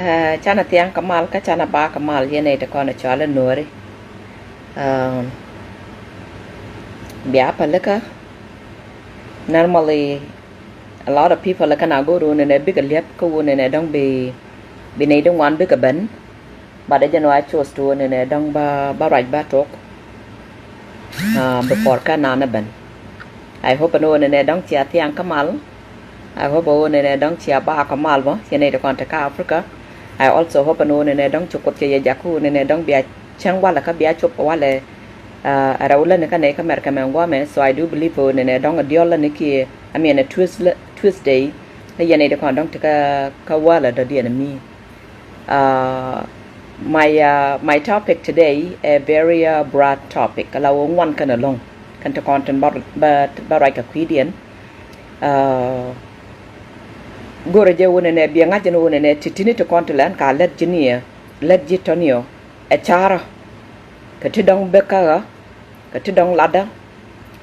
Chana tiang kamal ka chana ba kamal yene te kona chala Nuer. Bia palaka. Normally, a lot of people can go to a big lip ko and a don't be need one big ben. But I don't know I chose to and a don't ba right ba talk. Before canana ben. I hope no and a don't chia tiang kamal. I hope no and a don't chia ba kamal yene te contact Africa. I also hope no and a don't chukot ya jaku and a don't be a changwala ka be a chop wale. Araula ne kane ka merka mengwame, so I do believe on ne dong a diola niki. I mean a Tuesday yene de kon dong ka wala da dia mi. My topic today a very broad topic. Allow one kan along kan to content but right ka kwidian. Gore je wona ne biya ngaje wona ne titini to content ka let jinia let jitonio a chara ka tidong beka ka tidong lada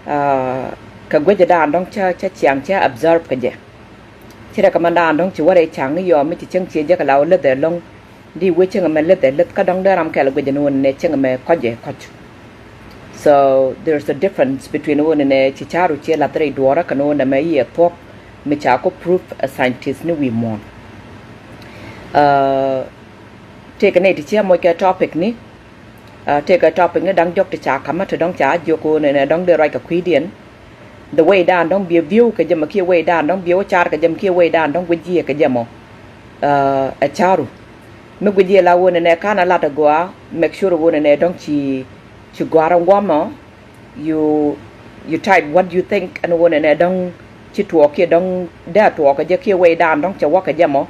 ka gweje da dong cha chiang cha observe ka je chira ka manda dong chi ware chang ni yo mi chi chang chi je ka law le de long di we chang me le de le ka dong da ram ka la gweje no ne chang me ko je ko so there's a difference between one ne chi charu che la tre duora ka no na me ye pok mi cha ko proof a scientist ni we mon take ne ti chia mo ka topic ni take a topic ne dang jok ti cha kama to dong cha joko ne dong de right ka kwidian the way down dong be view ka jama ki way down dong be char ka jam ki way down dong gwe ka jamo a charu me gwe la wona ne kana la ta gwa make sure wona ne dong chi gwara ngwamo you type what you think and wona ne dong chi tuo ki dong da tuo ka je ki way down dong cha wa ka jamo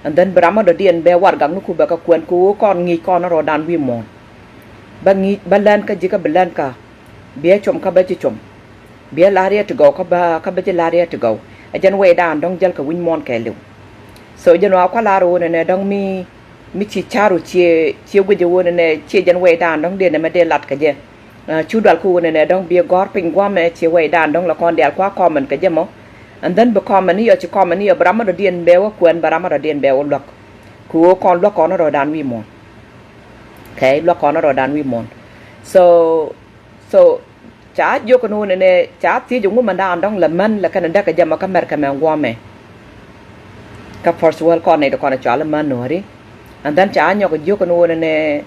and then brama do dien be war gang ku ba ka kwen ku kon ngi kon ro dan wi mon bangi balan ka jika balan ka bia chom ka ba chi chom bia laria to go ka ba laria to go ajan way down dong jal ka win mon ka lu so jan wa ka laro ne dong mi chi charu chi gwe wo ne chi jan way down dong de ne ma de lat ka je chu dal ku ne dong bia gor ping gwa me chi way down dong la kon del kwa comment ka je mo and then be comment yo chi comment yo brama do dien be wa kwen brama do dien be wo lok ku kon lok kon ro dan wi mon okay lo kon ro dan wi mon so cha yo ko no ne cha ti jung mo dan dong la man la kan da ka jama ka mer ka me ngwa me ka first world kon ne do kon cha la man no ri and then cha nyo ko yo ko no ne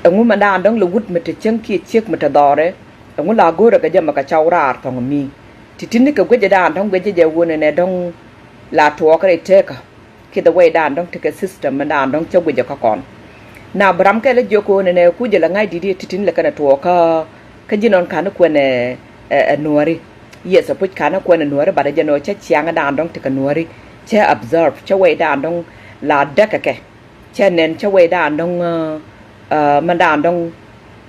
ngu ma dan dong lu wut me te cheng ki chek me ta dore ngu la go ra ka jama ka chaw ra thong mi ti tin ni ka gwe dan dong gwe je wo ne dong la to ka re te ka ki the way dan dong take a system and dan dong chogwe jo ka kon na bram ka le joko ne ku je la ngai di titin le kana to ka jinon kana ko ne nuori yes a put kana ko ne nuori ba de no cha chiang dan dong take nuori cha observe cha way dan dong la da ka ke cha nen cha way dan dong man dan dong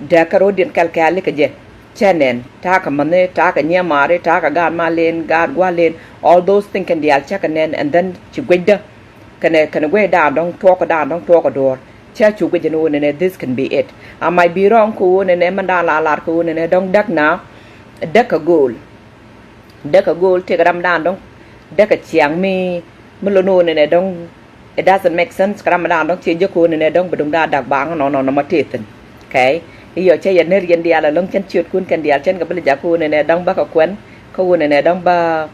da ka ro din kal kal ka je cha nen ta ka mane ta ka nya mare ta ka gan ma len gan gwa len all those things can dial cha ka nen and then chi gweda can way down don't talk a door cha chu gwe no ne this can be it I might be wrong ko ne man da la ko ne dong dak na dak a goal te gram dan dong dak a chiang mi lo no ne dong it doesn't make sense gram dan dong che ko ne dong bedung da dak bang no ma teten okay yo che ne rien dia la long chen chut kun kan dia chen ka bel ja ko ne dong ba ka kwen ko ne dong ba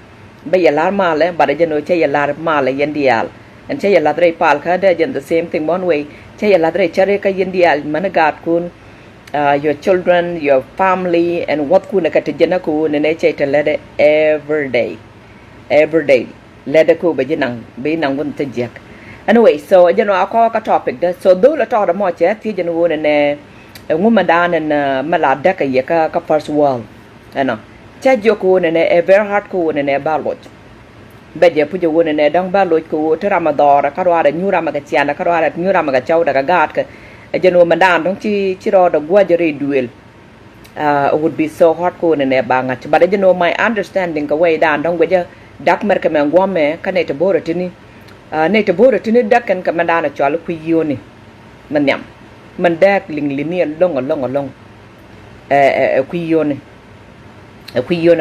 ya la ma le ba de no che ya la ma le yen dia and che la dre pal ka de the same thing one way che la dre chare ka india managat kun your children your family and what kun ka te jena ku ne che te lede every day lede ku be nang won te jek anyway so ko ka topic da so do la to da mo che ti jeno won ne nguma dan and malada ka ye ka first world ano che joko ne a very hard ku ne ba lot beje pujo wona ne dang ba loj ko to ramadora ka ro ara nyura maga chiana ka ro ara nyura maga chaw daga gat ka jeno mandan dong chi ro do gwajere duel would be so hard ko ne ba ngat but jeno my understanding ka way dan dong gwaja dak mer ka men gwame ka ne to borotini dak kan ka mandana chal ku yoni man nyam man dak ling lini long ku yoni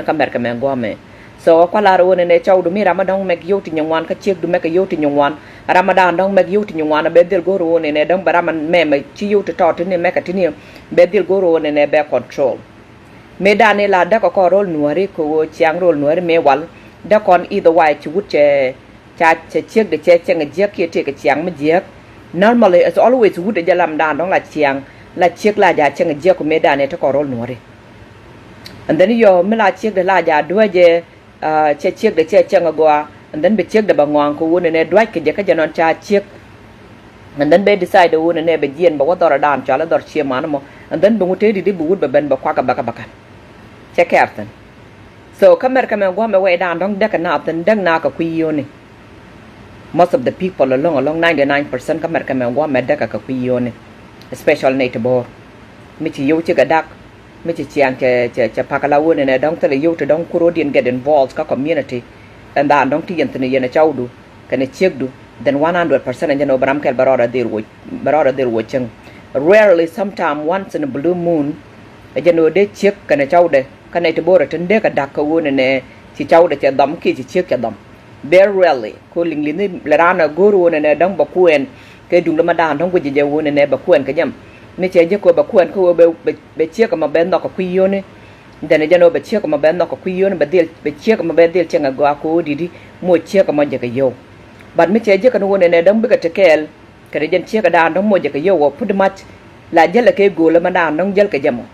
ka mer ka men gwame so kwa la ro ne chaw du mi ramadan mek yoti nywan ka chek du mek yoti nywan ramadan dong mek yoti nywan be del go ro ne dong baraman me chi yoti tot ne mek atini be del go ro ne be control me da ne la da ko rol nuari ko chiang rol nuari me wal da kon either way chu wut che cha che chek de che cheng je ki te ke chiang me je normally as always wut de lam dan dong la chiang la chek la ja cheng je ko me da ne to ko rol nuari and then yo me la chek de la ja do je che chek de che cheng go and then be chek de bangwang ko won ne dwai ke je ka janon cha chek and then be decide won ne be jien ba wa dor dan cha la dor che man mo and then bungu te di bu wut be ben ba kwa ka ba ka che kerten so kamer kamen go me we dan dong de ka na ten dang na ka ku yo ni most of the people along 99% kamer kamen go me de ka ku yo ni especially native bor mi chi yo che ga dak mi chi chiang che pakala won ne dong tele yo to dong kuro dien get involved ka community and dan dong ti yent ne yena chawdu kana chek du then 100% and no bram kel barora der wo cheng rarely sometime once in a blue moon ajano de chek kana chawde kana to bor ten de ka dak ka won ne chi chawde che dam ki chi chek cha dam very rarely ko ling ni lerana goro ne dong ba kuen ke dung ma dan dong ko je won ne ba kuen ka jam mi che je ko ba kuen ko be chek ma ben no ka ku yo ne dene jano be chek ma ben no ka ku yo ne be del be chek ma be del chenga go ko didi mo chek ma je ka yo but mi che je ka won ne dong be ka tekel ka de jen chek dan dong mo je ka yo wo put much la je la ke go la ma dan dong jel ka jamo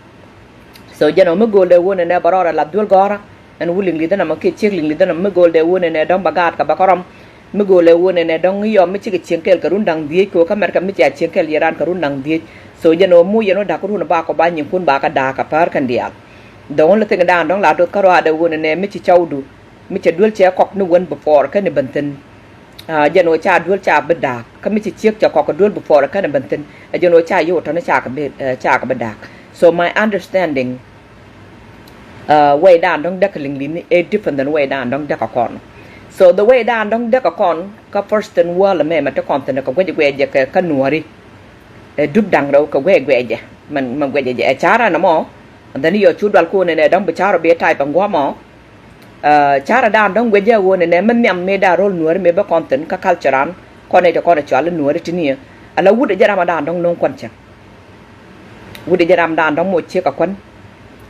so jano me go le won ne barora la dul gora en wuling li dana ma ke chek ling li dana me go le won ne dong bagat ka ba korom me go le won ne dong yo mi chi ke chenkel ka run dang die ko ka mer ka mi cha chenkel yaran ka run dang die so jano mu yano da ko run ba ko ba nyin kun ba ka da ka par kan dia don le te dan dong la do ka ro da won ne mi chi chawdu mi cha dul che kok nu won before ka ne banten jano cha dul cha beda ka mi chi chek cha kok dul before ka ne banten jano cha yo to ne cha ka beda so my understanding way down dong da ka ling lim is different than way down dong da ka kon so the way down dong da ka kon ka first and wall me ma ta kon te ka gwe je ka nuari dub dang đâu ka gwe je man gwe je chara na mo dan yo chu dal ko ne dong be chara be tai pang gwa mo chara dan dong gwe je wo ne men nyam me da rol nuari me ba content ka cultural ko ne to ko ne chala nuari tini ala wud je ramadan dong non kon cha wud je ramadan dong mo che ka kon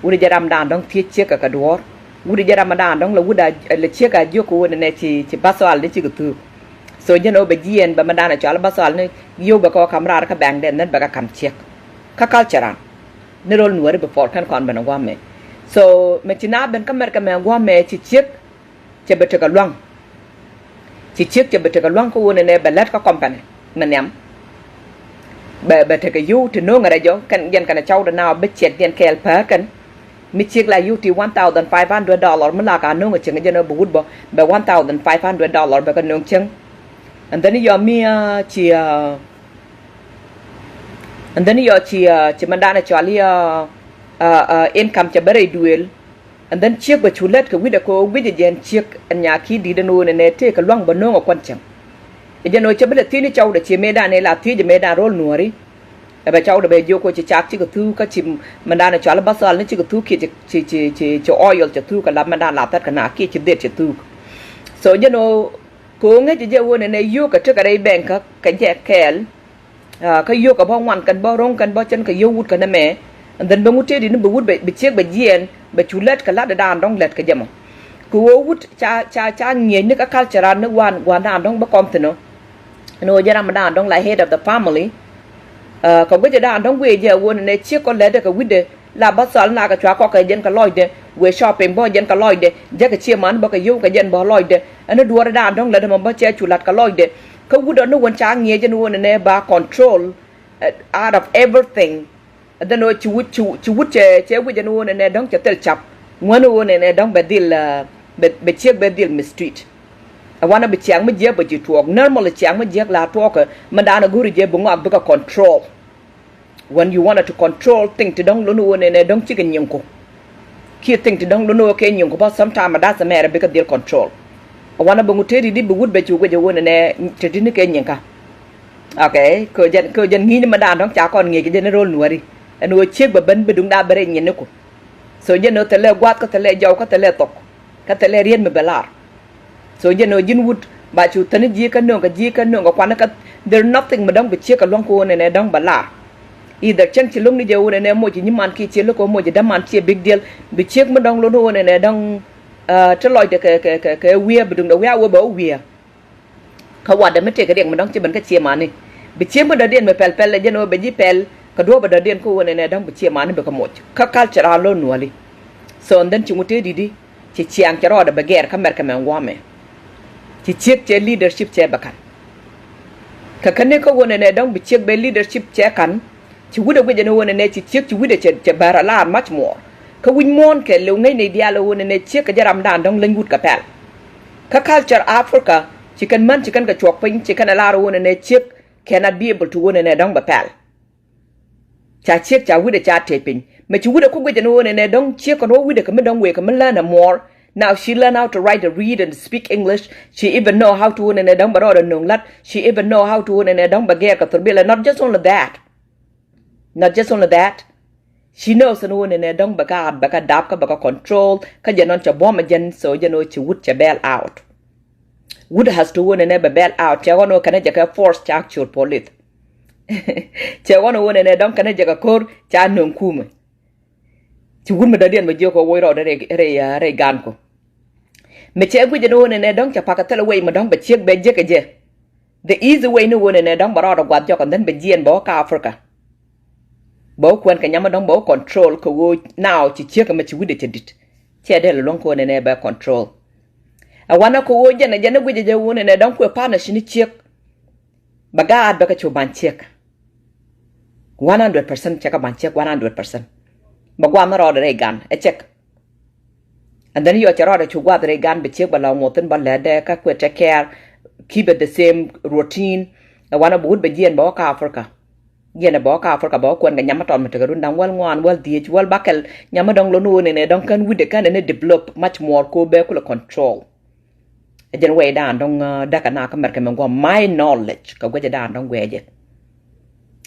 wud je ramadan dong tie che ka dor wud je ramadan dong la wud le che ka jo ko ne chi basal ne chi ku tu so jeno be jien ba mandana chala basal ne yo ba ko kamrar ka bang den nan ba ka kam chek ka culture ne rol nuari before kan kon ban wa me so me tina ben kamer ka me wa me chi chek che bete ka luang chi chek che bete ka luang ko wona ne ba let ka company menyam ba bete ka yu to no ngara jo kan yen kana chaw da na be chet yen kel pa kan mi chek la yu ti $1,500 mala ka no ngacheng jeno bu wud ba $1,500 ba ka no cheng and then yo mi chi and then yo chi mandana chali income cha bare duel and then chek ba chulet ka wida ko wida jen chek anya ki di dano ne te ka luang ba no kon chang e jeno cha bele tini chaw da chi me da ne la ti je me da rol nuari e ba chaw da be jo ko chi chak chi ko tu ka chi mandana chala basal ne chi ko tu ki chi oil cha tu ka la mandana la tat ka na ki chi det chi tu so jeno ko nge je wo ne yo ka te ka dai bank ka je kel ka yo ka ba wan kan ba rong kan ba chen ka yo wut ka na me and then ba mute di ne ba wut be chek ba jien ba chulet ka la da dan dong let ka jamo ko wo wut cha ngie ne ka culture ne wan dan dong ba kom te no je ramadan dong la head of the family ka go je dan dong we je wo ne chek ko le de ka wit de la ba sal na ka chwa ko ka jen ka loy de we shopping bo jen ka loy de je ka chi man ba ka yo ka jen bo loy de ana duor dan dong le de mo ba che chulat ka loy de ka wudo no won cha ngie je no ne ba control out of everything then no chu che we je no ne dong che tel chap ngono ne dong be dil be chek be dil mi street awana be chiang me je ba ji tuok normal chiang me je la tuok man da na guri je bu ngak ba ka control when you wanted to control thing to dong no ne dong chi kan nyong ko ki thing to dong no ke nyong ko but sometimes that's a matter because they control awana ba nguteri di bu wud be chu ko je wona ne te tin ke nyen ka okay ko jen ngi ni ma da dong cha kon ngi ke je rol nuari no chek ba ben be dung da bare nyen ko so je no tele gwat ko tele jaw ko tele tok ka tele rien me belar so je no jin wut ba chu tan ji ka no ka kwana ka there nothing madang be che ka long ko ne dang balar either chen chi lung ni je wona ne mo ji ni man ki che lo ko mo ji da man che big deal be che madang lo no ne dang cho loi de ke we be dung da we ba we ka wa da me te ka deng madang che ban ka che man ni be che mo da den me pel le je no be ji pel ka do ba da den ko wona ne dang be che man be ka mo ka culture lo no ali so and then chi mute didi chi chiang cha ro da bager ka mer ka men wa me chi chiek che leadership che bakan ka kanne ko wona ne dang be chiek be leadership che kan chi wuda gwe ne wona ne chi chiek chi wuda che bara la much more ka win mon ke lu ngai ne dia lo wona ne chiek ka jaram dan dang len wut ka pel ka culture Africa chi kan man chi kan ka chok pin chi kan la ro wona ne chiek cannot be able to wona ne dang ba pel cha chiek cha wuda cha te pin me chi wuda ko gwe ne wona ne dang chiek ko wuda ka me dang we ka me learn more. Now she learn how to write and read and speak English. She even know how to win in a dung barod and nunglat. She even know how to win in a dung bagger katurbila. Not just only that. Not just only that. She knows to win in a dung bagad, baka dabka, baka control. Ka janon cha bomb again, so you know she would cha bail out. Wood has to win and never bail out. Cha wano kanajaka force cha actual polit. Cha wano win in a dung kanajaka kor cha nung kume. She wouldn't be the Joko way or re ganko. Meche gwe no ne dong cha pakatela way madong be chiek be jeke. The easy way no one ne dong barada gwat jok and then be jien bo ka Africa. Bo kwen ka nyama dong bo control ko wo now chi chiek meche wude chedit. Che de long ko ne be control. A wana ko wo jena gwe je wona ne dong ko pa na shini chiek. Bagad baka chu ban chiek. 100% cheka ban chiek 100%. Bagwa ma rod re gan e check and then you are to gwa re gan be check bala ngoten bala de ka ko take care keep it the same routine a wana bud be jien bo ka Africa jien bo ka Africa bo ko nga nyama ton me te run dang wal ngwan wal die wal bakel nyama dong lo no ne dong kan with the kan ne develop much more ko be ko control e jen way dan dong da kana ka mer ka ngo my knowledge ka gwe dan dong weje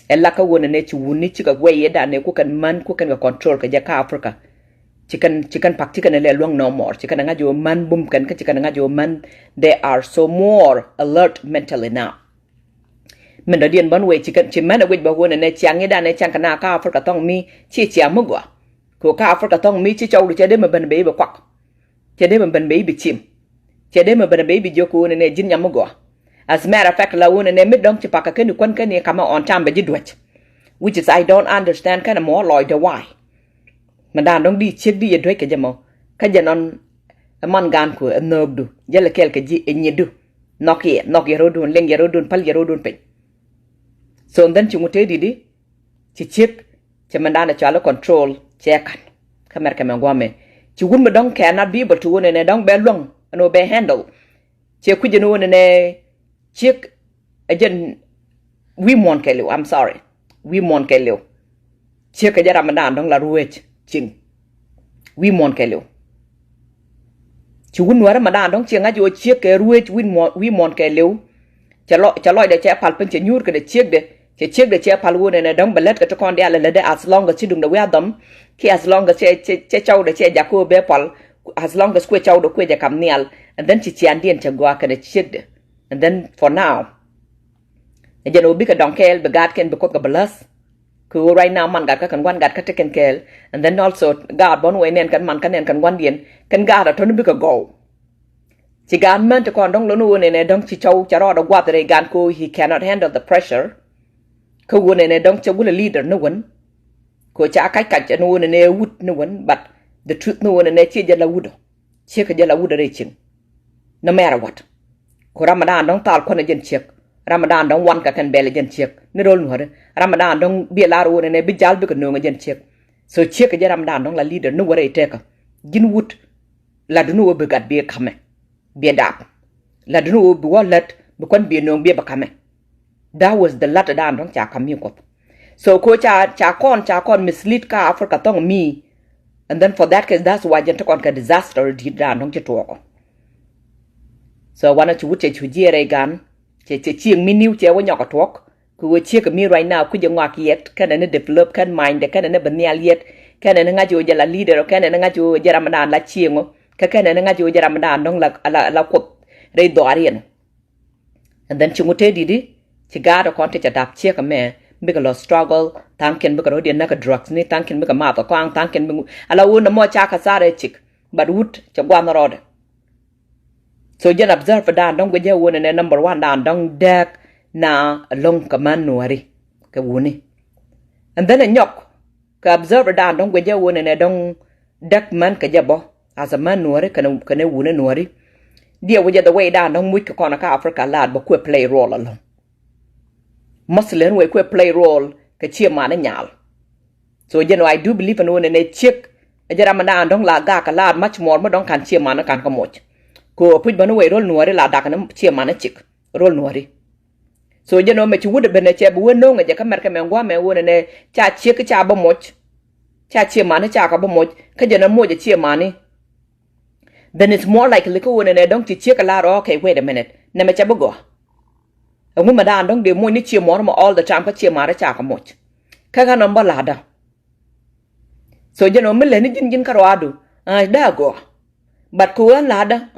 ella ka wona ne ci wuni ci ka weye da ne ku kan man ku kan ga control ka ja ka Africa chicken pak chicken le long no more chicken nga jo man bum kan ka chicken nga jo man they are so more alert mentally now men da dien ban we chicken chi man we ba wona ne chiang da ne chang kana ka Africa tong mi chi chiang mo gwa ko ka Africa tong mi chi chau du che de ma ban be ba kwak che de ma ban be bi chim che de ma ban be bi joko ne jin nyam gwa. As a matter of fact, la wona ne mid dong chi paka ken kon ken e kama on time be jidwet, which is I don't understand kind of more like the why. Mandan dong di chik di yedwe ke jamo ka janon man gan ko nobdu jele kel ke ji enyedu nok rodun leng rodun pal rodun pe. So then chumute didi chi chik che mandan cha lo control chekan kamer ke mangwame chi wun me dong cannot be able to wona ne dong be long no be handle che ku jeno wona ne chick again we mon kelo I'm sorry we mon kelo chick ja ramadan dong la ruech ching we mon kelo chu wun wa ramadan dong chiang a jo chick ke ruech we mon kelo cha lo de cha pal pen che nyur ke de chick de cha pal wona ne dong belet ke to kon dia le de as long as chidung de we adam ki as long as che chau de che jako be pal as long as kwe chau do kwe ja kam nial and then chi chian dien cha gwa ke de chick de. And then for now, again, we be a donkel, be God can be cook a bless. Ku right now, man got can one got taken care, and then also God bon way and can man can one dien can God a ton big a go. She got meant to con dong no in a dong chicho charo the water gan ko he cannot handle the pressure. Ku won in a dong cha will a leader no one. Ko cha kai catch no one in a wood no one, but the truth no one in a chijala wood. Chick a jella wood reaching. No matter what. Ko Ramadan dong tal ko na jen chek Ramadan dong wan ka kan bele jen chek ne rol no Ramadan dong bi la ro ne bi jal bi ko no jen chek so chek je Ramadan dong la leader no wore teka gin wut la du no be gat bi kame bi dap la du no bi wallet bi kon bi no bi ba kame that was the latter dan dong cha kam ko so ko cha kon mislead ka Africa tong mi and then for that case that's why jen to kon ka disaster di dan dong che to ko. So wana chu che chu jere gan che chieng mi niu che wo nyok tok ku wo che ka mi right now ku je ngwa kiet kan ne develop kan mind kan ne banial yet kan ne nga jo jala leader kan ne nga jo jara manan la chiengo kɛnɛ ne ngaji ujara manda dong la kut rei doarien and then chungute didi chigado konte chadap chieka me bika lo struggle tanken bika rodi naka drugs ni tanken bika mato kwang tanken bika ala una mo chaka sare chik but wood chagwa na rode so jen observe dan dong gwe wona ne number 1 dan dong dek na long kaman nuari ka wuni and then a nyok ka observe dan dong gwe wona ne dong dek man ka jabo as a man nuari kana wuni nuari dia wuje the way dan dong muik ko na ka Africa lad ba ku play role along Muslim we ku play role ka chia mana nyal so I do believe in one ne chik ajara mana dong la ga ka lad much more ma dong kan chia mana kan ka moch ko puj banu we role nuari la da kan chia mana chik role nuari so me chi would be ne che bu no nga ka mer ka me ngwa me wona ne cha chik cha ba moch cha chia mana cha ka ba moch ka jena mo je chia mani then it's more like liko wona ne dong chi chik la ro okay wait a minute ne me cha bugo ngu ma dan dong de mo ni chia mo all the time ka chia mara cha ka moch ka number lada so me le ni jin ka ro adu da go but ku an lada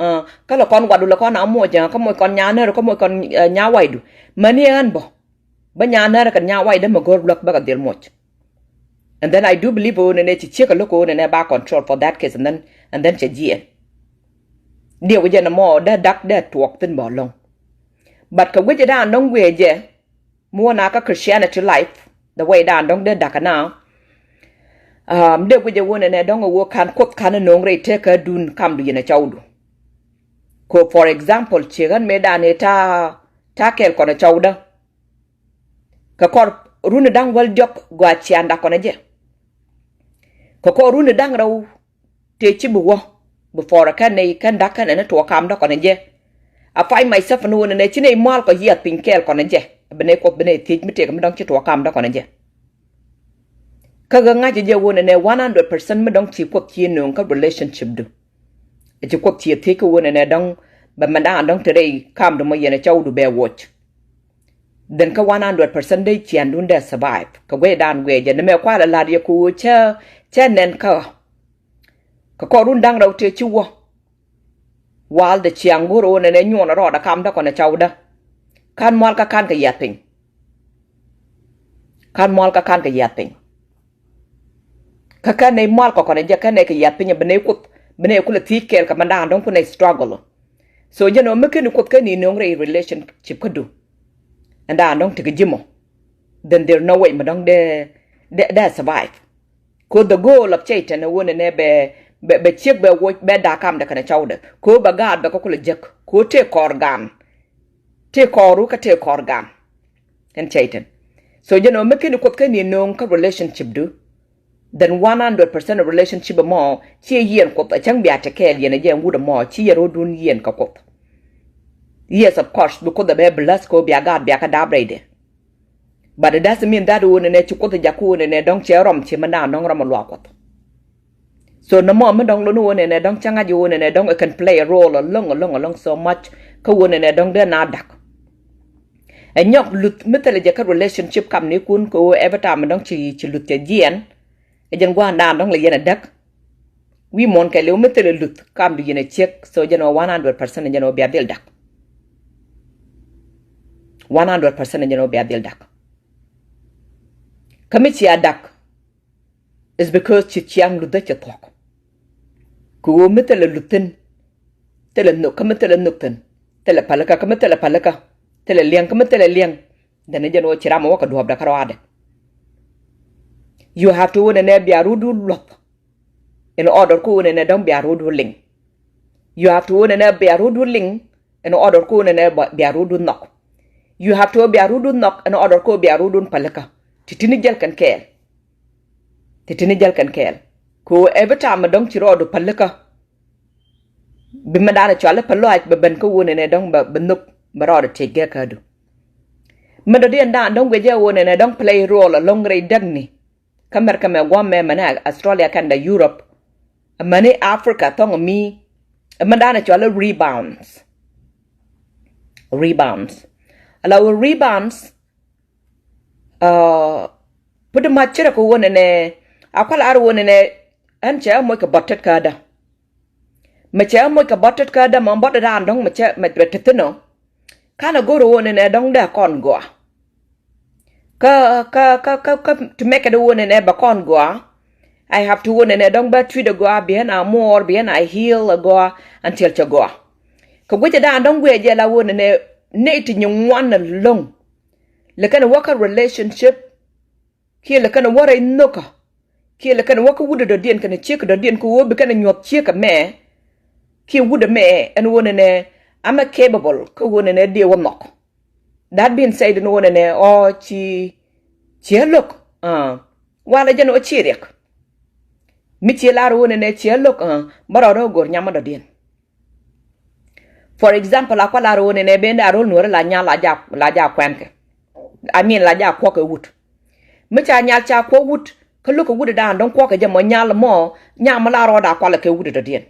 ka lo kon wadu lo kon amo ja ka mo kon nya ne ko mo kon nya waidu mani an bo ba nya na ka nya waidu ma gor block ba ka del moch and then I do believe wona ne chi chik lo ko ne ba control for that case and then che ji dia we na mo da dak da tuok tin bo long but ka we da nong we je mo na ka Christianity life the way da dong da dak na de we je wona ne dong wo kan kop kan nong re te ka dun kam du yena chawdu ko for example chigan me da ne ta kel ko na chawda ka kor runa dang wal jok gwa chianda ko na je ko runa dang raw te chi bu wo before kan ne kan da kan na to kam da ko na je I find myself no ne chine mal ko yat pin kel ko na je bene ko bene ti mi te kam dong chi to kam da ko na je kaga nga je wona ne 100% me dong chi ko chi no ka relationship du e chi ko chi te ko wona ne dong ba manda dong tere kam do mo yene chaw du be watch then ka 100% dai chi andun da survive ka we dan we je ne me kwa la ye ku cha nen ka ko run dang raw te chi wo wal de chiang guro ne nyon ro da kam da ko na chaw da kan mal ka kan ka yatin kan mal ka kan ka yatin ka kan ne mal ko ne je kan ne ka yatin bene ku le tikel ka manda dong ku ne struggle so me ken ku ka ni no relationship ka du and dong te jimo then there no way madong de survive ko the goal of chaitan wona ne be chik be wo be da kam da kana chawde ko ba gad be ko le jek ko te korgan te koru ka te korgan and chaitan so me ken ku ka ni no ka relationship du then 100% of relationship mo chi yen ko ta chang bia te kel yen je ngu da mo chi yero dun yen ka ko yes of course because the be bless ko bia gad bia ka da brede but it doesn't mean that one ne chi ko ta jaku ne dong che rom chi mana dong rom lo ko so no mo me dong lo no ne dong changa ju ne dong can play a role along so much ko wona ne dong de na dak a nyok lut metale je ka relationship kam ni kun ko every time dong chi lut je jien e jen gwa na dong le yena dak wi mon ke le metale lut kam di yena check so jeno 100% jeno bia del dak 100% jeno bia del dak kamichi adak is because chi chiang lu da che tok ko metale lutin tele no kametele nukten tele palaka kametele palaka tele liang kametele liang dane jeno chirama waka duhab da karwade you have to ne bia rudu lop in order ko ne dong bia rudu ling you have to ne bia rudu ling in order ko ne bia rudu nok you have to bia rudu nok in order ko bia rudu palaka titini jel kan kel ko every time dong chiro do palaka bimadana chale paloaj be ben ko wona ne dong ba benuk barada tege kadu madodi anda dong weje wona ne dong play role along ray dagni kamer kame gwame mana Australia kanda Europe mane Africa tong mi madana chale rebounds allow rebounds put ma chira ko wona ne akwala ar wona ne ancha mo ka batat kada mà chế mỗi cái bớt cái đâm mà bớt đàn đông mà chế mà bớt thế nó khá là gỗ rồi này đông đã còn gõ ka to make it one and ever con go I have to one and don't bet to the go bien a more bien I heal a go until to go ko gwe da don't gwe je la one ne ne ti nyun wan long le kana waka relationship ki le kana wara inoka ki le kana waka wuda do dien kana chik do dien ko wo be kana nyot chik me ki wuda me and one ne I'm a capable ko one ne de wonok. That being said, no one ne oh chi look wala jano chiriak mi chi la ro ne chi look baro gor nyama do din. For example akwala ro ne be nda ro Nuer la nya la ja kwenke I mean la ja ko ke wut mi cha nya cha ko wut ko look wut da don ko ke jamo nya la mo nya ma la ro da kwala ke wut do din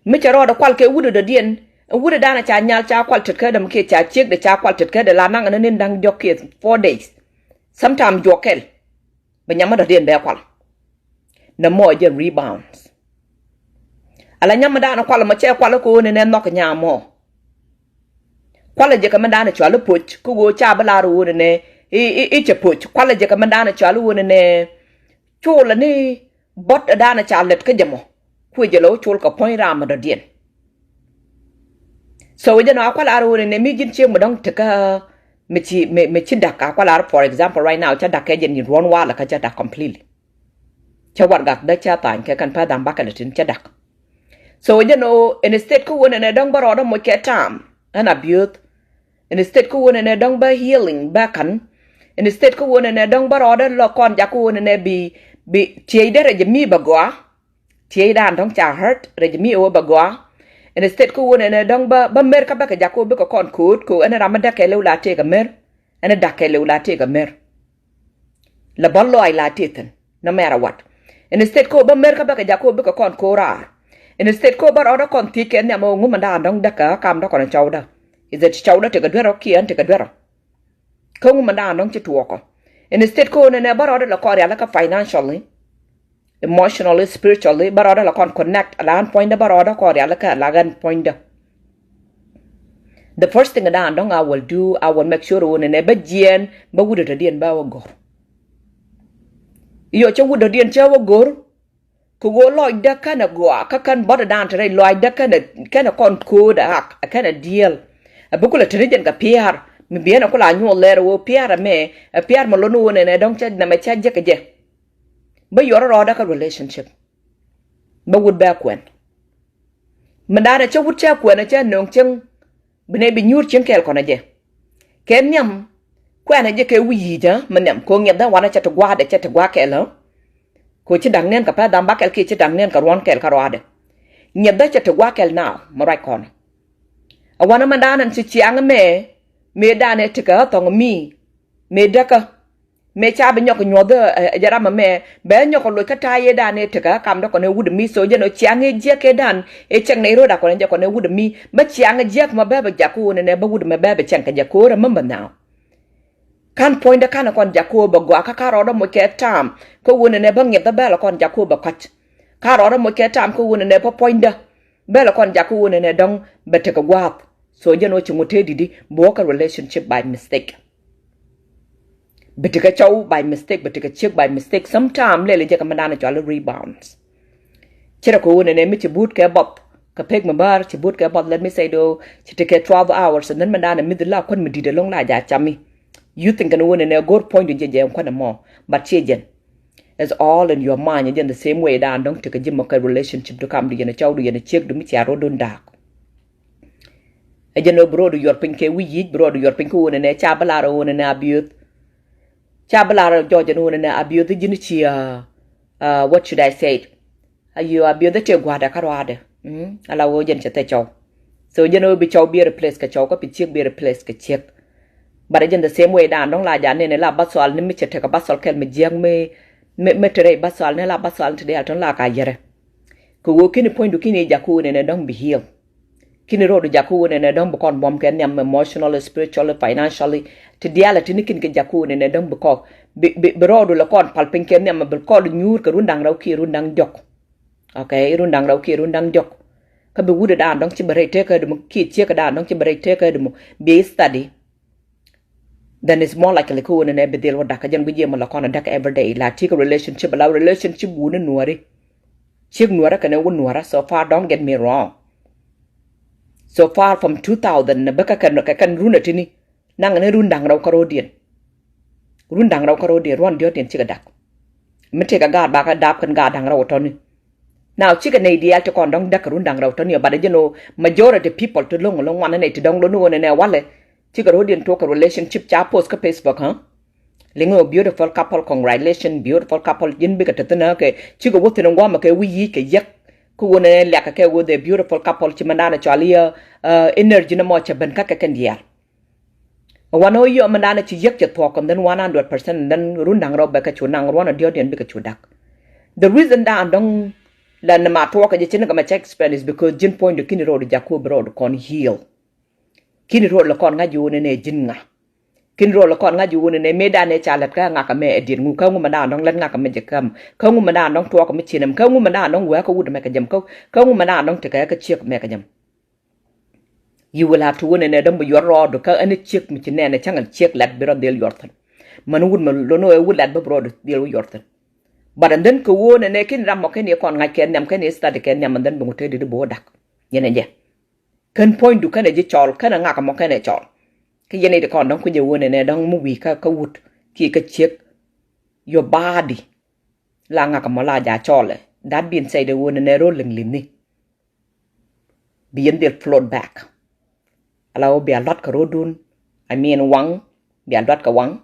mi cha ro da kwal ke wut do din wuda dana cha nyal cha kwal tit dam ke cha chik de cha kwal tit de la nang nen dang jokke 4 days sometimes jokel be nyama do den be kwal na mo je rebounds ala nyama dana kwal ma che kwal ko ne nok nya mo kwal je ka ma dana chwa le poch ko go cha bala ro ne e che poch kwal je ka ma dana chwa lu ne chula ni bot dana cha let ke jamo ku je lo chul ko point ram do den. So we don't know what are we in the chim don't take a for example right now chadaka in run wall like a jadak completely. Chawat got the chatan can pad and bucket in chadak. So we don't know in a state cool and a dung baroda mo tam and abioth in a state cool and a dung by healing backan in a state cool and a dung baroda lokon jakun and a be tieder a jemi bagua tieda and don't cha hurt regimi over bagua. In the state ko wona ne dong ba mer ka ba ka jako be ko kon kut ko ene ramada ke le la te ga mer ene dakke le la te ga mer la ballo ay la teten no matter what in the state ko ba mer ka ba ka jako be ko kon ko ra in the state ko ba ro kon ti ken ne mo ngum da dong daka kam do kon chawda is it chawda te ga dwero kien te ga dwero ko ngum da dong ti tuoko in the state ko ne ba ro la ko ya la ka financially emotionally, spiritually, baroda la kon connect alan point baroda ko ya la ka lagan point. The first thing that I will do, I will make sure one ne ba jien ba wudo to dien ba gor. Yo cha wudo dien cha gor ko go loy da kana go ka kan boda dan tare loy da kana kon ko da kana deal. Abukula trijin ka PR mi biena ko la nyu lero wo PR me PR mo lono ne dong cha na ma cha je ka je. Ba yoro roda ka relationship ba would back when mandana cha wut cha kwen cha nong cheng bne bi nyur cheng kel kona je ken nyam kwen je ke wi ja manam ko ngem da wana cha to gwa de cha to gwa kel ko chi dang nen ka pa dam ba kel ki chi dang nen ka ron kel ka roade ngem da cha to gwa kel now mo right kon a wana mandana chi chiang me dane tika to mi me daka me cha be nyok nyodo jara ma me be nyok lo kata ye dan e teka kam do ko ne wud mi so je no chiang e je ke dan e cheng ne ro da ko ne je ko ne wud mi ba chiang je ma be ba jaku ne ba wud me be cheng ka jaku ra mamba now kan point da kan kon jaku ba gwa ka ro do mo ke tam ko won ne ba ngep da be la kon jaku ba kwat ka ro do mo ke tam ko won ne po point da be la kon jaku won ne dong be te ka gwa so je no chi mo te didi bo ka relationship by mistake. But take a chow by mistake, but take a chick by mistake. Sometime lele jeka mandana jolly rebounds. Chirako and emi boot ke bot. Ka peg my bar, chi boot ke bot, let me say though, she take 12 hours and then mandana mid the la kon me did a long la ja chami. You think an one and a good point in jam kon more, but chijen. It's all in your mind, again the same way down don't take a jimoka relationship to come to a chow to a chick to meet your rodon dark. I know broad your pinke we eat broad your pinko and a chabalaro and an abioth. Chabalara Georgia no na abioth jinichi what should I say? You abioth te guada karwade. Ala wo jen chate chow. So you know be chow be replaced ka chow ka pichik be replaced ka chik. But again the same way down don't la jane ne la basal ni mi chete ka basal kel me jeng me tere basal ne la basal today aton la ka yere. Ko wo kini point du kini jaku ne don't be healed. Kini road jaku ne don't become bomb ken yam emotionally, spiritually, financially. To dialect ni kin ke jaku ne don't become be road la kon palpin ken yam be call nyur ka rundang raw ki rundang jok. Okay, rundang raw ki rundang jok. ka be wuda dan dong ci bare te ka dum ki ci ka dan dong ci bare te ka dum be study then it's more likely ko ne be del wada ka jan bu jema la kono dak every day la take a relationship wuna nuari chik nuara ka ne wun nuara so far don't get me wrong so far from 2000 na baka kan runa tini nang ne run dang raw karodian ron dio ten chiga dak mete ka gad baka dap kan gad dang raw toni now chiga ne dia to kon dong dak run dang raw toni but you know majority people to long wan ne to dong lo no ne wale chiga rodian to ka relationship cha post ka Facebook lingo beautiful couple congratulations beautiful couple yin bi ka tetana ke chiga wotin ngwa ma ke wi ke yak ku wona le ka ke wo the beautiful couple chi manana chalia energy na mo cha ben ka kan dia wano yo manana chi yak cha to kon den 100% den run dang ro ba ka chu nang ro na dio den bi ka chu dak the reason da dong la na ma to ka je chin ka ma check spend is because jin point de kini ro de jacob ro kon heal kini ro la kon nga ju ne jin nga kin ro la kon nga ju ne me da ne chalat ka nga ka me edin ngu ka ngu ma da dong len nga ka me je kam ka ngu ma da dong to ka me chinam ka ngu ma da dong wa ka wud me ka jam ka ngu ma da dong te ka chiek me ka jam you will have to win ne dong your rod ka ani chiek mi chin ne changal chiek lat bi ro del yortan man wud ma lo no wud lat ba bro del yortan but and then ko wona ne kin ram mo ken ye kon nga ken nyam ken study ken nyam and then bu te di bo dak yene je kan point du kan je chol kan nga ka mo ken e chol cái gì này còn đóng cái dấu này đóng mua vị cái wut khi cái chiếc your body là ngã cầm là giá cho lại that being said the one này rồi linh ní biến được float back allow be a lot cái rodun I mean wang be a lot cái wang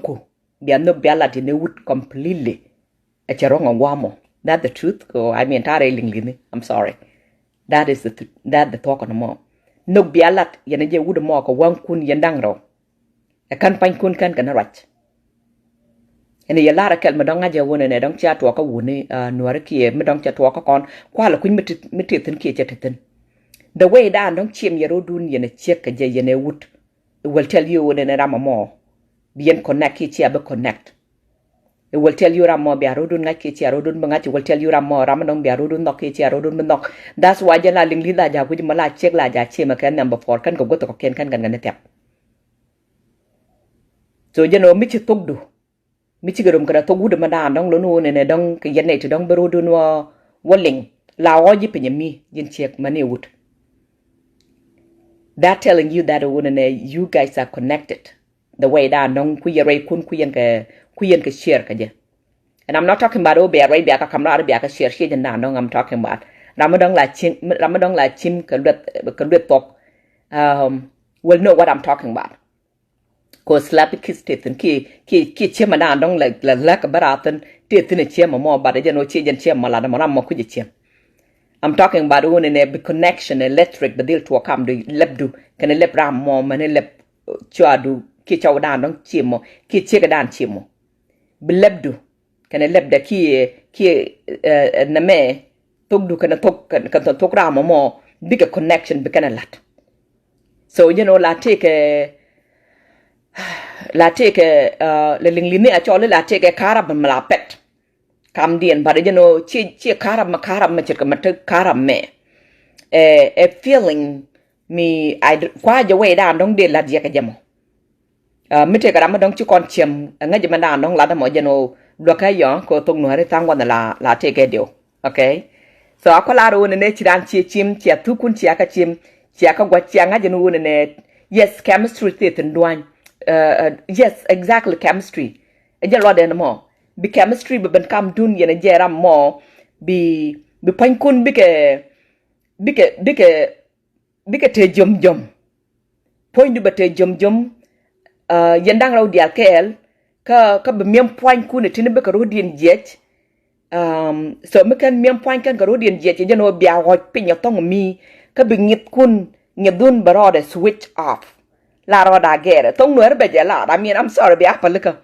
ku be no be a lot in the wood completely a chero ngwa that's the truth I mean tare linh ní I'm sorry that is the talk on the more no bialat yana je wudu mo ko wan kun yandang ro e kan pan kun kan kan rach ene ya lara kel madonga je wona ne dong cha to ka woni nuar ki me dong cha to ka kon kwa la kun miti tin ki cha tin the way da dong chim yero dun yana check je yana wut it will tell you wona ne rama mo bien connect ki cha be connect it will tell you ramo be arodun nga ki cha rodun nga will tell you ramo ramadong be arodun nok ki cha rodun nok that's why jala lingli la ja ku ji mala check la ja che ma kan number 4 kan ko goto ko ken kan gan tep so jeno mi chi togdu mi chi garum kada togu de mada dong lo no ne dong ke yene to dong berodun wo ling la o ji pe mi jin check mane wut that telling you that you guys are connected the way that dong ku yere kun ku yen ka share ka je and I'm not talking about be right be ka kamra be ka share jan na no I'm talking about ramadong la chim ka lut pok will know what I'm talking about cause slap kiss tetin ki chema na dong la ka baratan tetin chema mo ba de no chi jan chema la na mo ku je chem I'm talking about one in a connection electric the deal to come do lebdu kan leb ram mo man leb chuadu ki chaw dan dong chimo ki chega dan chimo belebdu kan lebda ki na me togdu kan tok ram mo big connection be kan lat so you know la take le lingli ne a chole la take karab mala pet kam dien but you know chi karab ma chirka mat karab me a feeling me I kwa je way down dong de la je ka jamo mite ka dong chi kon chem nga je manda dong la da mo je no do ka yo ko tung no re tang wan la take dio okay so akola ro ne chi dan chi chim chi tu kun chi aka chim chi aka gwa chi nga je no ne yes chemistry tin duan yes exactly chemistry e je lo de no mo bi chemistry be ben kam dun yene jeram mo bi pan kun bi ke te jom point du bate jom yendang raw dial kel ka be mem point kun tin be ka rodien jet so me kan mem point kan ka rodien jet je no bia ho pinya tong mi ka bi ngit kun ngedun barode switch off la roda gere tong Nuer be je la I mean I'm sorry be apalika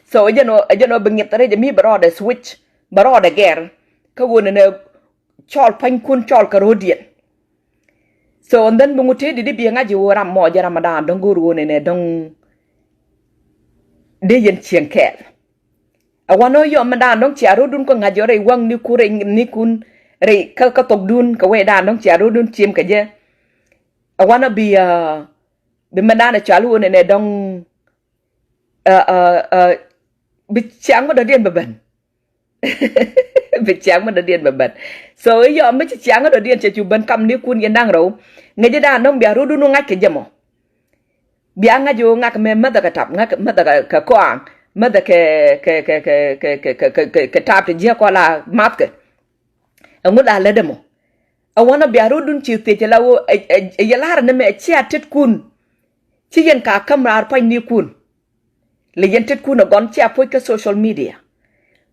so ajano bingit tare mi barode switch barode ger ka wona ne chol pan kun chol ka rodien so and then bunguti di bi ngaji wora mo je ramadan don guru wona ne don de yen chien kel awano yo ramadan don chi arodun ko ngajore wang ni kure ni kun ri ka tok dun ka we dan dong chia ro dun chim ka je I wanna be manana chalu ne dong bị chán mà điên bần bị chán mà điên bần so yo mới chán mà điên chỉ bần cầm ni kun yên đang rồi ngay giờ đang nông bia ru du ngay cái jamo bia ngay jo ngay cái mà cái tap ngay mà cái quang mà cái tap thì giờ qua là map cái ông là lấy demo ông wanna bia ru du chỉ thì là giờ là nó mẹ chia tết kun chỉ yên cả camera phải ni kun Liyan tet kuna gon chia poi ka social media.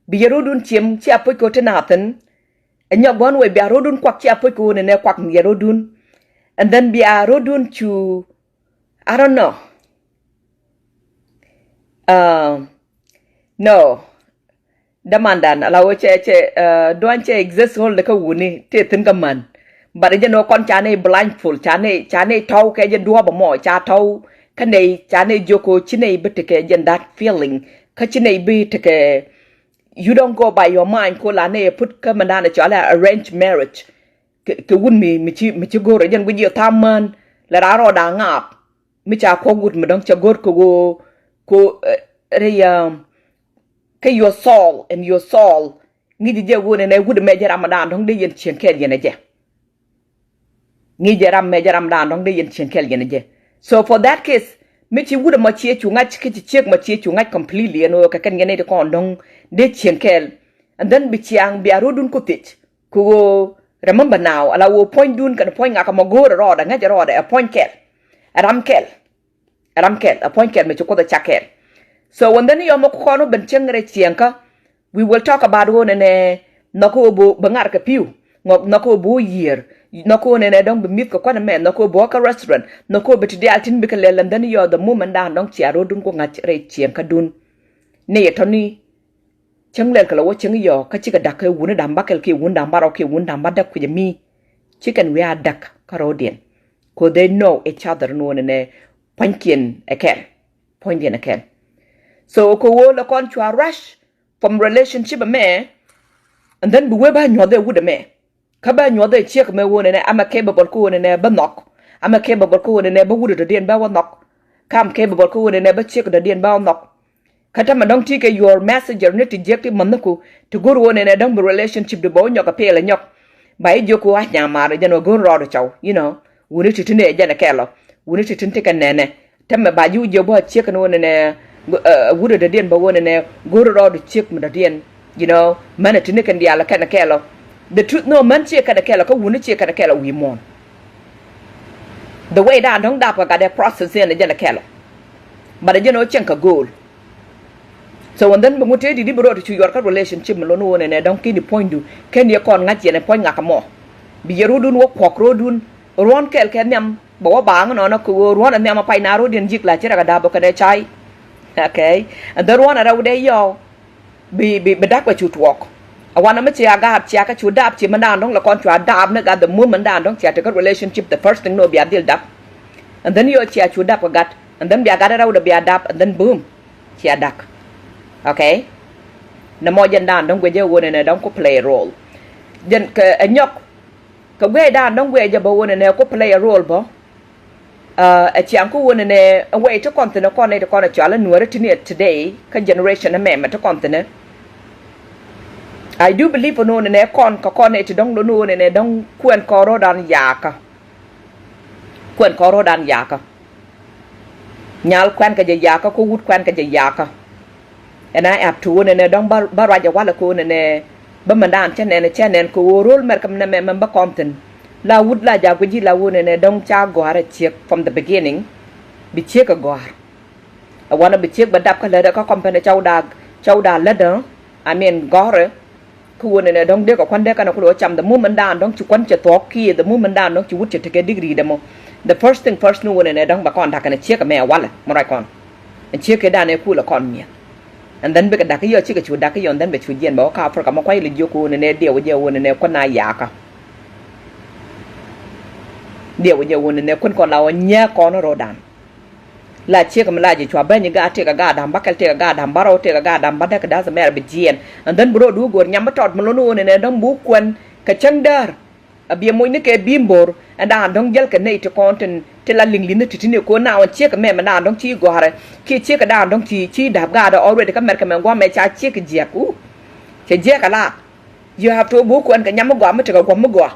Biaro dun chiem chia poi ko tenaten. Enya gon we biaro dun kwak chia poi ko ne kwak biaro dun. And then biaro dun to I don't know. No. Damandan alawo che doan che exist hol de ka wuni te tin ka man. But je no kon chane blindfold chane tau ke je duo ba mo cha tau Kanay chane joko chinay bitike jen that feeling ka chinay bitike you don't go by your mind ko la ne put ka mandana chala arranged marriage ke wun mi chi go re jen wi yo tamman la ro da ngap mi cha ko gut mi dong cha gor ko re ke your soul and your soul ngi je won ne wud me jaram dan dong de yen chen kel yen je ngi jaram me jaram dan dong de yen chen kel yen je So for that case, me chi wuda ma chi chu ngat chi check ma chi chu ngat completely no ka kan ngene de kon dong de chen kel and then bi chiang bi arodun ko tich ko remember now ala wo point dun kan point ngaka ma go ro da ngat ro da a point kel aram kel a point kel me chu ko da chakel so when then yo mo ko no ben chen re chiang ka we will talk about one ne no ko bo bangar ka piu ngok no ko bo year Noko ne dong be mit ko kwana men noko bo ka restaurant noko be ti altin be ka lelan dan yo the moment dan dong chiaro dun ko ngach re chiem ka dun ne ye toni chang len ka lo chang yo ka chi ka dak ke wun dam bakel ke wun dam baro ke wun dam badak ku mi chicken we are dak ka rodien ko they know each other no ne pankien again so ko wo la kon chwa rush from relationship me and then be we ba nyo de would me Kaba nyode chiek me wone ne ama capable ko wone ne ba nok ama capable ko wone ne ba wudu de den ba nok kam capable ko wone ne ba chiek de den ba nok kata ma dong ti ke your messenger ne ti jekti man ko to go wone ne dong relationship de bo nyok pele nyok ba i joku a nya mare jano go ro do chaw you know woni ti tine jana kelo woni ti tinte kan nene tamme ba ju jo bo chiek no wone ne wudu de den ba wone ne go ro do chiek mu de den you know man ti ne kan dia la kan kelo The truth no man che kada kela ko wuni che kada kela wi mon. The way that don't dap ga the process in the jana kela. But you know chenka goal. So when then muté di bro to your relationship lo no ne don't kini point du ken ye kon ngat ye ne point ngaka mo. Bi yeru dun wo kokro dun ron kel ken nyam bo ba ngo no ko ron an nyam pai na ro din jik la che ga da bo ka de chai. Okay. And the one around there yo be dak wa chut walk. I want to make sure I got check a chudap chimandan don't look on to a dab at the moment down don't check a relationship the first thing no be a deal up and then you check chudap a got and then be a got it out to be a dap and then boom she a duck okay the more than down don't go your one and I don't go play a role then a nyok ka way down don't wear your bone and go play a role bo a chianku one and a way to continent to corner challenge Nuer today ka generation a meme to continent I do believe no ne kon ka kon et dong no ne dong kwen koro dan yaka nyal kwen ka je yaka ko wut kwen ka je yaka and I have to ne dong ba ra ja wala ko ne ba mandan chenen ko rol mer kam ne mem ba content la wut la ja ko ji la wone ne dong cha gwara check from the beginning bi check a gwar I wanna be check ba dap ka le da ka company chau da le da I mean gore ku ne dong de ko kwande kana ku cham the moment down dong chu kwan che to ki the moment down dong chu wut che take degree demo the first thing first no ne dong ba kon ta kana che ka me wala mo rai kon en che ke da ne ku la kon mi and then be ka da ka yo che ka chu da ka yon then be chu jen ba ka for ka mo kwai li yo ku ne de wo je wo ne ko na ya ka de wo je wo ne kon ko la wo nya ko no rodan la che ka mala je chwa ba ni ga te ka ga dam ba ka te ka ga dam baro te ka ga dam ba da ka da za mer be jien and then bro du gor nyam tot mo no ne dong bu kwen ka changdar abia moy ne ke bimbor anda dong jel ka nei to konten te la ling lin ti ne ko na on che ka me na dong chi gore ki che ka da dong chi dab ga da already ka mer ka me gwa me cha che ka je ku che je ka la you have to bu ko an ka nyam gwa me te ka gwa me gwa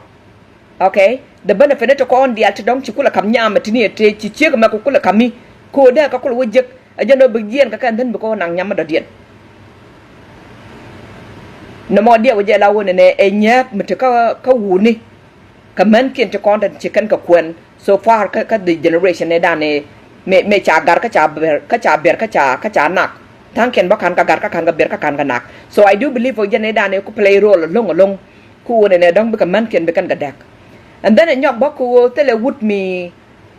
okay the benefit to kon dia te dong chi kula kam nyam ti ne te chi che ka me ko kula kami ko da ka kula wujek ajano bi yen ka kan den ko nang nyam da dien no mo dia wuje la wona ne e nyak me te ka wu ni ka man ken to content chicken ka kwen so far ka the generation ne da ne me cha gar ka cha ber ka cha nak thang ken ba kan ka gar ka kan ka ber ka kan ka nak so I do believe for ne da ne ku play role long ku ne dong ka man ken be kan ka dak and then nyok ba ku tele wut mi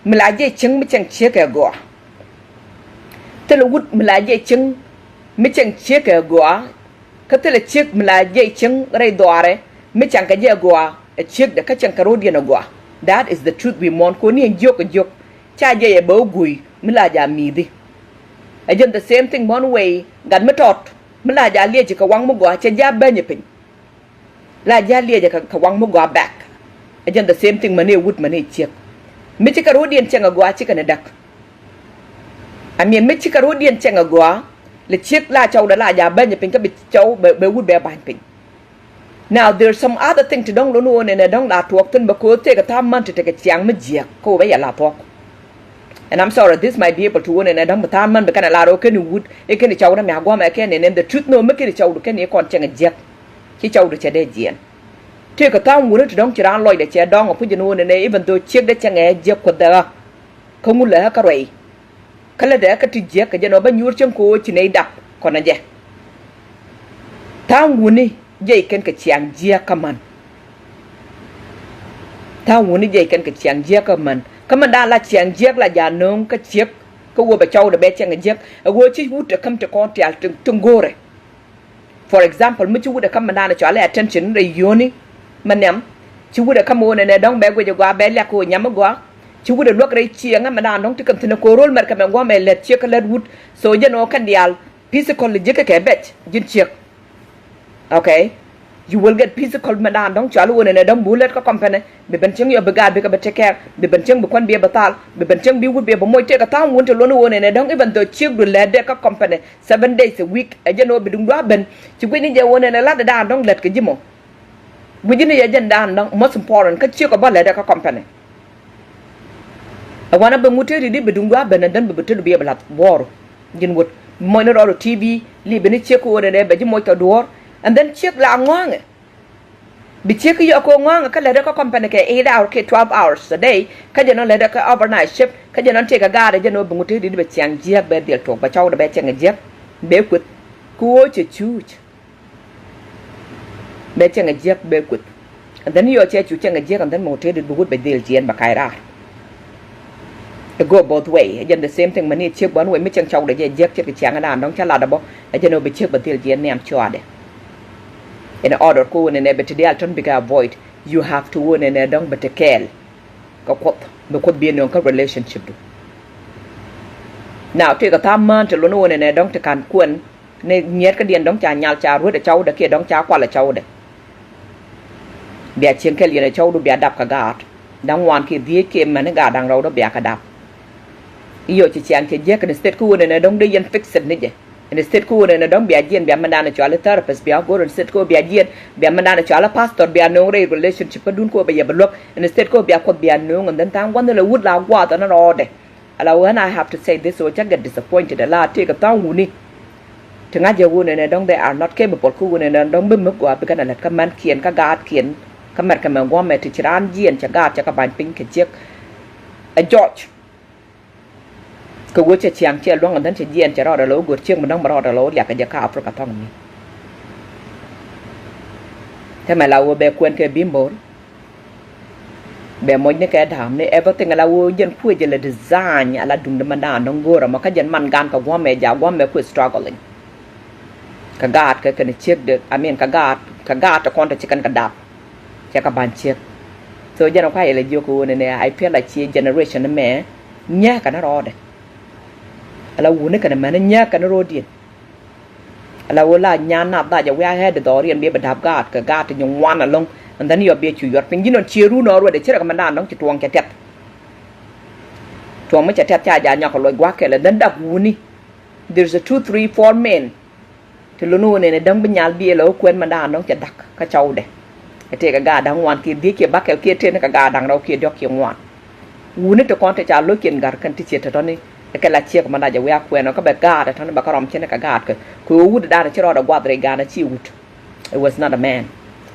la je ching mi chang che ka go tele wut mi la je ching mi chang che ka go ka tele chik mi la je ching re doare mi chang ka je go a chick the kachang karodian agwa. That is the truth we want. Ko ni joke cha je e bo gui mila ja mi di. Again the same thing one way gan me tot mila ja lie ka wang mo gwa cha ja benye pin. La ja lie ka wang mo gwa back. Again the same thing mane wood mane chick. Mi chi karodian chang agwa chick na dak. I mean mi chi karodian chang agwa le chick la chau da la ja benye pin ka bi chau be wood be ban pin. Now there's some other thing to don't know and don't la talk then because take a time man to take a chiang me jia ko ba ya la talk. And I'm sorry this might be able to win and I don't but time man be kana la ro ken wood e ken chau na me agwa ma ken and the truth no me ken chau ken e kon chang jia ki chau de che de jian. Take a time wood to don't chiran loy de che dong of put no and even though check de chang e jia ko da ko mu la ka rei kala de ka ti jia ka je no ba nyur chang ko chi nei dap ko na je. Tam wuni dây ken cái chiang gia kaman thao muốn dây ken cái chiang gia kaman đã là chiang gia là già nông cái chiếc cái vua bà châu để bé chiang gia vua chỉ vút để come to con tial tung gore for example mấy chú vút để come mà cho lại attention rồi yoni mà nhắm chú vút để come on này đóng bé quay qua bé là cô nhắm quá chú vút để luộc rồi chiang mà đàn đóng thì cầm thằng cô roll mà cầm qua mẹ lết chiếc cái lết vút so giờ nó can dial physical cái cái bet dân chiếc. Okay, you will get physical madan dong chalu ne dong bullet ka company be bencheng yo begad be ka take care be bencheng be kwan be batal be bencheng be would be moy take ka tam won to lo ne dong even though chick do let ka company 7 days a week a jeno be dung do ben ci gwe ni je won ne la da dong let ka jimo bu jini ya jan dan dong most important ka chick ko ba let ka company a wana be muteri di be dung do ben dan be betul be balat bor jin wot moy no ro TV li be ni chick ko ne be jimo ka door and then chick la ngwang bi chick yo ko ngwang ka le ka company ke 8 hours ke 12 hours a day ka je no le ka overnight shift ka je no take ga de je no bungu te di be chiang jia be del to ba chaw de be chiang jia be kut ku che chu be chiang jia be kut and then yo che chu chiang jia and then mo te di bu be del jien ba kai ra it go both way again the same thing mani chick one way mi chiang chaw de je jia che ke chiang na dong cha la da bo je no be chick ba del jien nem chwa de in order ko ne ne bete dial ton biga avoid you have to won ne dong bete kel ko ko bi no ka relationship do now te ka tam man te lo no ne dong te kan kun ne nyet ka dien dong cha nyal cha ru de chaw de ke dong cha kwa la chaw de bia chen kel ye chaw do bia dap ka gat dang wan ke die ke man ga dang ro do bia ka dap iyo chi chiang ke je ka state ko ne dong de yen fix ne je and state ko ne dong bia jien bia mandana cho ala therapist bia go state ko bia jien bia mandana cho ala pastor bia no relationship dun ko bia blok and state ko bia ko bia no and then tang wan le wood la wa ta na ro de ala when I have to say this so just get disappointed a lot take a tang wu ni thanga je wu ne dong they are not capable ko ne dong bim mo ko bi kana la ka man kien ka gat kien ka mat ka man go me ti chiran jien cha gat cha ka ban ping ke chek a George ko wo che chiang che luang dan che jien che ro da lo gur chiang man ro da lo ya ka ja ka Africa thong ni thế mà lao be quen ke bimbo be mo ne ke dham ne everything lao jen phu je le design ala dung de man da dong go ra ma ka jen man gan ka wa me ja wa me ku struggling ka gat ka ne check de I mean ka gat ta kon ta chikan ka dap che ka ban check so jen ka ile jo ko ne I feel like chi generation me nya ka na ro de ala wu ne ka na nya ka na ro di ala wala nya na da ja we had the dorian be badap gat ka gat nyong wan along and then you be chu yor pin ginon chiru no ro de chira kamanda dong chi tuang cha tet tuang ma cha tet cha ja nya ko loi gwa ke le dan dak wuni there's a 2 3 4 men te lo no ne dang binyal bi lo kwen manda dong cha dak ka chau de te ka ga dang wan ki di ke ba ke te ne ka ga dang ro ki dok ki wan wuni to kon te cha lo ken gar kan ti che to ni ke la che ko manda ja wa kwen no ka be ga de to ne ba ka rom che ne ka ga ke ko wud da ne chiro da gwa dre ga na chi wut it was not a man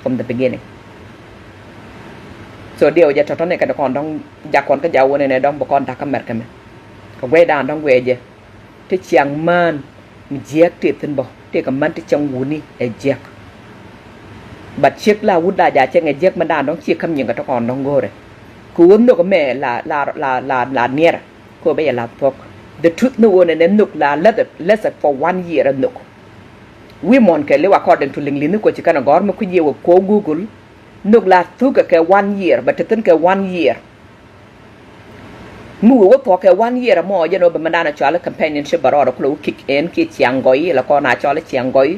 from the beginning so điều giờ cho này cái con đông già con cái giàu này đông bà con ta cầm mệt cái mày còn quay đàn đông quay giờ thế chàng man mình giết tiệt thân bỏ thế cầm man thế trong vú ni để giết bật chiếc là vút đại giả trên ngày giết mình đàn đông chiếc không những cái con đông ngô rồi cuốn được cái mẹ là nia cô bây giờ là thuộc the truth no này nên nục là let's for 1 year nục we mon cái lewa according to linh linh của chỉ cần gọi mà cứ nhiều của Google nục là thu cái 1 year but tin cái 1 year mu wo po cái 1 year mo you know but mandana chala companionship baro ko kick in ki chiang goi la ko na chala chiang goi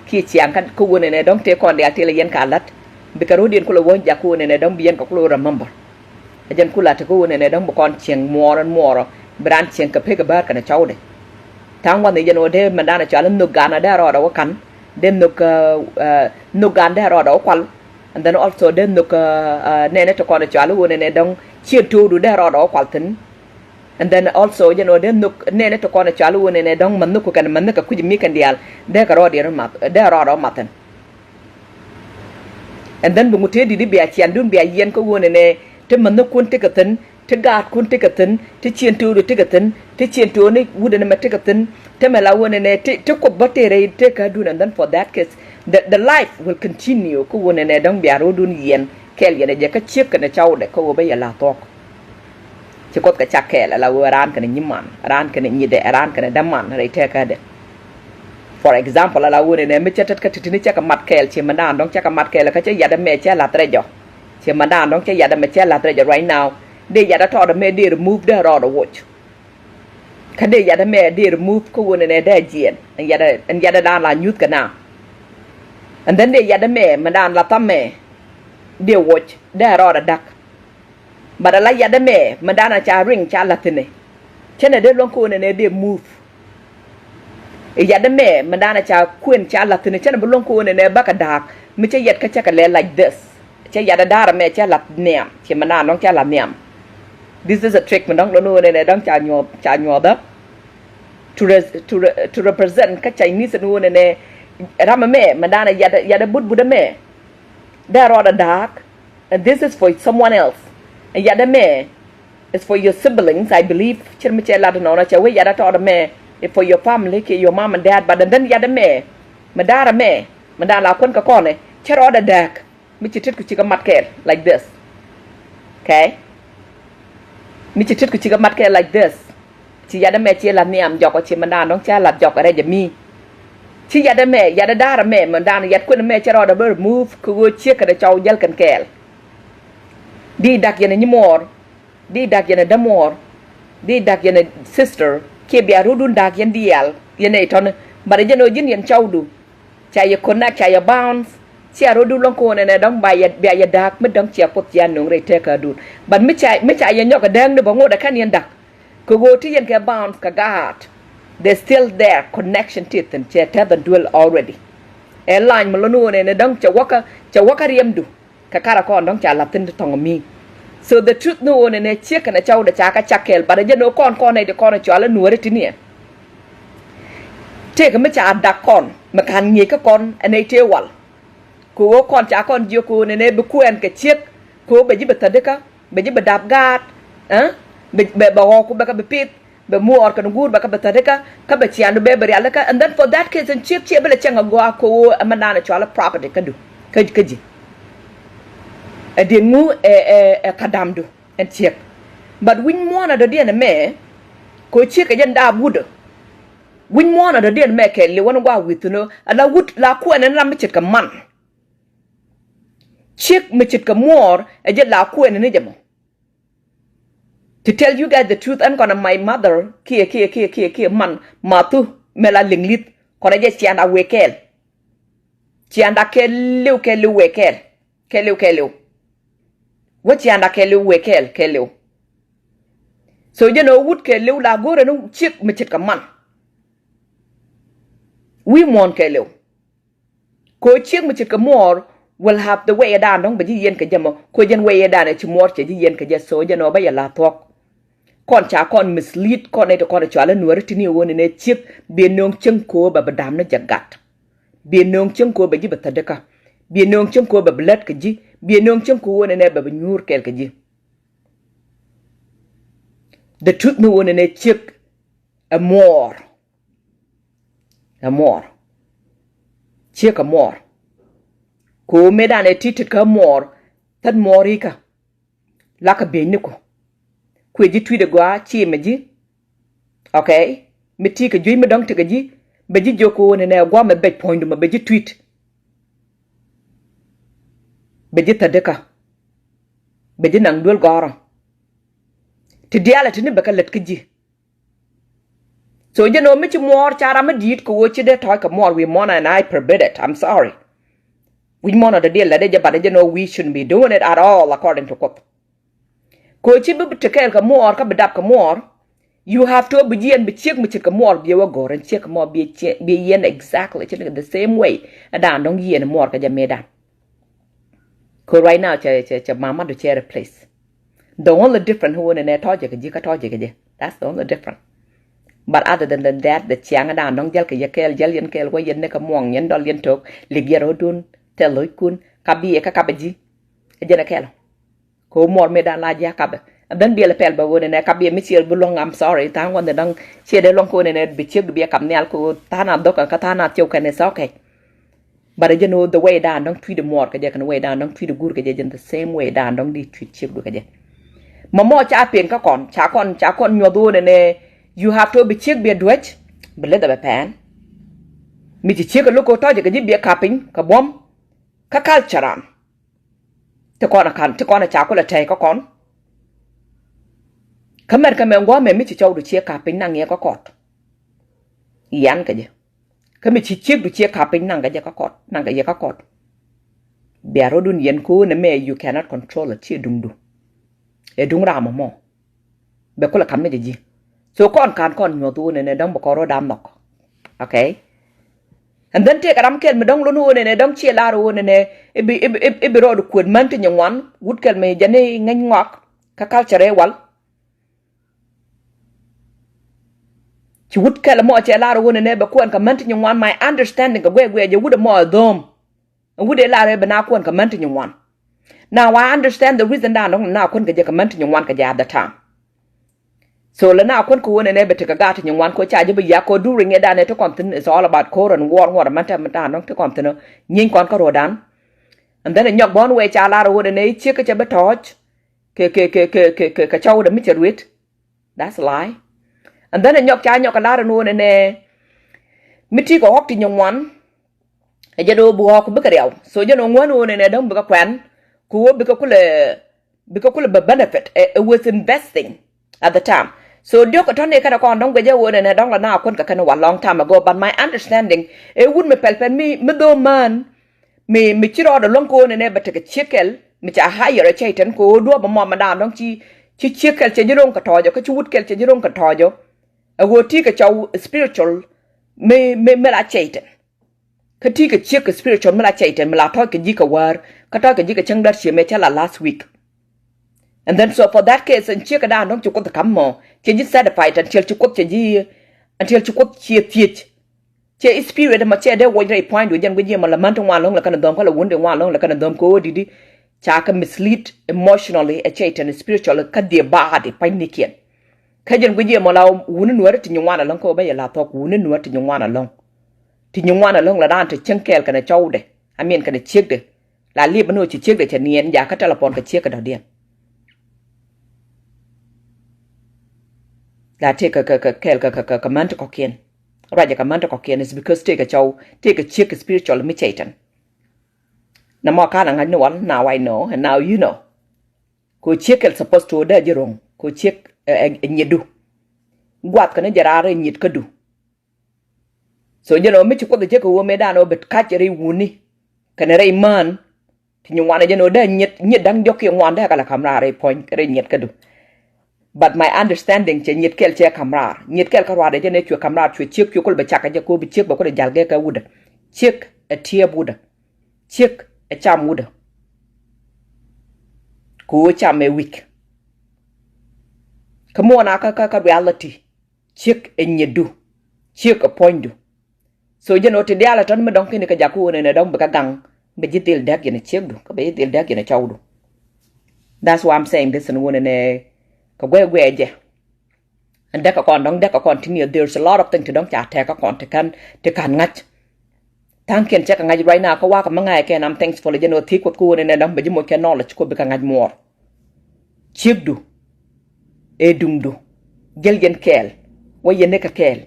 ki chiang kan ko woni ne dong te kon de atele yen ka lat bi ka rodin ko lo won ja ko ne dong bien ko lo remember ajan kula te ko woni ne dong bo kon chiang moro bran chiang ka pe ka bar kana chawde tang wan de you know de mandana chala nu gana da ro da kan den nu gan da ro da kwal and then also then look nene to kona chalu wona ne dong chien tu du da ro do kwaltin and then also you know then look nene to kona chalu wona ne dong man ko kan man ka kuji mi kan dial de ka ro de mat de ro do matan and then bungu te di biya chian dun biya yen ko wona ne te man ko te ka tin te gat kun te ka tin te chien tu du te ka tin te chien tu ne wuda ne te ka tin te mala wona ne te ko batere te ka dun and then for that case the life will continue ko wona ne dong biya ro dun yen kel yen je ka chiek ka ne chaw de ko be ya la tok ci ko ka chakel la ran ka ne nyiman ran ka ne nyide ran ka ne daman re te ka de for example la wona ne me chatat ka titini cha ka mat kel ci mandan dong cha ka mat kel ka cha ya da me cha la trejo ci mandan dong cha ya da me cha la trejo right now de ya da to da me de remove the ro da watch ka de ya da me de remove ko wona ne da jien en ya da la nyut ka na and then they yada me madan la tamme they watch they ro da dak badala yada me madana cha ring cha latine chene de lonko ne they move yada me madana cha kuen cha latine chene lonko ne baka dak mi che yet ka cha ka le like this che yada dara me cha lat nem che manan long cha lat nem this is a trick man dong lo ne dong cha nyo da to represent ka Chinese no ne rama me madana yada buddha me there are dark and this is for someone else and yada me is for your siblings I believe chirmiche la no na chawe yada to me for your family ke your mom and dad but then yada me madana kon ka kone chero da dark mi chitit ku chiga matkel like this okay mi chitit ku chiga matkel like this chi yada me chi la niam joko chi madana dong cha la joko re jami chi yada me yada dara me mandana yad kun me chero da ber move ku chi ka da chaw jal kan kel di dak yana ni mor di dak yana da mor di dak yana sister ke bia rudun dak yan dial yana ton bare jeno jin yan chaw du cha ya connect cha ya bounce cha rodu lon ko ne dong ba ya bia ya dak me dong cha pot yan nong re te ka du ban me cha ya nyok dang de bo ngo da kan yan dak ko go ti yan ka bounce ka gat they're still there connection to them che teben duel already airline malonu ne dong cha waka riemdu ka kara ko dong cha latin tong mi so the truth no ne che kana chaw da cha ka chakel ba de no kon ne de kon cha la nuore tinie te ka me cha da kon ma kan ngi ka kon ane te wal ko kon cha kon jo ko ne be kuen ka chiek ko be jibe tadeka be jibe dab gat be ba ko be ka be pit be more kan good ba ka betadeka ka be chianu be beri alaka and then for that case and chip bele chenga go ko manana chala property kadu kaji adingu kadamdu and chip but win mona do dia me ko chik e jenda budo win mona do dia me ke le won gwa wituno ala wut la ko en la michit ka man chik michit ka more e je la ko en ne jamo. To tell you guys the truth, I'm gonna my mother kia man matu mela linglit kona je chianda wekel chianda ke liu wekel keliu what yanda keliu we keliu so wut keliu la gore no chik michit kaman we mon keliu ko chik michit kamor will have the way down dong ba ji yen ka jamo ko jen way down e chmor che ji yen ka je so ba ya la tok kon cha kon mislead kon ne to kon chala Nuer tini woni ne chip be nong chen ko ba badam na jagat be nong chen ko ba ji batadaka be nong chen ko ba blat ka ji be nong chen ko woni ne ba nyur kel ka ji the truth no woni ne chip a more chik a more ko medan e titit ka more tad morika laka be ni ko ji twide gwa chi meji okay mi ti ka jui me dong te ji be ji joko ne gwa me be point ma be ji tweet be ji tadeka be ji nang dul goro ti diala ti ni be ka let ka ji so mi chi mor chara ma dit ko chi de toy ka mor we mona and I forbid it. I'm sorry. We mona the deal la de ba de we shouldn't be doing it at all according to kop ko chi bi tekel ka mor ka bedap ka mor you have to be yen bi chek mi chek ka mor bi wa gor and chek mor bi yen exactly the same way adan dong yen mor ka jameda ko right now che mama do share a place the only different who in a toje ka ji ka toje ka je that's the only different but other than that the chiang adan dong jel ka yekel jel yen kel wa yen ne ka mong yen dol yen tok ligiero dun teloy kun ka bi ka kabaji jena kel ko mor medan la ja kabe dan bi la pel ba woni ne kabe mi ciel bu long am sorry tan wonde dang ci de long ko ne bi ci bi kam ne al ko tana do ka tana ci ko ne so okay but you know the way down dong tweet mor ka je kan way down dong tweet gur ka je the same way down dong di tweet ci du ka je mo cha pen ka kon cha kon nyodo ne you have to be check be dwech be le da pan mi ci check lo ko to je ka ji bi kapin ka bom ka culture te kona cha ko la tai ko kon kamer ngwa me mi ci chaw du che kapin nang ye ko kot yan ka je kami ci check du che kapin nang ga je ka kot nang ga ye ka kot biaro dun yen ko ne me you cannot control it che dung du e dung ra mo be ko la kam ne ji so kon nyodo ne dang ko ro dam nok okay and then take ram kel me dong lo ne dong che la ro ne e bi ro du kun man te nywan wut kel me jane ngany ngok ka culture wal ci wut kel mo che la ro ne be kun ka man te nywan my understanding ga gwe je wut mo dom wut e la re be na kun ka man te nywan now I understand the reason da dong na kun ga je ka man te nywan ka ja the time so la na kon ko wona ne bete ka gata nywan ko chaje bi ya ko during e dane to kontin is all about ko ron war mata no to kontin nyin kon ko rodan and then nyok bon we cha la ro ne chi ka be toch ke ka chaw da mi cherwit that's a lie and then nyok la ro ne mi ti ko hok ti nywan e je do bu ko be ka rew so je no ngwan ne dong be ka kwan ko be ka kule benefit with investing at the time. So dio ko tonne kana kon dong gwe wona ne dong la na kon ka kana wa long time ago but my understanding e would me pelpen me do man me chiro do long ko ne bete ke chekel me cha higher a chaiten ko do ba mo madam dong chi chekel che jirong ka tojo ka chu wut kel che jirong ka tojo a wo ti ka chaw spiritual me la chaiten ka ti ka chek spiritual me la chaiten me la to ka ji ka war ka to ka ji ka chang dar che me cha la last week. And then so for that case and check down don't you got to come more. Change certified until you got che teach. Che spirit ma che de wo re point we jan we ma la man to wan long la kana dom ko la wonde wan long la kana dom ko didi cha ka mislead emotionally a che and spiritual ka de body panikian. Ka jan we ma la wunu Nuer ti nywana long ko ba ya la to wunu Nuer ti nywana long. Ti nywana long la dan te chenkel kana chawde. I mean kana check de. La li ba no chi check de che nien ya ka telephone ka check da de. La take a manta cockien. Raja ka manta cockien is because take a chick spiritual imitating. Na mo kana nga one now I know and now you know. Ko chick is supposed to da jirong. Ko chick nyedu. Gwat kana jarare nyit kadu. So you know me chukwa the chick wo me da no bet kacheri wuni. Kana rei man thì nhung wana jeno da nhiệt dang jok yung wana kala kamra re point re nhiệt kadu but my understanding che nhiệt kel che kamra nhiệt kel karwa de jene chu kamra chu chiek chu kol bachaka je ko bi chiek ba ko de jalge ka wuda chiek a tie buda chiek a cham wuda ko cham e week kamo na ka reality chiek a nyedu chiek a point du so jeno te diala tan me don kini ka jaku ne don ba ka gang be jitil dak yene chiek du ka be jitil dak yene chaw du that's why I'm saying this and one ne ka gwe je and deka kon dong deka continue there's a lot of things to dong cha te ka kon te kan ngach thank ken check ngaj right now ka wa ka mangai ken I'm thankful jeno thi ko ku ne dong be jimo ken knowledge ko be ka ngaj more chiek du e dum du gel gen kel wa yene ka kel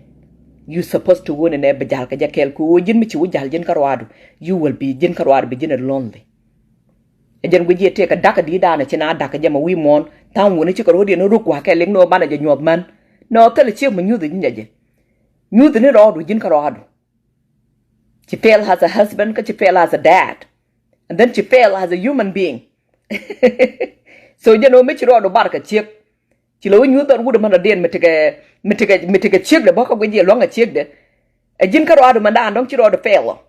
you supposed to win ne be jal ka jakel ko jin mi ci wu jal jin karwadu you will be jin karwadu be jin lonely jen gwe te ka daka di dana ci na daka jama wi mon tan woni ci ko rodi no rukwa ke ling no bana je nyob man no tele ci mu nyudu njaje nyudu ne rodu jin karwadu ci fail has a husband ka ci fail as a dad and then ci fail as a human being so jeno mi ci rodu barka ci ci lo nyudu wudu man den mitike ci de bako gwe longa ci de jin karwadu man da ndong ci rodu fail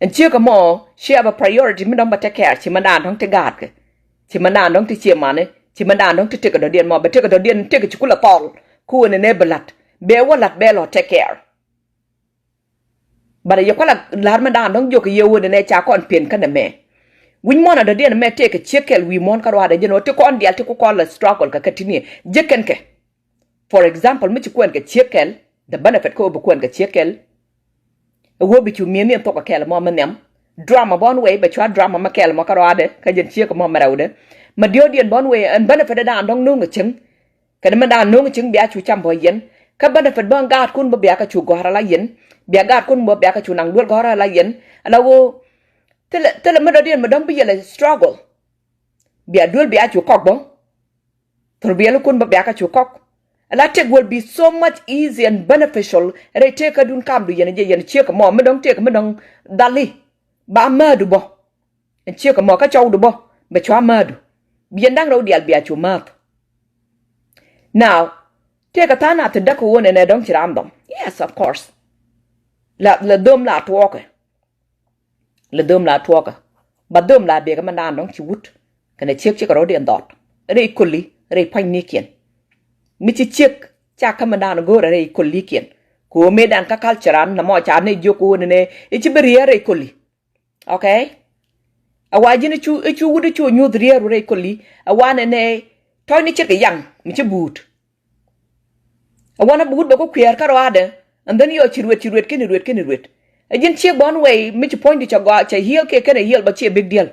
and chieka mo she have a priority mi dong ba take care chi mandan dong te gad ke chi mandan dong te chi mane chi mandan dong te take do dien mo ba take do dien take chi kula tol ku ne belat be walat be lo take care bara yo kala lar mandan dong jo ke yewo ne cha kon pen kan me win mo na do dien me take chekel wi mon karo ada jeno te kon dial te ko la struggle ka katini jeken ke for example mi chi kwen ke chekel the benefit ko bu kwen ke chekel wo bi chu mien to ka kel mo manem drama bon way ba chwa drama ma kel mo karo ade ka jen chi ko mo marawde ma dio dien bon way an benefit da ndong no ngching ka de ma no ngching bia chu cham bo yen ka benefit bon gat kun bo bia ka chu gora la yen bia gat kun bo bia ka chu nang dul gora la yen ala wo tele ma do dien ma dong bi yele struggle bia dul bia chu kok bo to bia kun bo bia ka chu kok Latek will be so much easy and beneficial. Re take a dun kam du yen je yen check mo me dong take me dong dali ba madu bo en check mo ka chaw du bo be chwa madu bien dang ro dial bia chu mat now take a tana te dako won ne dong chiram dom yes of course la dom la tuoke ba dom la be ka man dan dong chi wut kana check ro dian dot re kulli re pan nikien mi ci chiek cha kamanda no gore re kolli kien ko medan ka cultural na mo cha ne joko ne e ci beriere re kolli okay awaji ne chu wudu chu nyu driere re kolli awane ne toy ni ci ke yang mi ci boot awana boot ba ko kwer karo ade and then yo ci ruet ken a jin chiek bon way mi ci point ci ga cha heal ke ken heal ba ci big deal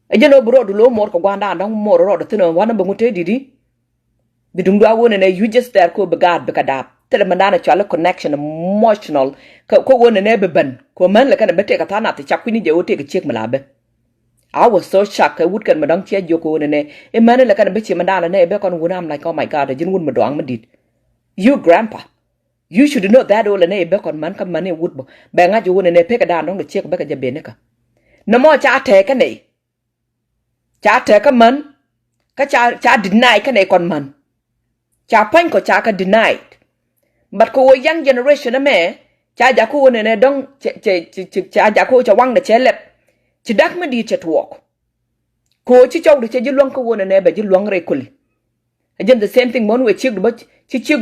a jeno bro du lo mor ko gwanda ndong mor ro do tino wana ba mute didi bidung do wona ne you just there ko begad bekadap tele mandana chala connection emotional ko wona ne beban ko man la kana bete ka tana te chakuni je wote ke chek malabe I was so shocked I would kan madang che joko wona ne e man la kana bete mandana ne be kon wona am like oh my god jin won madang madit you grandpa you should know that all ne be kon man kam mane wood bo be nga jo wona ne pe ka dan dong chek be ka je be ne ka no mo cha te ka ne cha te ka man ka cha deny ka ne kon man cha pan ko cha ka denied but ko young generation me cha ja ko ne dong cha ja ko cha wang de chelep chi dak me di chet wok ko chi chaw de che jilwang ko wona ne be jilwang re kuli again the same thing mon we chik do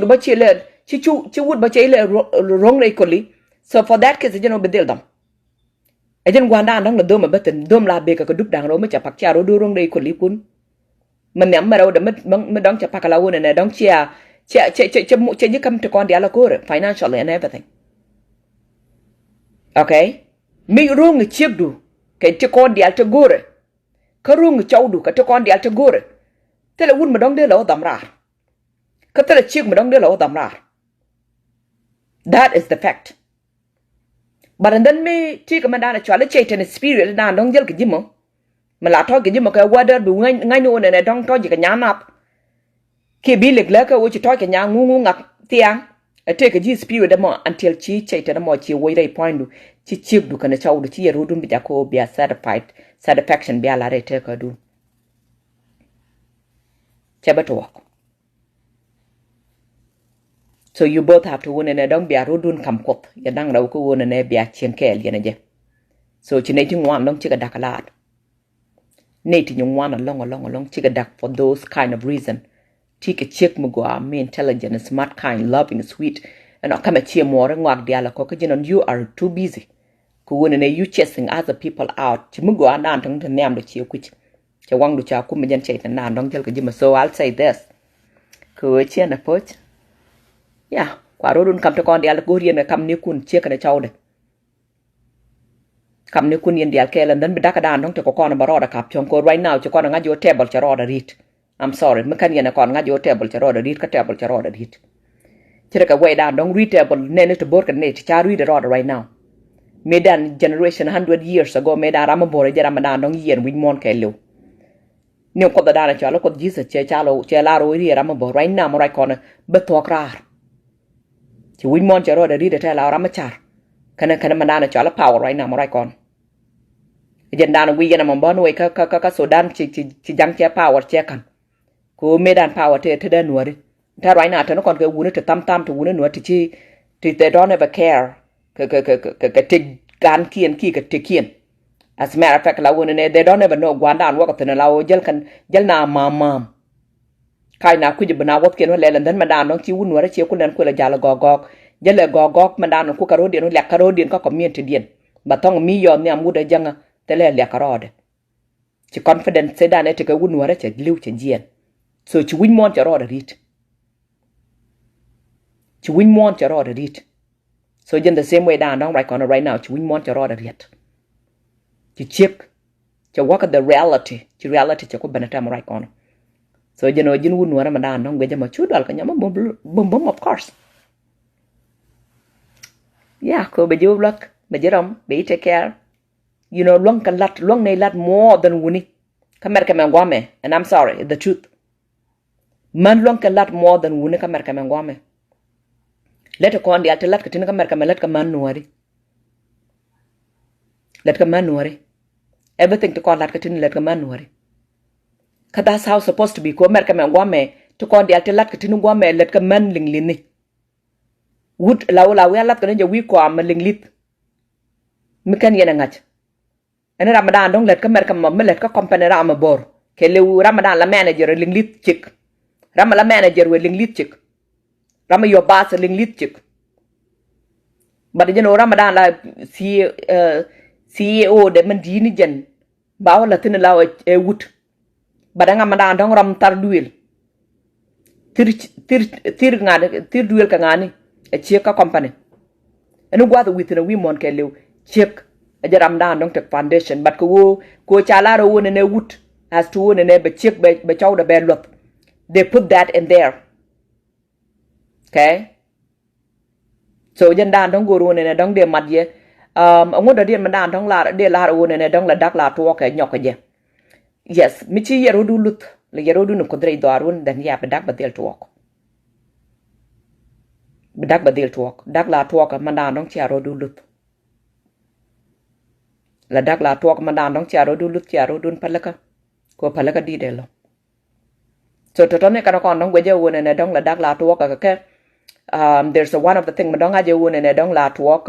ba chi le chi wud ba che le rong re kuli so for that case jeno be del dam again gwanda ndang la dom ba ten dom la be ka duk dang ro me cha pak cha ro do rong re kuli kun mình nhắm mà đâu để mình đóng chặt pakala won này đóng chia như cầm cho con dia là cô financially and everything okay mi rung ni chiếc du cái cho con dia cho gore cái rung ni cháu du cái cho con dia cho gore thế là won mà đóng dia là đam ra cái thế là chiếc mà đóng dia là đam ra that is the fact but and then me chi cái mình đang là cho lấy chơi trên spirit đang đóng dėl cái gì mà mà là thôi cái gì mà cái water bị ngay nô này đang thôi chỉ cái nhà nạp khi bị lực lẽ cái ô chỉ thôi cái nhà ngu ngặt tiếng ở trên cái gì spirit đó mà until chi chạy tới đó mà chi quay đây point chi chiek du kana chaw du chi yero dun bi jako bia certified satisfaction bia la re te ka du chaba to wako. So you both have to win and don't be a rodun kam kot ya dang raw ko won ne bia chien kel yene je. So chi ne ting wan long chiga dakalat. Ne ti nyung wan along chiga dak for those kind of reason. Take a chick mugwa me intelligent and smart kind loving sweet and come a chia more ngwak diala ko kajin you are too busy. Ko won ne you chasing other people out. Chi mugwa nan tang tan nyam do chi kwich. Cha wang du cha kum jan che tan nan dong jel ka jima. So I'll say this. Ko chia na poch. Yeah, kwa rodun kam to kon dial go rien kam ni kun che kana chawde. Kam ni kun yen dial kelen dan bidaka dan dong to ko kon baroda kap chon ko right now to kon nga jo table cha roda rit. I'm sorry, me kan yen kon nga jo table cha roda rit ka table cha roda rit. Chira ka way down dong read table ne to bor kan ne cha read roda right now. Medan generation 100 years ago medan ramabore jara madan dong yen win mon kelo. Ne ko da dan cha lo ko Jesus che cha lo che la ro ri ramabore right now mo right kon betok rar. Chi win mon cha roda rit ta la ramachar. Kana manana cha la power right now mo right kon. Jen dan wi yana mon bon we ka Sudan chi jang che power che kan. Ko medan power te da Nuer. Ta right now to kon ke wune to tam to wune Nuer ti they don't ever care. Ka te gan kien ki ka te kien. As a matter of fact la wune ne they don't ever know gwandan wa ka tena la jel na mam. Kai na ku jibna wat ken le dan madan dong chi wune Nuer che ku len ku la jala gogok. Jele gogok madan ku ka rodien le ka rodien ka community dien. Batong mi yon ne amuda janga tele le ka rode. Chi confidence se dan ete ka wune Nuer che liu che jien. So chi win mon cha roda rit. Chi win mon cha roda rit. So in the same way down right now, chi win mon cha roda rit. Chi check. Chi walk at the reality. Chi reality cha ko benata right on. So jin wun Nuer ma dan dong beja ma chudal ka nyama bum of course. Yeah, ko beju luck, bejiram, be take care. You know, long ne lat more than wuni. Kamerka mengwame, and I'm sorry, the truth. Man long kan lat more than wune kamerka mengwame. Let a con the altalat katina kamerka let ka man Nueri. Let ka man Nueri. Everything to con lat katina let ka man Nueri. Cause that's how supposed to be ko merka mengwame to con the altalat katina gwame let ka man linglini. Wood la we lat katina wi ko am linglit. Mikan yena ngach. And Ramadan don't let ka merka let ka company ramabor. Kele Ramadan la manager linglit chick. Rama la manager we linglit chick. Rama your boss linglit chick. But you know Ramadan la CEO de man dini jen. Bawa la tin la wood. But Ramadan dong ram tar duel. Tir duel ka ngani. A chick a company. And what within a woman ke liu chick a Ramadan dong take foundation. But ko chala ro ne wood has to won ne be chick be chow the bed look. They put that in there. Okay? So dân đàn đông guru này đông địa mặt gì? Ông muốn điện mà đàn đông là địa là u này đông là đắc là tua cái nhọc cái gì? Yes, mi chi yero du lut, le yero du no kodrei doarun dan ya bedak badel tuok. Bedak badel tuok, dak la tuok mà đàn đông chiaro du lut. La dak la tuok mà đàn đông chiaro du lut chiaro dun palaka. Ko palaka di de lo. So to tone kana kon dong weje wone ne dong la dak la tuok ka there's one of the thing madong aje wone ne dong la tuok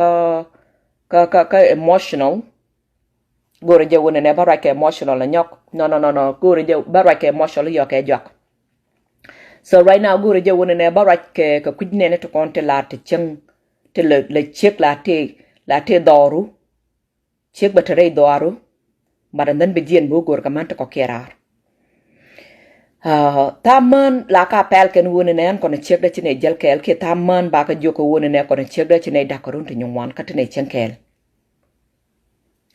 ka emotional gore je wone ne bara ke emotional la nyok no gore je bara ke emotional yo ke jok. So right now gore je wone ne bara ke ka kujne ne to kon te la te cheng te le chek la te doru chek batere doru barandan begin bu gore ka man to ko kerar. Taman la ka pel ken wone ne kon chek da chine jel kel ke taman ba ka joko wone ne kon chek da chine dakarun te nywan ka tene chenkel.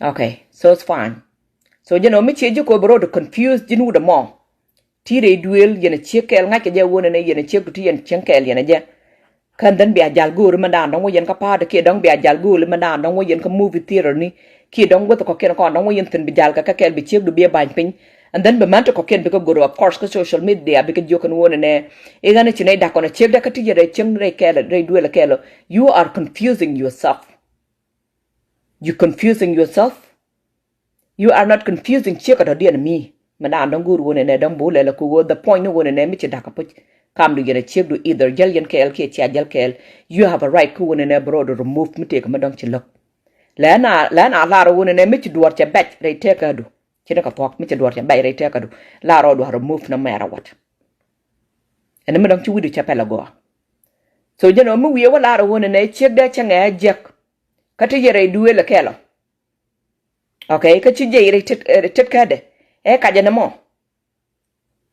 Okay, so it's fine. So you know me cheju ko bro to confuse jinu the mo. Tire duel yene chekel nga ke je wone ne yene chek tu yen chenkel yene je. Kan dan bi ajal gur mandan dong yen ka pa de ke dong bi ajal gur mandan dong yen ka movie theater ni ki dong wo to ko ken kon dong yen tin bi jal ka kel bi chek du bi ban pin. And then bemanto ko ken biko guru of course ko social media biko jokan wone ne e gane chine da kono chek da kati re cheng re kele re duel kelo. You are confusing yourself. You confusing yourself. You are not confusing chick at the enemy. Madam don't go one and I don't bull la ku the point no one and emi chidaka put come to get a chick to either jellian kel ke chia jel kel. You have a right ku one and abroad to remove me take madam chilok. Lana la one and emi do what your bet they take her do. Chidaka talk me to do what your bet they take her do. La do remove no matter what. And the madam chu do chapela go. So you know me we were la one and I check that chang a jack. Kati yere duwe la kelo. Okay, kati yere tit kade. Kaja na mo.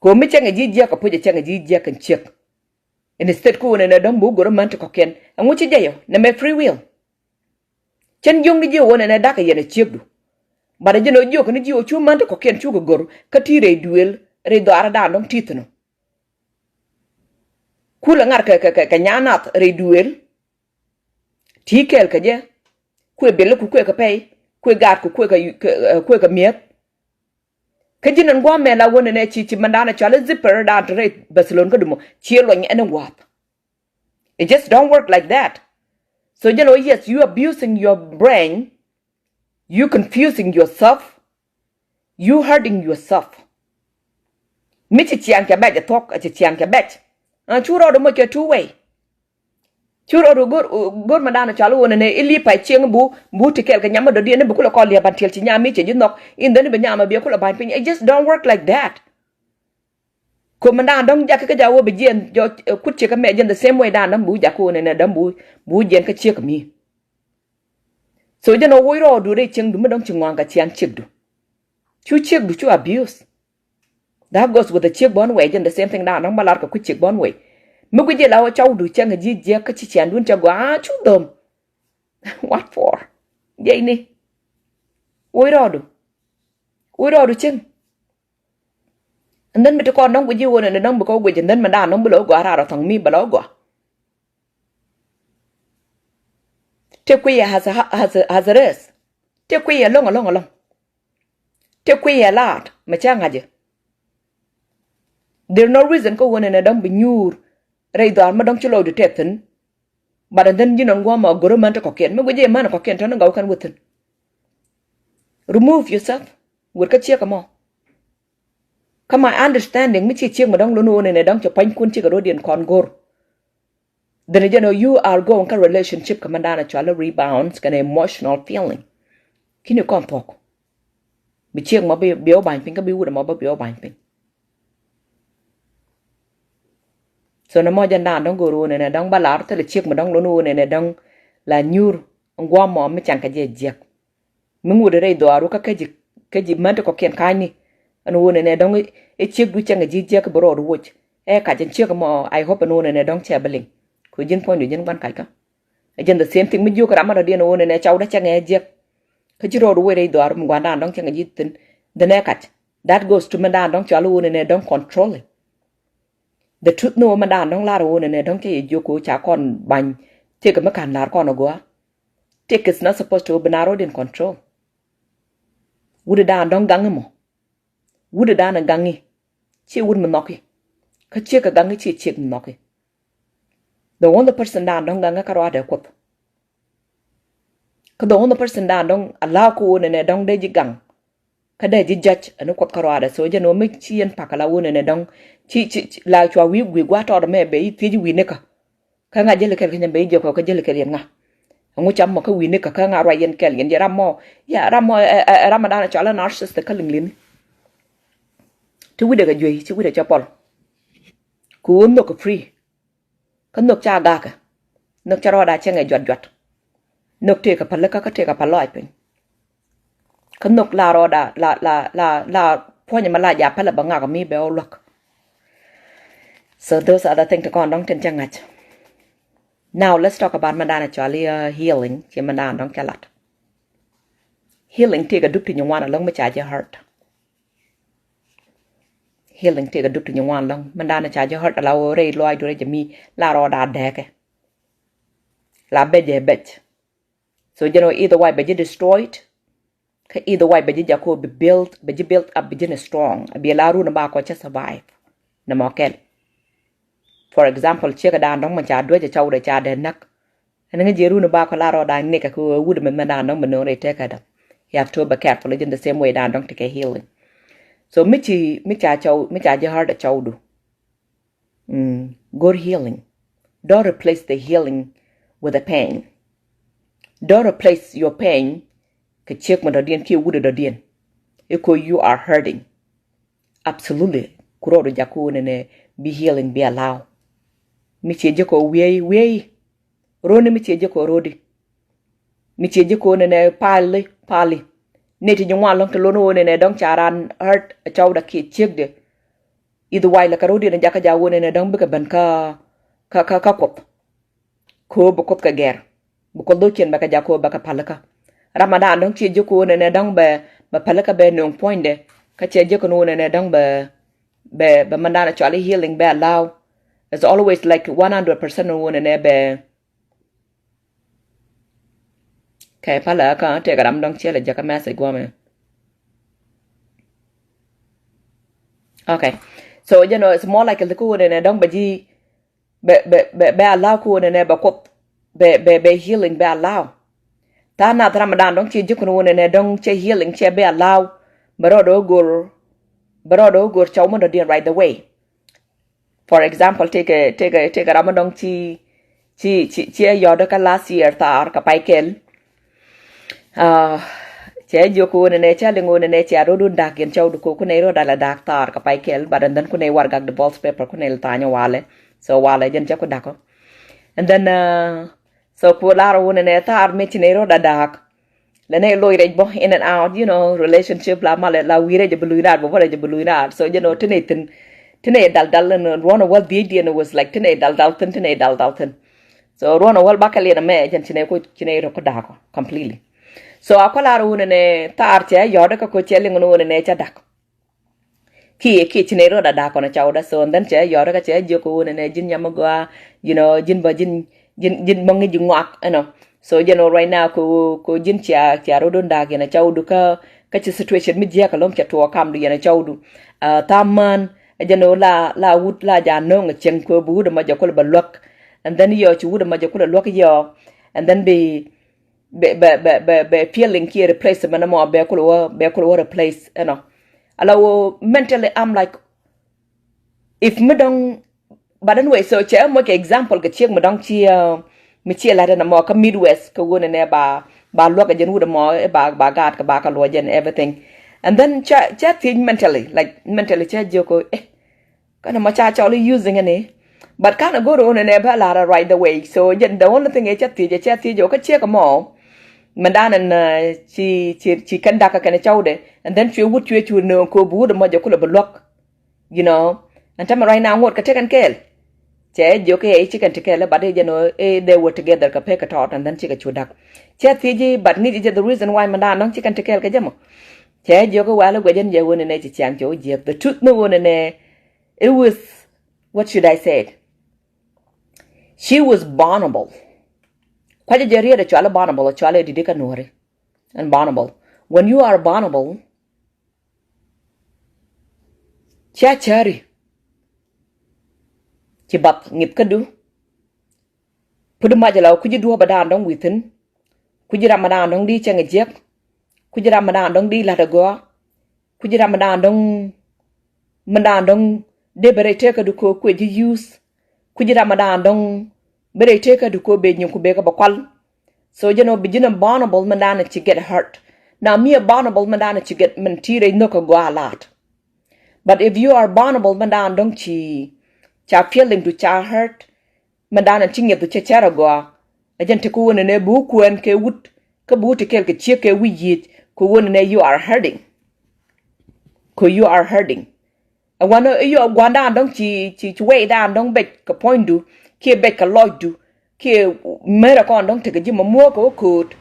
Ko mi changa jijia ka poje changa jijia kan check. Instead ko na dong bu goro man to koken. Angu chi jayo na me free will. Chen yung ni jiyo wona na daka yene check du. Bada jeno jiyo kan jiyo chu man to koken chu goro kati re duel re do ara da dong titno. Kula ngar ka nyanat re duel. Tikel ka je. Kwe bele ku kwe ka pay, kwe gat ku kwe ka miet. Kajinan gwa me la wona ne chi mandana chala zipper da rate Barcelona ko dumo chielo ene wap. It just don't work like that. So you know, yes, you abusing your brain, you confusing yourself, you hurting yourself. Michi chiang ka bet talk a chiang ka bet. Churo do mo ke two way. Churo do good madana chalo wona ne ili pa chieng bu tikel ka nyama do di ne bu ko ko le bantel chi nyami che jinok in the be nyama be ko la ban pin. It just don't work like that. Ko madana dong ja ka jawo be jen jo kut che ka me jen the same way dan bu ja ko ne dam bu jen ka che ka mi. So you know we ro do re chieng du madong chingwang ka chiang chik du. Chu chik du chu abuse. That goes with the chick one way jen the same thing dan dong balar ka kut chick one way. Mugwe je lawa chow du changa ji je ka chi chan dun cha gwa chu dom. What for? Ye ni. Oi ro du ching. And then me to kon nong gwe ji wona ne nong bu ko gwe jen then man nong bu lo gwa ra thong mi ba lo gwa. Te kwe ya has a res. Te kwe ya long. Te kwe ya lat ma changa je. There's no reason ko wona ne dong bi nyur. Ray dar madong chulo de teten. But then you know gwa goro man to koken. Me gwe man koken tan go kan wutin. Remove yourself. Wur ka chia ka mo. Come my understanding mi chi chieng madong lo ne dong cha pan kun chi ka rodien kon gor. Then you know you are going ka relationship ka mandana chala rebounds kan emotional feeling. Kini kon talk. Mi chieng mo be bio ban pin ka bi wur mo ba bio ban pin. So na mo janda dong goro ne dong balar te le chiek mo dong lo ne dong la nyur ngwa mo mi chan ka je jek mi mu de re do aru ka ji man ko ken kani an wona ne dong e chiek du changa ji jek bro ro wuch e ka jen chiek mo I hope no ne dong che beling ko jin point jin ban kai ka jen the same thing mi ju ka ma de no ne chaw da changa jek ka ji ro ro re do aru ngwa dan dong changa ji tin the nekat that goes to man dong chalo ne dong control it. The truth no man dan dong la ro ne dong ke joko cha kon ban take ma kan lar kon go take is not supposed to be narrowed in control. Would dan dong gang mo would dan gangi chi would mo noki ka che ka gangi chi noki the only person dan dong ganga karwa de kop ka the only person dan dong allow ko ne dong de ji gang ka de ji judge anu kop karwa de so je no mi chi en pakala wona ne dong chi la chwa wi gwa to me be ti ji wi ne ka nga jele kel ken be je ko ka jele kel nga ngu cham mo ka wi ne ka nga ra yen kel yen ramo ramadan cha la narcissist ka linglin tu wi de ga jwe chi wi de cha pol ku no ka free ka no cha ga ka no cha ro da che nga jot no te ka pal ka te ka paloi pen ka no la ro da la po nya ma la ja pala ba nga ka mi be o lok. So those are the things to go on ten changat. Now let's talk about mandana chali healing. Chi mandana dong chalat. Healing take a duk to nywan long ma cha je hurt. Healing take a duk to nywan long mandana cha je hurt la o re loi do re mi la ro da de ke. La be je bet. So you know either way be destroyed. Either way be je ko be built up be strong. Be la ru na ba ko cha survive. Na mo ken. For example, chiếc đàn đóng mà cha đuôi cho châu để cha đền nắc, and nga jeru no ba ko la ro da ne ka ko wood men da ndong no re take da you have to be careful in the same way da ndong take healing so mi cha je hard chow do good healing don't replace the healing with the pain don't replace your pain ka check mo da dien ki wood da dien eko you are hurting absolutely kuro do jaku ne be healing be allow mi cheje ko we roni mi cheje ko rodi mi cheje ko ne pali ne ti nywa long to lono ne dong charan hurt a chow da ki chek de either way la karodi ne jaka jawo ne dong be ka ban ka ko bo ko ka ger bu ko do chen ba ka jako ba ka palaka ramadan dong cheje ko ne dong ba palaka be no point de ka cheje ko ne dong ba mandana chali healing be allow it's always like 100% no one ne be okay pala ka te garam dong chele jaka message go me okay so you know it's more like a ko ne dong ba ji be allow ko ne ba ko be healing be allow ta na ramadan dong chi jiko ne dong che healing che be allow barodo gor chow mo do right the way. For example, take a Ramadan chi yoda ka last year tar ka paikel. Che joko ne cha lingo ne cha rodun dak gen chow ko ne ro dala dak tar ka paikel but and then ko ne wargak the balls paper ko ne tanyo wale. So wale jen cha ko dako. And then so ko laro ne tar me chine ro dak. Lene loy rej bo in and out, you know, relationship la male la wire je buluinat bo wala je buluinat. So you know tene dal and rona wal the idea was like tene dal tin. So rona wal bakale na me jan chine ro ko dako completely. So akola ro ne tar che yoda ko chele ngono ne cha dak. Ki chine ro da dako na chawda so and then che yoda ka che joko ne jin yamagwa, you know, jin mongi jingwak, you know. So you know right now ko jin chia rodon da gena chawdu ka situation mi jia ka lom cha to kam du yana chawdu taman you know la wut la ja no ng chen ko bu da ma ja ko ba lok and then yo chu da ma ja ko lok yo and then be feeling ki replace man mo be ko replace you know allow mentally I'm like if me dong but anyway so che mo ke example ke chek mo dong chi mi chia la na mo ka midwest ko wona ne ba lo ka jen wuda mo ba gat ka ba ka lo jen everything and then cha think mentally cha joko kana ma cha choli using any but kana go on ne ba la right the way so jen the only thing cha ti jo ka che ka mo mandanan chi kan da ka kana chaude and then chu wut chu no ko bu da mo jo ko ba lock you know and time right now what ka te kan kel che joke chicken tikela but you know they were together ka peka tot and then chika chudak che tiji but ni the reason why manda non chicken tikel ka jamo che joke wala gwajen je wona ne chi chang cho je the truth no wona ne it was what should I say she was vulnerable kwaje je riya chala vulnerable chala didika nore and vulnerable when you are vulnerable chari ci bab ngip kadu pudu majala ku ji duwa badan dong within ku ji ramadan dong di chang jek ku ji ramadan dong di la dago ku ji ramadan dong de bere te kadu ko ku ji use ku ji ramadan dong bere te kadu ko be nyu ku be ka bakwal so you know bijina vulnerable mandana to get hurt now me a vulnerable mandana to get mentire no ko go a lot but if you are vulnerable mandana dong cha feeling to cha hurt mandana chinge to cha go agent ko wona ne bu ku en ke wut ka bu te kel ke che ke wi yit ko wona ne you are hurting I wanna you gwanda dong chi way down dong bet ka point du ke bet ka loj du ke mera kon dong te ke jima mo ko kut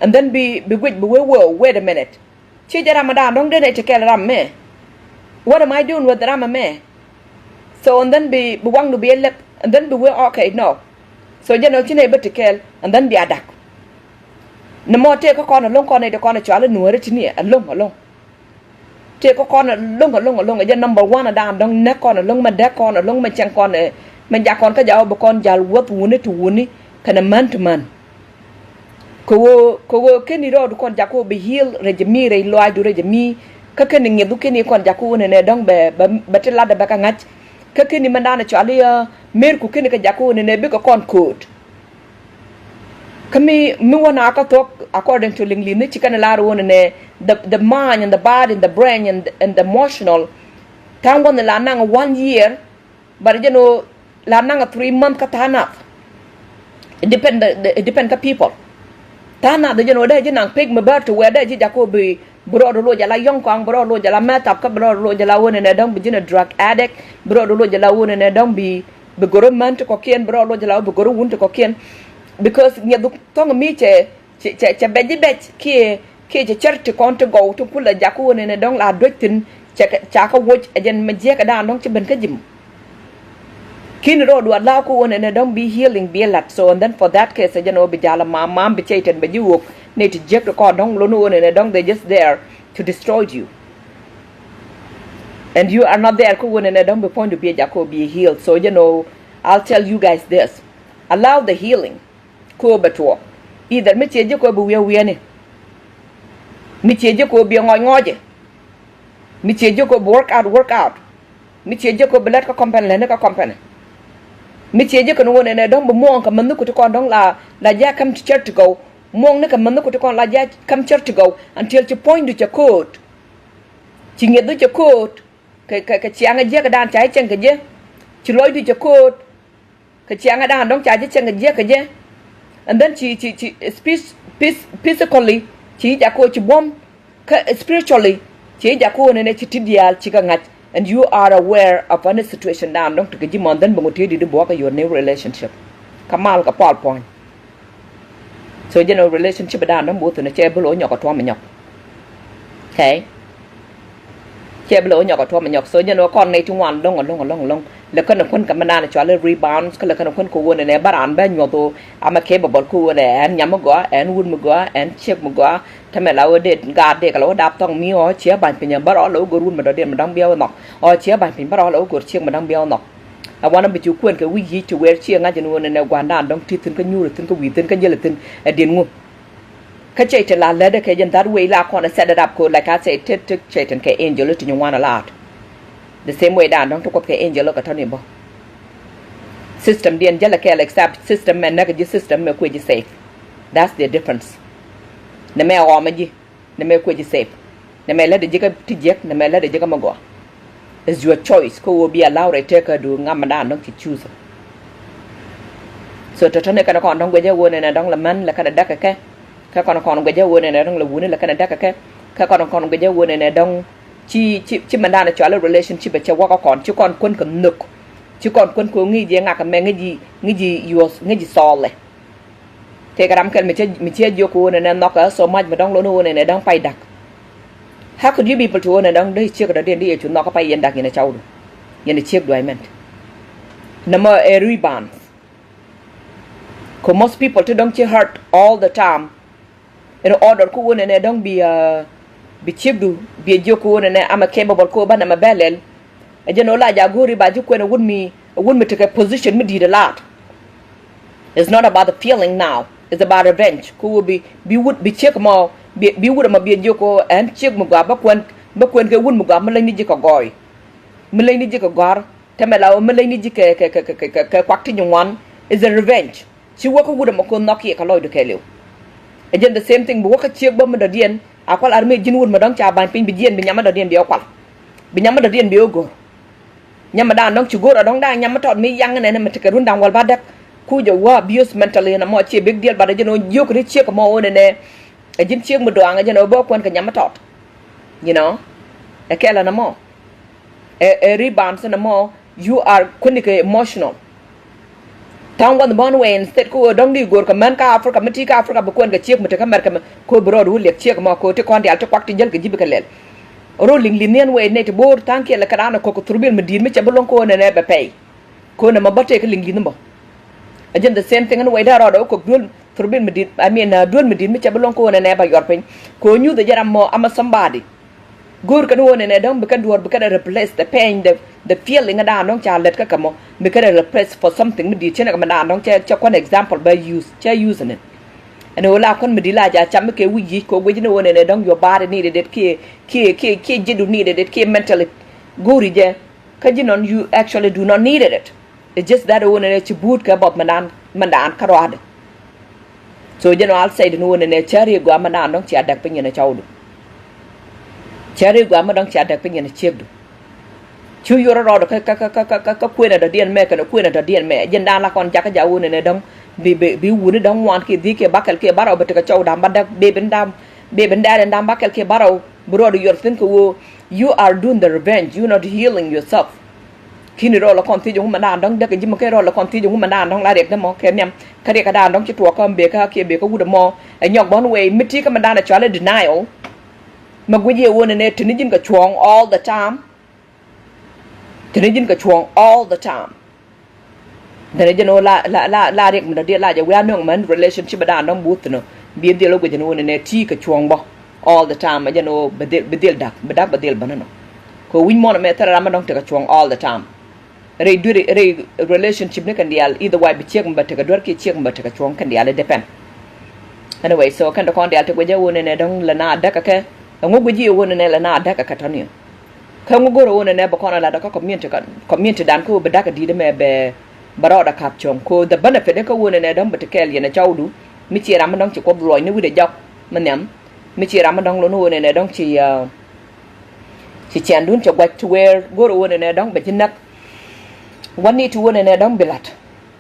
and then be wait a minute chi jara madan dong de ne te kel ram me what am I doing with ram me so and then be wang to be lep and then be okay no so you know chine betikel and then be adak no more take ko kono long kono de kono chala Nuer chini along take ko kono long je number 1 adam dong ne kono long ma de kono long ma chang kono man ja kon ka jaw bo kon jal wot woni to woni kana man to man ko keni ro du kon jako be heal rejemi re loy du rejemi ka keni ngedu keni kon jako ne dong be batela da baka ngach ka keni mandana chali mer ku keni ka jako ne be ko kon code kami mi wana ka talk according to lingli ni chikana la ro ne the mind and the body and the brain and the emotional tango ne la nang 1 year but you know la nang 3 month ka tana it depend ka people tana de you know de nang pig me bar to where de jako be bro lo jala yong kong bro lo jala metap ka bro lo jala wona ne dong be drug addict bro lo jala wona ne dong be government ko kien bro lo jala be goro wunto ko kien because nyadu tong mi che beji bet ke church kon to go to pula jako ne dong la dotin cha ka watch ajen meje ka dan dong che ben ka jim kin ro do la ko ne dong be healing be lat so and then for that case you know be jala mam be chaiten be you need to jek ko dong lo no ne dong they just there to destroy you and you are not there ko ne dong be point to be jako be healed so you know I'll tell you guys this allow the healing ko beto either me cheje ko bu wiye ne mi cheje ko bi ngoje mi cheje ko work out mi cheje ko belat ka company le ka company mi cheje ko wona ne dong bu mon ka man ko to kon dong la ja come to church to go mon ne ka man ko to kon la ja come church to go until you point to your code chi nge do your code ka chianga je ka dan chai chen ka je chi loy do your code ka chianga dan dong chai chen ka je ka je and then she physically she jako chi bom spiritually she jako ne chi tidial chi ka ngat and you are aware of any situation down dong to gi mon then bangote di bo ka your new relationship kamal ka pol point so you know relationship down dong bo to ne che blo nyok to ma nyok okay che blo nyok to ma nyok so you know kon nei tu wan long le kan kon ka manana chwa rebound ka le kan kon ko wona ne baran ba nyoto ama ke babol ko wona en nyam go en wun mo go en chek mo go tame lawo de ga de ka lawo dap tong mi o che ban pinya baro lo go run ma do de ma dang biao nok o che ban pin baro lo go chek ma dang biao nok a wana bi chu kwen ka wi yi chu wer che nga jen wona ne gwan dan dong ti tin ka nyu tin ka wi tin ka yel tin e din ngu ka che te la le de ke jen that way la kon set it up ko like I say tit che ten ke angel to you want a lot the same way dan dong to ko ke angel ka tani bo system dien jala ke accept system men na ka system me ko ji safe that's the difference ne me o ma ji ne me ko ji safe ne me la de ka tijek ne me la de ka mago it's your choice ko will be allowed to take a do ngam dan dong ki choose so to tane ka kon dong gwe je wona na dong la man la ka da ka kon gwe je wona na dong la wona la ka da ka kon gwe je wona na dong chi man dan cho la relationship che wa ka kon chi kon kun ka nuk chi kon kun ko ngi je nga ka me ngi ji sol le te garam kel mi che jo ko wona na no ka so much ma dong lo no wona na dong pai dak how could you be able to wona dong dei che ka den di chu no ka pai yen dak ina chau yen che do I meant number a rebound ko most people to don't che hurt all the time in order ko wona na dong bi chibdu bi joko wona ne ama capable ko bana ma belel e jeno la ja gori ba jiko ne won mi take a position mi did a lot it's not about the feeling now it's about revenge ko will be would be check mo bi would ma bi joko and check mo ga ba kwen ke won mo ga ma lay ni jiko goy mi lay ni jiko gor tamela mi lay ni jike ke kwakti nywan is a revenge si wako would ma ko noki ka loy do kelew e jen the same thing bu waka check ba ma da dien akwal arme jin won ma dong cha ban pin bi dien bi nyama da dien bi akwal bi nyama da dien bi ogo nyama da dong chu go dong da nyama tot mi yang ne ma take run dang wal ba dak ku jo wa abuse mentally na mo che big deal ba da jeno yo ko che ko mo won ne e jin che mo do anga jeno bo kon ka nyama tot you know e kela na mo e rebound na mo you are kunika emotional tang wan bon way instead ko dong di gor ka man ka Africa mati ka Africa bu kon ka chek mata ka mer ka ko bro ru lek chek ma ko te kon dial te kwak ti jel ka jibe ka lel rolling linien way ne te bor tanke la kana ko turbin medin me chabulon ko ne be pay ko na mabate ka lingi nbo again the same thing and way da ro ko dul turbin medin I mean dul medin me chabulon ko ne ba yor pen ko nyu de jaram mo ama somebody gor ka no ne dong be ka dur be ka replace the pain the feeling ada dong cha let ka kamo me ka repress for something me di chen ka ma dong cha kon example by use cha using it and ola kon me di la ja cham ke wi ko we no ne dong your body needed it ke jidu needed it ke mentally gori je ka jinon you actually do not needed it. It's just that one ne chi boot ka about mandan ka road so I'll say the one ne chari go mandan dong cha dak pin ne chawdu chari go mandan cha dak pin ne chegdu chu yoro ro ka kwena da dien me ka kwena da dien me jenda la kon jaka ja woni ne dong bi woni dong wan ke di ke bakal ke baro bet ka chaw dam badak be ben dam bakal ke baro bro do yor fin ko you are doing the revenge, you not healing yourself kini ro la kon ti jung manan dong de ke jim ke ro la kon ti jung manan dong la rek de mo ke nem ka de ka dan dong chi to ko be ka ke be ka wuda mo e nyok bon we miti ka manan cha le denial magwe woni ne tini jin ka chuong all the time Tinijin ka chuong all the time. Then you know la rek mda dia la ja we anong man relationship da nong but no. Bi dia lo go jeno ne ti ka chuong bo all the time you know bedel dak bedel banano. Ko win mo na me tara ma dong te ka chuong all the time. Re relationship ne kan dial either way bi chek mba te ka dor ki chek mba te ka chuong kan dial depend. Anyway so kan do kon dial te go ja woni ne dong la na da ka ke ngo go ji woni ne la na da ka katani. Kamu goro wona ne bakona la da ka community dan ko be daga di de me be baro da kap chom ko the benefit ko wona ne dam bete kel yena chawdu mi ci ram dong ci ko loy ne wude jok manem mi ci ram dong lo no wona ne dong ci chandun ci gwat to where goro wona ne dong be ci nak one need to wona ne dong bilat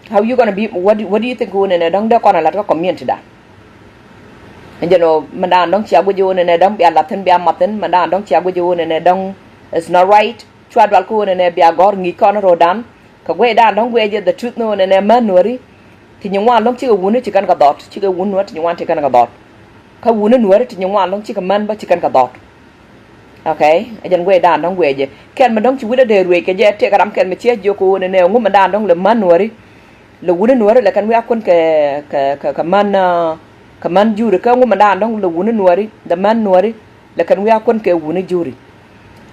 how you going to be what do you think wona ne dong da kona la ka community da and you know mandan dong ci abu wona ne dong be alaten be amaten mandan dong ci abu wona ne dong it's not right chwa dwal ko ne bia gor ngi kon rodan ka we dan dong we the truth no ne manuri ti nywa long chi wunu chi kan ka dot chi ka wunu ti nywa ti kan ka dot ka wunu nuer ti nywa long chi ka man ba chi kan ka dot okay ajan we dan dong we je ken ma dong chi wuda de we ke je te ka ram ken me che jo ko ne ngu ma dan dong le manuri le wunu nuer le kan we akon ka man juri ka ngu ma dan dong le wunu nueri the man nueri le kan we akon ke wunu juri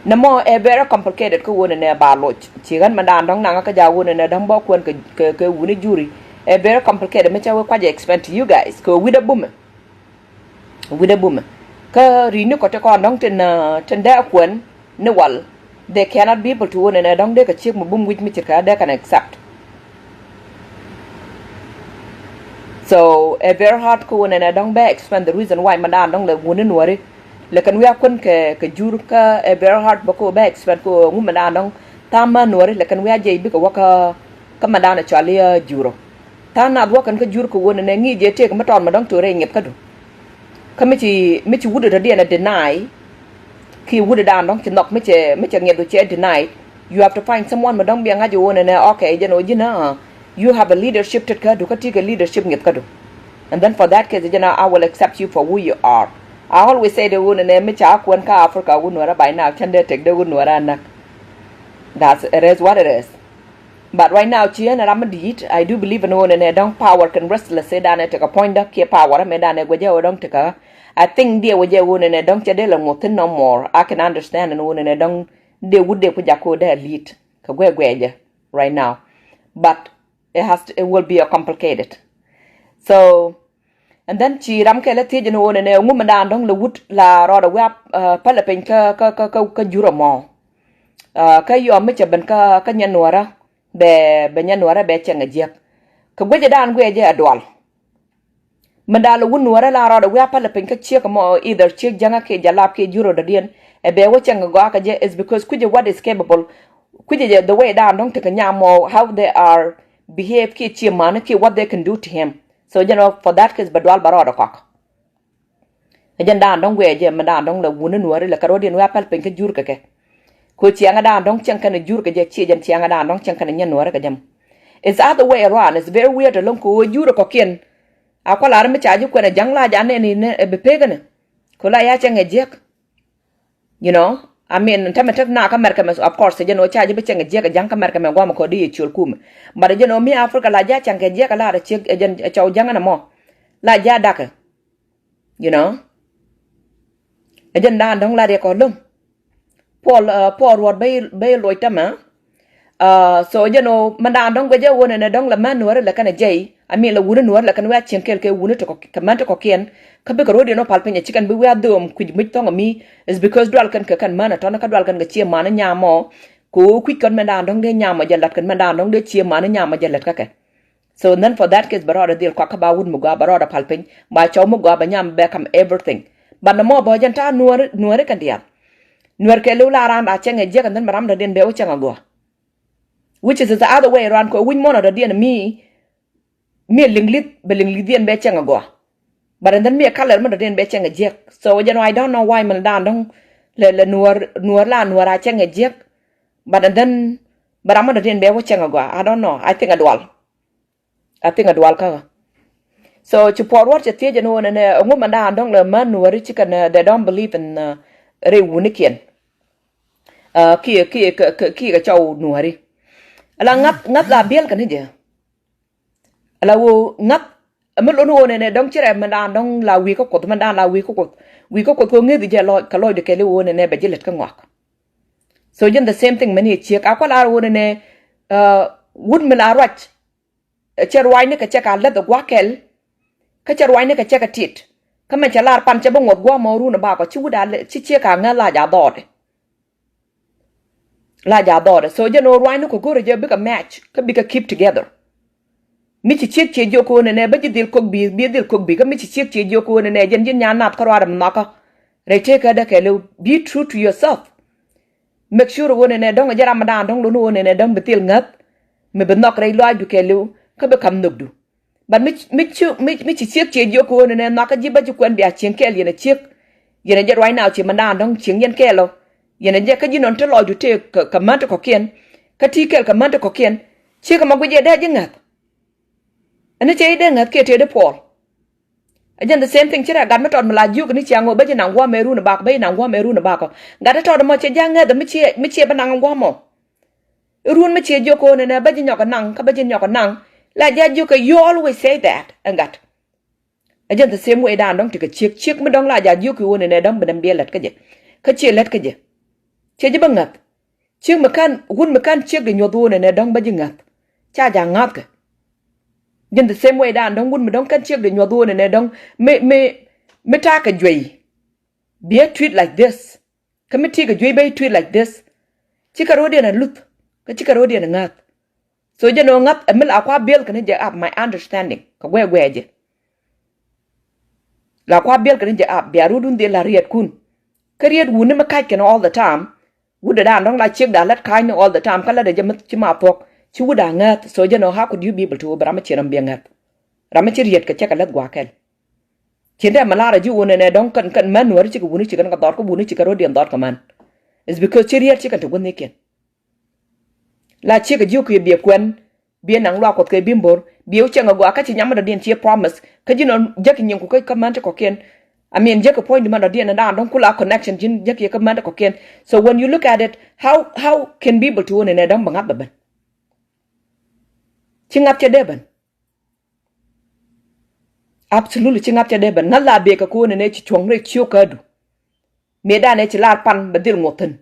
Namo e very complicated ko wona ne ba loch ci gan mandan dong nanga ka ja wona ne dang bo kon ke woni juri e very complicated me cha we kwaje explain to you guys ko with a boom ka rini ko te ko dong ten da kwen ne wal they cannot be able to wona ne dong de ka chik mo bum with me ka they can accept so a very hard ko wona ne dong ba explain the reason why mandan dong le woni nuari lekan we akon ke jur ka e very hard bako ba expert ko ngum na dong tama nore lekan we aje bi ko waka ka madana chali juro ta na do kan ka jur ko wona ne ngi je te ka maton ma dong to re ngep ka do ka mi ci wudu da dia na deny ki wudu da dong ci nok mi ci ngep do ci deny you have to find someone ma dong bi nga jo wona ne okay je no jina you have a leadership to ka do ka ti ga leadership ngep ka do and then for that case jina I will accept you for who you are. I always say the one and me cha kwan ka Africa wunwara by now chande take the wunwara nak. It is what it is. But right now chi na ramadit I do believe in one and dong power can restless say dan take a point up ke power me dan gwe je dong take I think dia we one and dong cha de la motin no more. I can understand and one and dong de would de pujako de lead ka gwe je right now. But it will be a complicated. So and then chi ram ke la ti jeno ne ngu mandan dong le wut la ro da wap pa la pen ka juro mo ka yo me che ben ka nyanwara be nyanwara be chenga jek ka gwe dan gwe je adwal mandalo wunwara la ro da wap pa la pen ka che ka mo either che janga ke jalap ke juro da dien e be wo chenga go ka je is because kuje what is capable kuje the way dan dong te ka nyamo how they are behave ke chi man ke what they can do to him. So you know for that case badwal barada kok ajan dan dong we je mandan dong la wunu nuare la karodien wa pal pen ke jur ke ko chianga dan dong chang kan jur ke je chi jan chianga dan dong chang kan nyen nuare ke jam it's other way around. It's very weird long ko jur ko ken akola arme chaaju ko na jangla jane ni be pegane ko la ya chang ejek you know I mean tamatak na ka merka mes of course je no chaaju be chang ejek jang ka merka me gwa ko di chul kum but je no mi Africa la ja chang ejek la ra chek jen chaw jang na mo la ja dak you know jen dan dong la de ko lum Paul word bay loy tama So manda dong gweje wone ne dong la man Nuer la kana jay ami la wuna Nuer la kana wa chen kel ke wuna to kamanta ko ken ka be ko rodi no palpenya chikan be wa dom kuj mit to mi is because dwal kan ka kan mana to na ka dwal kan ga chi mana nyamo ko kuj kan manda dong de nyamo jalat kan manda dong de chi mana nyamo jalat ka ke so then for that case baroda deal kwa ka ba wun muga baroda palpeny ba chaw muga ba nyam be kam everything but no mo ba janta Nuer kan dia Nuer ke lu la ran a chenge je kan then maram da den be o chenga go which is the other way around ko win mono da dien mi linglit be linglit dien be chenga go but then me color man da dien be chenga je so I don't know why man dan dong le Nuer a chenga je but then maram da dien be o chenga go I don't know I think adwal ka so to forward to tie no ne ngo man dan dong le man Nuer chicken they don't believe in re wuniken ki ka chaw Nueri ala ngat la biel kan je ala wo ngat amelo no ne dong chire man dan dong la wi ko man dan la wi ko ngi di je lo ka lo de ke le wo ne be jilet ka ngak so the same thing many chiek akwala wo ne wood mil arach cherwai ne ka cheka la de gwakel ka cherwai ne ka cheka tit ka man chalar pan che bongot gwa mo ru na ba ko chi wuda chi cheka ngala ja dode so rwai no ko gore je bika match ka bika keep together mi chi chek che joko ne ba dil ko bi dil ko bi ka mi chi chek che joko ne jen nya nat ka ram naka re te ka da ke be true to yourself make sure wona ne dong ja ramadan dong lo no ne dong betil ngat me be nok re lo du ke ka be kam nobdu but mi chi chek che joko ne naka ji ba ji kwen bia chen ke ne chek yene je rwai now chi mandan dong chen yen ke lo yene je ka jinon to lo du te ka manta ko ken ka tikel ka manta ko ken che ka maguje da jingat ane che de ngat ke te de pol again the same thing chira gad meton mala juk ni chiango ba jina ngwa meru na bak ba na ngwa meru na bak gad to mo che janga da mi che ba nang ngwa mo run mi che joko ne ba jinyo ka nang ka ba jinyo ka nang la ja juk you always say that angat again the same way dan dong ti ka chik mi dong la ja juk wona ne dong ba bielet ka je ka che let ka je che je bangat chik makan chik de nyodo ne dong ba jingat cha ja ngat ka in the same way dan dong wun mi dong kan chik de nyodo ne dong me ta ka jwe be treat like this committee ka jwe be treat like this chika rodi na lut ka chika rodi na ngat so je no ngat amil akwa bel kan je up my understanding ka gwe je la kwa bel kan je up biaru dun de la riet kun kariet wun ma kai kan all the time wuda dan dong la chik da lat kai no all the time kala de je mat chima pok chi wuda ngat so je no how could you be able to brama chiram bi ngat rama chi riet ka chaka lat gwa kel chinde malara ji wona ne dong kan man Nuer chi ku wuni chi kan ka dor ko wuni chi ka rodi dor ka man is because chi riet chi kan to woni ken la chi ka ju ku bi kwen bi nang lo ko ke bimbor bi u chenga gwa ka chi nyama da din chi promise ka ji no jak nyin ku ka man ko ken I mean, just a point man of and don't call our connection. Just a man of so when you look at it, how can people to own and don't bang up the ben? Ching up your deben. Absolutely ching up your deben. Nala be a coon and h chong rich chokadu. Medan h la pan but dil moten.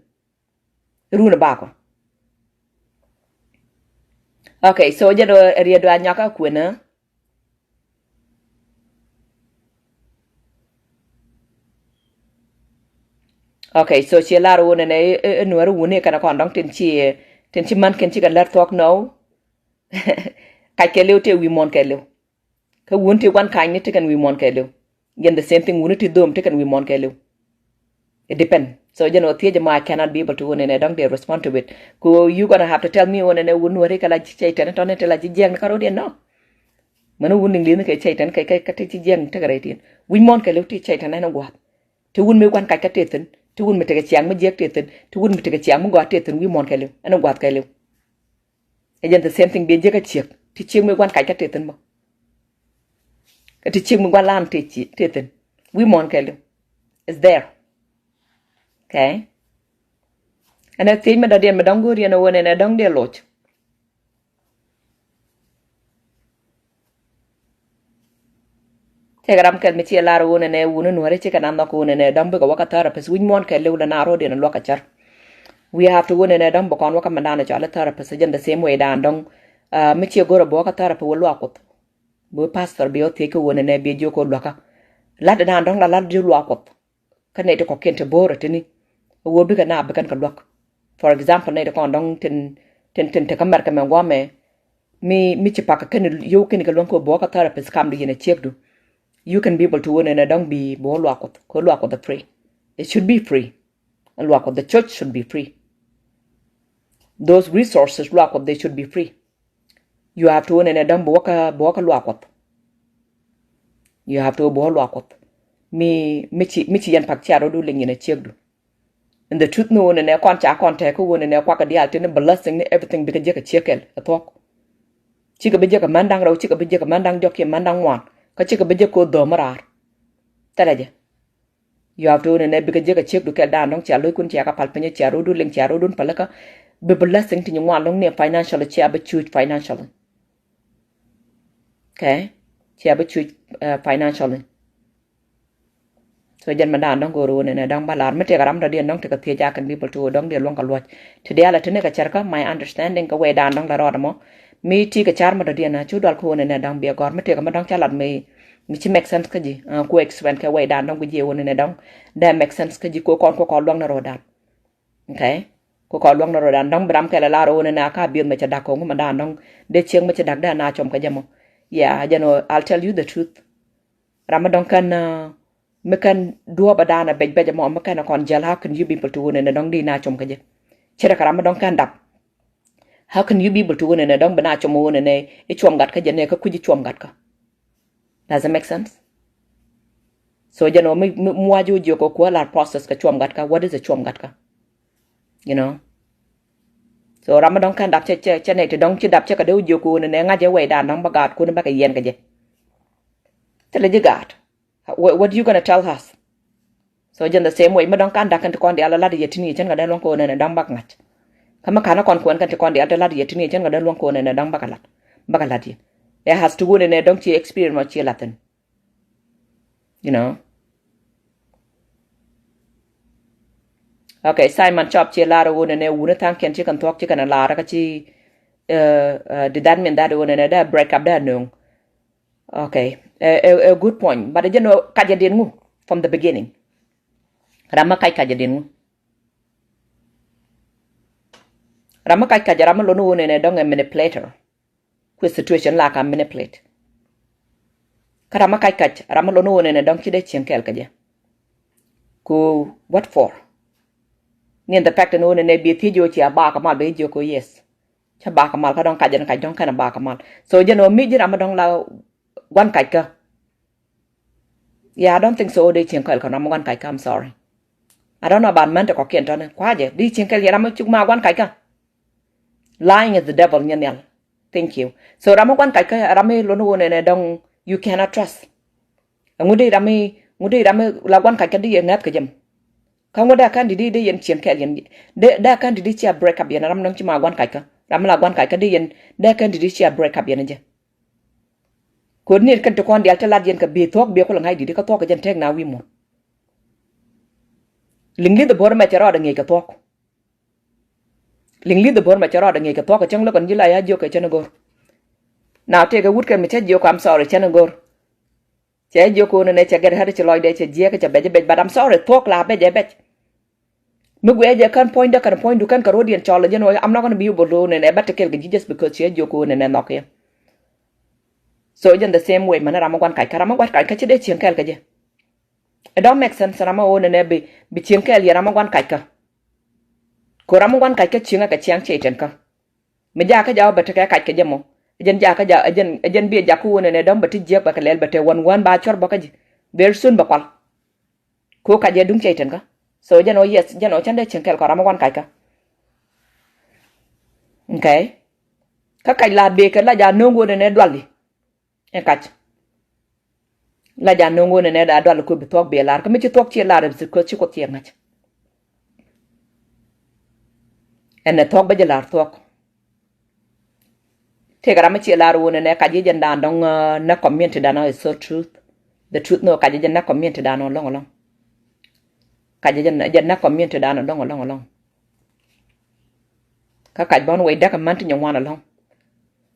Runa bako. Okay, so you know area do anyaka quina. Okay, so she la ru ne Nuer wune kana kon dong tin chi man ken chi kan lar talk no. Kai ke lew te wi mon ke lew. Ka wun te wan kai ni te kan wi mon ke lew. Yen the same thing wun te dom te kan wi mon ke lew. It depend. So you know the I cannot be able to win and I don't they respond to it. Go you gonna have to tell me when and wun wari kala chi tan ton te la ji jeng ka ro den no. Mano wun ning lin ke chi tan kai ka te chi jeng te ka re tin. Wi mon ke lew ti chi tan na ngwa. Te wun me wan kai ka te tin. Tu wun mi tege chiang mi jek tetin tu wun mi tege chiang mi gwa tetin wi mon kelew ana gwa kelew again the same thing be jeka chiek ti chieng mi gwan kai ka tetin mo ka ti chieng mi gwan lan tetin wi mon kelew is there okay ana tin ma da den ma dong gori na wona na dong de loch Tegram kel mi ci la ro ne wunu Nuer ci kan no ko ne dam be ko waka tara pes wi mon kelew la na ro de na lokachar we have to win in dong bokon waka mandana chala therapist again the same way dan dong michi gora boka therapy wo lwakot bo pastor bi o take won ne bi joko lwaka lad dan dong la lad ju lwakot kane to ko kente boro tini wo bi kana be kan ka lwak for example ne de kon dong tin te kamar ka men wame mi ci paka kan yo ken ka lonko boka therapist kam di ne check you can be able to win in dong bi bo lwakot ko lwakot the free. It should be free. The church should be free. Those resources, they should be free. You have to win in a dumb boka luakot. You have to bo luakot. Michi yan pakcharo do ling in a chegdu. And the truth no in a contact who in a quaka dialtin blessing everything because a chekel a talk. Chica bijaka mandang ro chica bijaka mandang jockey mandang one. Kachika bijako domarar. Talaja. You have to win a big jigger chip to get down, don't you kun chaka palpanya charo do link charo dun palaka, be blessing to you one long near financial chair, but choose financially. Okay? Chair, but choose financially. So, Jan Madan don't go on and a dung ballad, Metagram, the dear don't take a tea jack and people to a dung dear longer watch. Today, I'll take a charka, my understanding away down the rodamo. Me take a charm of the dear, two dalcon and a dung be a garment, take a madang chalad me. Which makes sense kaji ko expand ka way dan dong guje won ne dong that makes sense kaji ko long na rodan okay ko long na rodan dong bram kala la ro ne na ka bi me cha dak ko ma dan dong de cheng me cha dak da na chom ka jamo yeah I'll tell you the truth ramadan kan me kan do badana bej bej mo me kan kon jel how can you be able to won ne dong di na chom ka je chera ka ramadan kan dap how can you be able to won ne dong bana chom won ne e chom gat ka je ne ka kuji chom gat ka. Does it make sense? So, mwaju joko kwa la process ka chuam gatka. What is a chuam gatka? You know? So, Ramadan kan dap che ne te dong che dap che ka do joko ne nga je way dan dong bagat ko ne ba ka yen ka je. Tele je gat. What are you going to tell us? So, the same way madong kan dak kan te kon de ala la de yetini chen ga dan long ko ne dong bak ngat. Kama kana kon kan te kon de ala la de yetini chen ga dan long ko ne dong bakalat. Bakalat ye. It has to go in a donkey experience much Latin. You know. Okay, Simon chop che lara won and a wooden tank and chicken talk chicken and lara chi did that mean that one and a break up that no. Okay. A good point. But you know kajadinu from the beginning. Ramakai kajadinu. Ramakai kajarama lono and a dong a manipulator. Quit situation like a manipulate. Karamakai kach, Ramalono and a donkey de chinkelkaja. Go, what for? Near the fact that no one be a tijochi a bakamal be joko, yes. Chabakamal, Kadon Kajan Kajon kind of bakamal. So, me Ramadon la one kaika. Yeah, I don't think so. They chinkel can one kaika, I'm sorry. I don't know about mental or Kenton. Quaja, they chinkel Yaramachuma one kaika. Lying is the devil, Yanel. Thank you. So Ramawan kaika rame lono ne dong you cannot trust. Ngudi rame la wan kaika di ngat ka jam. Ka ngoda kan di yen chien kel yen. Da kan di chia break up yen ram nang chima wan kaika. Ram la wan kaika di yen da kan di chia break up yen je. Ko ni kan to kon di alta lad yen ka be tok be ko la ngai di ka tok jen tek na wi mo. Lingli the bor ma chara da ngai ka tok. Lingli the bor ma chara da ngai ka tok chang lo kan jila ya jo ka chanagor. Now take a wood can meet you, I'm sorry, Chanagor. Che Joko and nature get her to Lloyd, but I'm sorry, talk la bet. Mugwe can point to Carodian Charlie, I'm not going to be able to and I better kill just because she Joko and then knock here. So in the same way, Manaraman Kaikarama, what I catch a day, Chiankelkaja. It don't make sense, Rama own and Ebby, be Chiankel, Yaramawan Kaika. Koramawan Kaika Chinga, Chiang Chatenka. Medaka Jaw, but a Kaikajamo. Jen jaka ja ajen bi jaku wona ne dom bati jek bakalel bate wan ba chor bakaji very soon bakwal ko ka je dung chaiten ka so jeno yes jeno chande chenkel ko rama wan kai ka okay ka kai la be ka la ja nongo ne dwali e kach la ja nongo ne da dwal ko bi tok be lar ko mi ci tok ci lar bi ko ci ko ti ngach en tok ba je lar tok Take a ramachi laro and a kajijan down dong na commented on is so truth. The truth no kajijan na commented on long. Kajijan na commented on long. ka kaj bon we da ka man tin wan long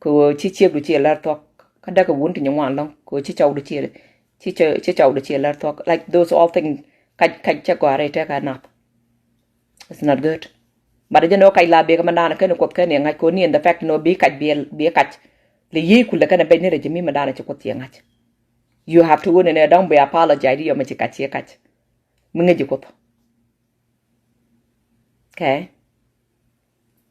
ko chi chiek du chi lar tok ka da ka wun tin wan long ko chi chaw du chi lar tok like those all things kaj cha go are ta ka na it's not good but you know kai la be ka mandana ka ko ka ne ngai ko ni the fact no be kaj be kaj le yi ku le ka na be ne re mi mandana chi ko ti ngai you have to win and don't be apologize yo ma chi kaj munga ji ko okay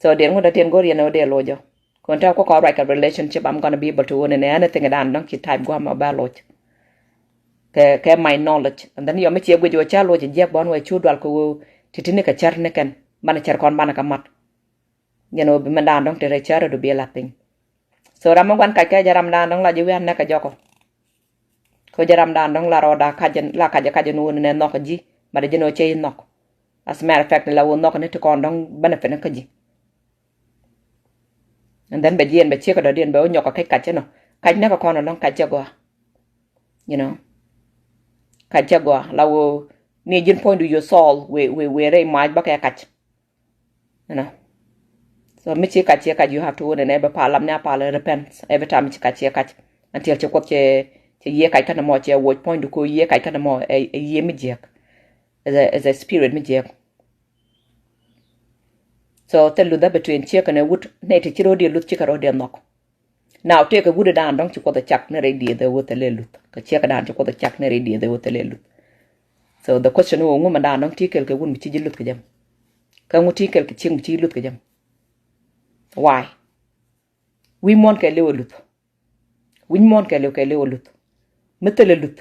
so den ngoda ten gor yeno de lojo konta ko right a relationship I'm going to be able to win and anything that don't keep type go ma ba loj ke my knowledge and then yo me che gwe cha lojo je bon we chu dal ko titini ka char ne kan bana char kon bana ka mat bi mandan dong te char do be lapping so ramangwan ka jaram dan dong la ji wen na ka joko ko jaram dan dong la roda ka jen won ne no ko ji bada jeno che no as a matter of fact la won no ko ne to kon dong benefit na ka ji and then be jien be che ko do den be nyoko kai ka che no ka ne ka kon dong ka jago ka jago la wo ni jin point to your soul we re mai ba ka catch so me che ka you have to win and ever palam na pala repent every time che ka until che ko che ye kai kana mo che watch point to ko ye kai kana mo ye mi je as a spirit mi je so tell that between che kana wood ne te chiro de lut che ka ro de nok now take a wood down don't you ko the chak ne re de the wood le lut ka che ka dan ko the chak ne re de the wood le lut so the question wo ngum dan don't tikel ke wun mi ci lut ke jam ka ngu tikel ke ching ci lut ke jam why we mon ke le lut we mon ke le lut metele lut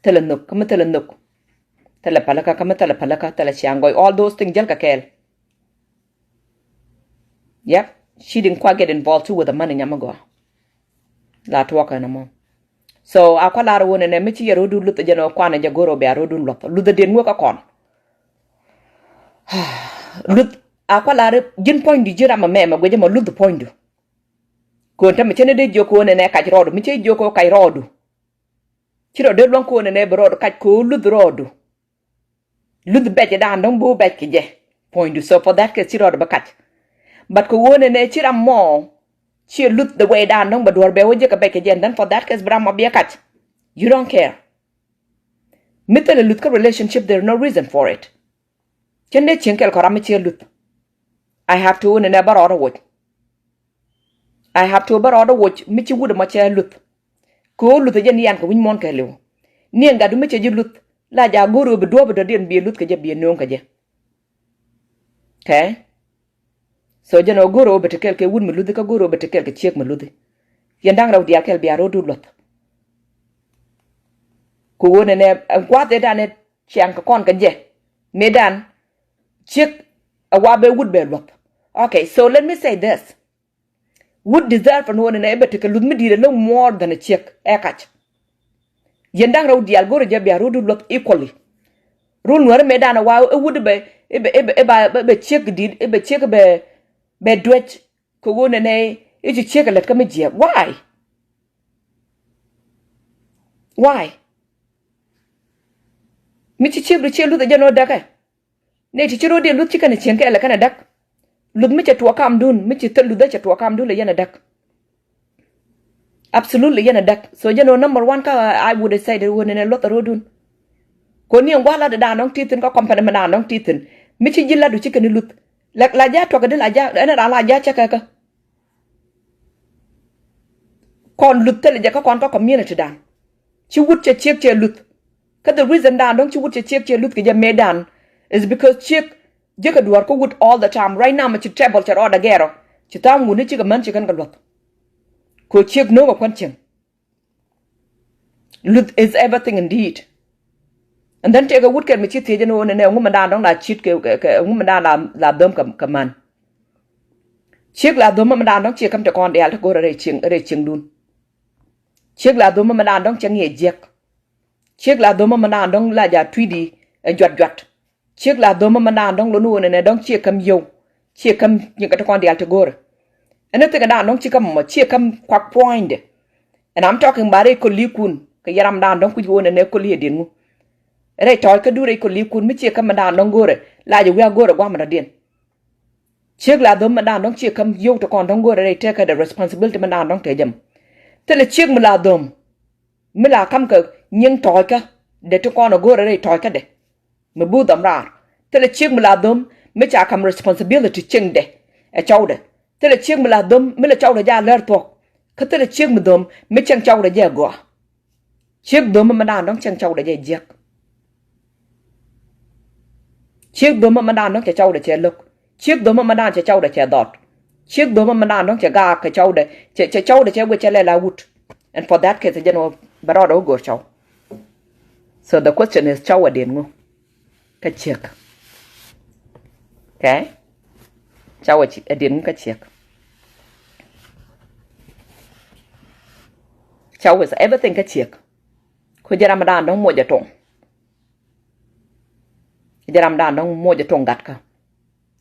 tele nok ka metele nok tele palaka ka metele palaka tele changoy all those things jel ka kel yep she didn't quite get involved too with the money nyamago la twaka na mo so akwala ro ne me ci yero du lut jeno kwana jagoro be aro du lot lu de den ngoka kon lut akwala re jin point di jira ma mema go jema lut point du ko ta me chene de joko ne ka rodo mi ci joko kay rodo ci rodo lon ko ne be rodo ka ko lut rodo lut be da ndon bo be ke je point du so for that ke ci rodo ba kat but ko wona ne ci ram mo she look the way down don't but be woje ka beke jen then for that case brahma be kat you don't care mitel lut ka relationship there's no reason for it chende chenkel ko ram che lut I have to ne never order watch I have to order watch mi ci wudu ma che lut ko lut jen yan ko win mon ka lew ni nga du mi che lut la ja goro be do be do den be lut ka je be non ka je okay so jeno goro be tekel ke wun mi ludhi ka goro be tekel ke chiek mi ludhi yendang raw dia kel biaro du lot ko wona ne kwate dane chiang ka kon ka je medan chiek awabe would be lot okay so let me say this would deserve for wona ne be tekel ludmi dire no more than a chiek e kach yendang raw dia goro je biaro du lot equally rule Nuer medan wa would be be chiek did be chiek be dwech ko wona ne e chiek let ka me je why mi ci chiek lu de jeno daka ne ci ro de lu ci kana chenke la kana dak lu mi ci to kam dun mi ci telu da ci to kam dun le yana dak absolutely yana dak so jeno number 1 ka I would say that wona ne lot ro dun ko ni ngwala da non titin ko company ma non titin mi ci jilla du ci kana lut la ja to ga de la ja ana la ja chaka ka kon lut tele ja ka kon ko community dan ci wut ci chiek ci lut ka the reason dan don't ci wut ci chiek ci lut ke ja medan is because chiek je ka duar ko wut all the time right now ma ci table ci roda gero ci tam woni ci ga man ci kan ga lot ko chiek no ko kon cin lut is everything indeed and then take a wood can me chit je no ne ngum dan dong la chit ke ngum dan la dom ka man chiek la dom ma dan dong chiek kam te kon de go re ching dun chiek la dom ma dan dong chang ye jek chiek la dom ma dan dong la ja twidi jot chiek la dom ma dan dong lo no ne dong chiek kam yo chiek kam ni ka te kon de go and te ga dan dong chiek kam mo chiek kam kwak point and I'm talking about ko likun ka yaram dan dong ku wona ne ko li den re toy ka dure ko likun mi che ka madan non gore la je wa gore gwa ma den chiếc là đom mà đàn đong chiếc cầm yêu cho con đong go đây take the responsibility mà đàn đong thế jam thế là chiếc mà là đom mới là cầm cái nhưng tỏi cả để cho con nó go đây tỏi cả đấy mà bu đâm ra thế là chiếc mà là đom mới trả cầm responsibility chừng đấy ở châu đấy thế là chiếc mà là đom mới là châu đấy ra lỡ thuộc cái thế là chiếc mà đom mới chẳng châu đấy ra go chiếc đom mà đàn đong chẳng châu đấy ra giặc chiếc đom mà đàn đong châu đấy ra lục chiếc đom mà đàn châu đấy ra đọt chiếc đom mà đàn đong gà cái châu đấy với chơi là wood and for that case you know but all go châu so the question is châu ở điện ngô cái chiếc okay châu ở điện cái chiếc châu is everything cái chiếc khôi giờ Ramadan đong mua giờ trồng giờ Ramadan đong mua giờ trồng gặt cả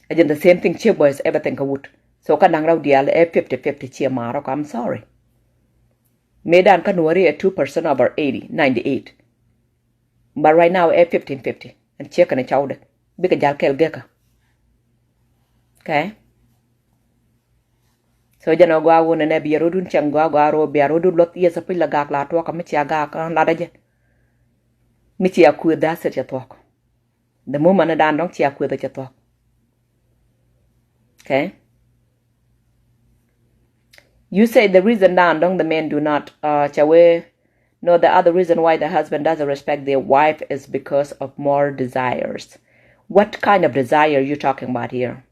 again the same thing chiếc boys everything cái wood so cái năng rau dia là 50-50 chiếc mà rồi I'm sorry Medan ka Nuer 2% over 80, 98. But right now, 15-50. And check on a child. Big a jalkel geka. Okay? So, you know, go out and be a rodun chang go aro, be a rodun lot years a pilla gak la talk, a michia gak on ladajan. Michia quid that's at your talk. The moment a dan don't chia quid at your talk. Okay? You say the reason down, don't the men do not, chawe, no, the other reason why the husband doesn't respect their wife is because of more desires. What kind of desire are you talking about here?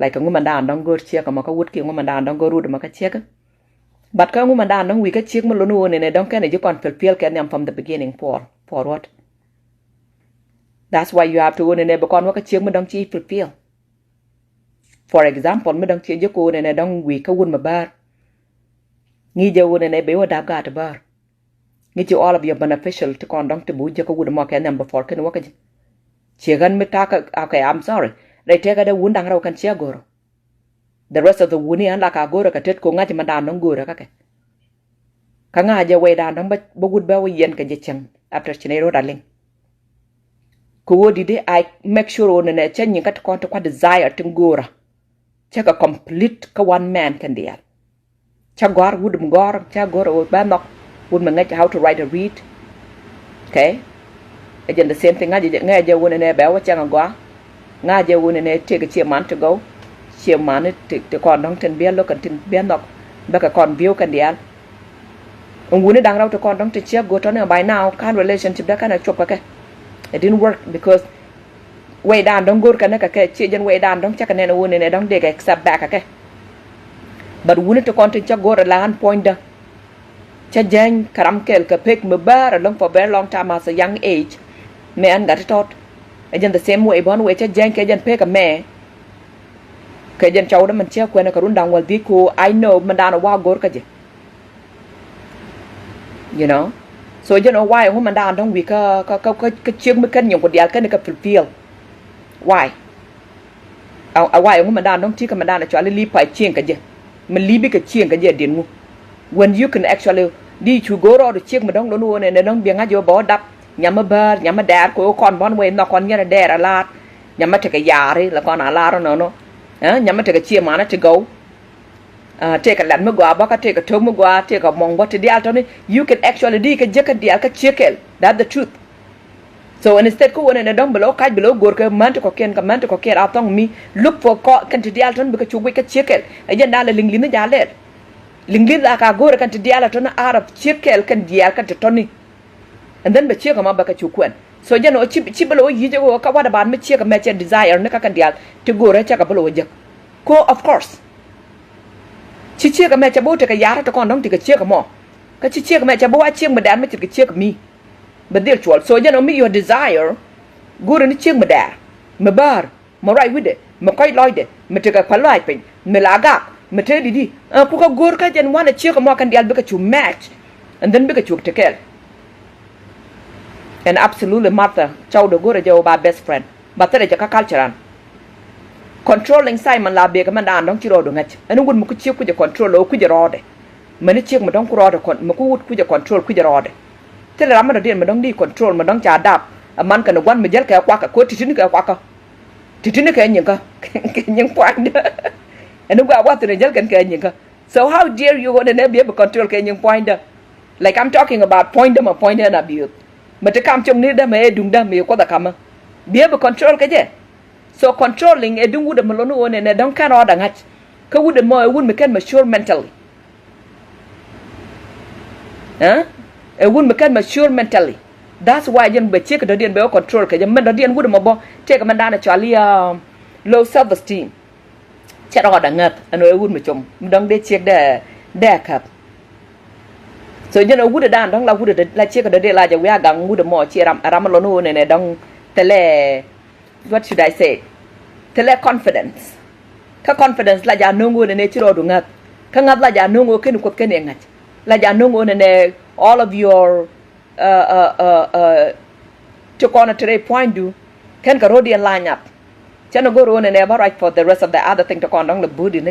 Like a woman down, don't go check a maka wood king woman down, don't go rude a maka check. But come woman down, don't we get check malonu and I don't can you can't fulfill them from the beginning for what? That's why you have to go in a bacon waka check me don't cheat fulfill. For example, me dang chia joko ne dang wi ka wun ma bar. Ngi jawo ne be wada ga ta bar. Ngi to all of your beneficial to kon dang to bu joko wun ma ka number 4 kan waka. Chia gan me ta ka okay, I'm sorry. They take the wun dang raw kan chia goro. The rest of the wuni an la ka goro ka tet ko nga ma dan dang goro ka ke. Ka nga ja we dan dang ba wud ba wi yen ka je chang after chinero darling. Ko dide I make sure on ne chen yin ka to kon to kwa desire to goro. Check a complete ka one man can deal. Chagor would mgor, chagor or banok would manage how to write and read. Okay? Again the same thing I did ngaja won in a bell changwa. Ngaja won in a take a chairman to go. Chairman to con dongton beer look until banok back a con view can deal. And when it down out to con dong to cheer go to by now can't relationship that kind of chop okay. It didn't work because way down don't go can okay chicken way down don't check and won and don't dig accept back okay but wouldn't to continue go a land point cha jang karam kel ka pick me bar along for very long time as a young age man got it taught again the same way bon way cha jang ke jan pick a me ke jan chaw da man che ko na karun dang wal di ko I know man dan wa gor ka je you know so you know why man dan don't we ka chieng me kan nyong ko dial kan ka fulfill why why ông mà đàn don't think mà đàn actually li phải chieng cái gì mình li biết cái chieng cái gì điện ngu when you can actually đi chu go rồi chieng mà đông luôn này đông biếng ngay vô bỏ đập nhắm mà bờ nhắm mà đẻ của con bon way nó con như là đẻ là lát nhắm mà cái già đấy là con à la đó nó nhắm mà cái chieng mà nó to go take a land mà qua bác take a thùng mà qua take a mong what to deal to you can actually đi cái cái deal cái chieng that's the truth. So instead ko wona dong below kaj below gor ka man to ko atong mi look for ko kan to dial ton because we ka chekel ajan dala linglin na jalet linglin la ka gor kan to dial ton arab chekel kan dial kan to toni and then be cheka ma baka chukwen so jano chi below yi jo ka wada ban me cheka me che desire na ka kan dial to gor cha ka below je ko of course chi cheka me cha bo te ka yara to kon dong ti ka cheka mo ka chi cheka me cha bo a chek me dan me ti ka cheka mi but dear chuol so you know me your desire go ni chieng mada me bar mo right with it me koi loide me te ka palai pin me laga me te di ku ka gor ka jen wana chieng mo kan dial be ka chu match and then be ka chu te kel and absolutely mother chow do go jo ba best friend but te ka cultural controlling sai man la be ka man dan dong chiro do ngach anu gun mu ku chieng ku je control o ku je rode me ni chieng mo dong ku rode kon me ku wut ku je control ku je rode thế là mà đầu tiên mà đóng đi control mà đóng trả đạp man kan wan me jel ka kwa ka ko titin ka kwa ka titin ka nyin ka nyin point and gwa wat ne jel kan ka nyin ka so how dare you go and be able control ka nyin point like I'm talking about point them a point and abuse mà te kam chom ni da me dung da me ko da kama be able control ka je so controlling e dung wuda malono one ne don kan order ngach ka wuda mo e wun me kan mature mentally e wun me kan mature mentally that's why jen be check do dien be control ka je men do dien wuda mo bo te ka man da na chali low self esteem che do da ngat ano e wun me chom dong de check da kap so jen wuda dan dong la wuda la check do de la ja we gang wuda mo che ram malono ne dong tele what should I say tele confidence ka confidence la ja nongo ne chiro du ngat ka ngat la ja nongo ken ko ken ngat la ja nongo ne all of your to control point du ken ka rodian line up chano go ro ne ba right for the rest of the other thing to condong the buddhism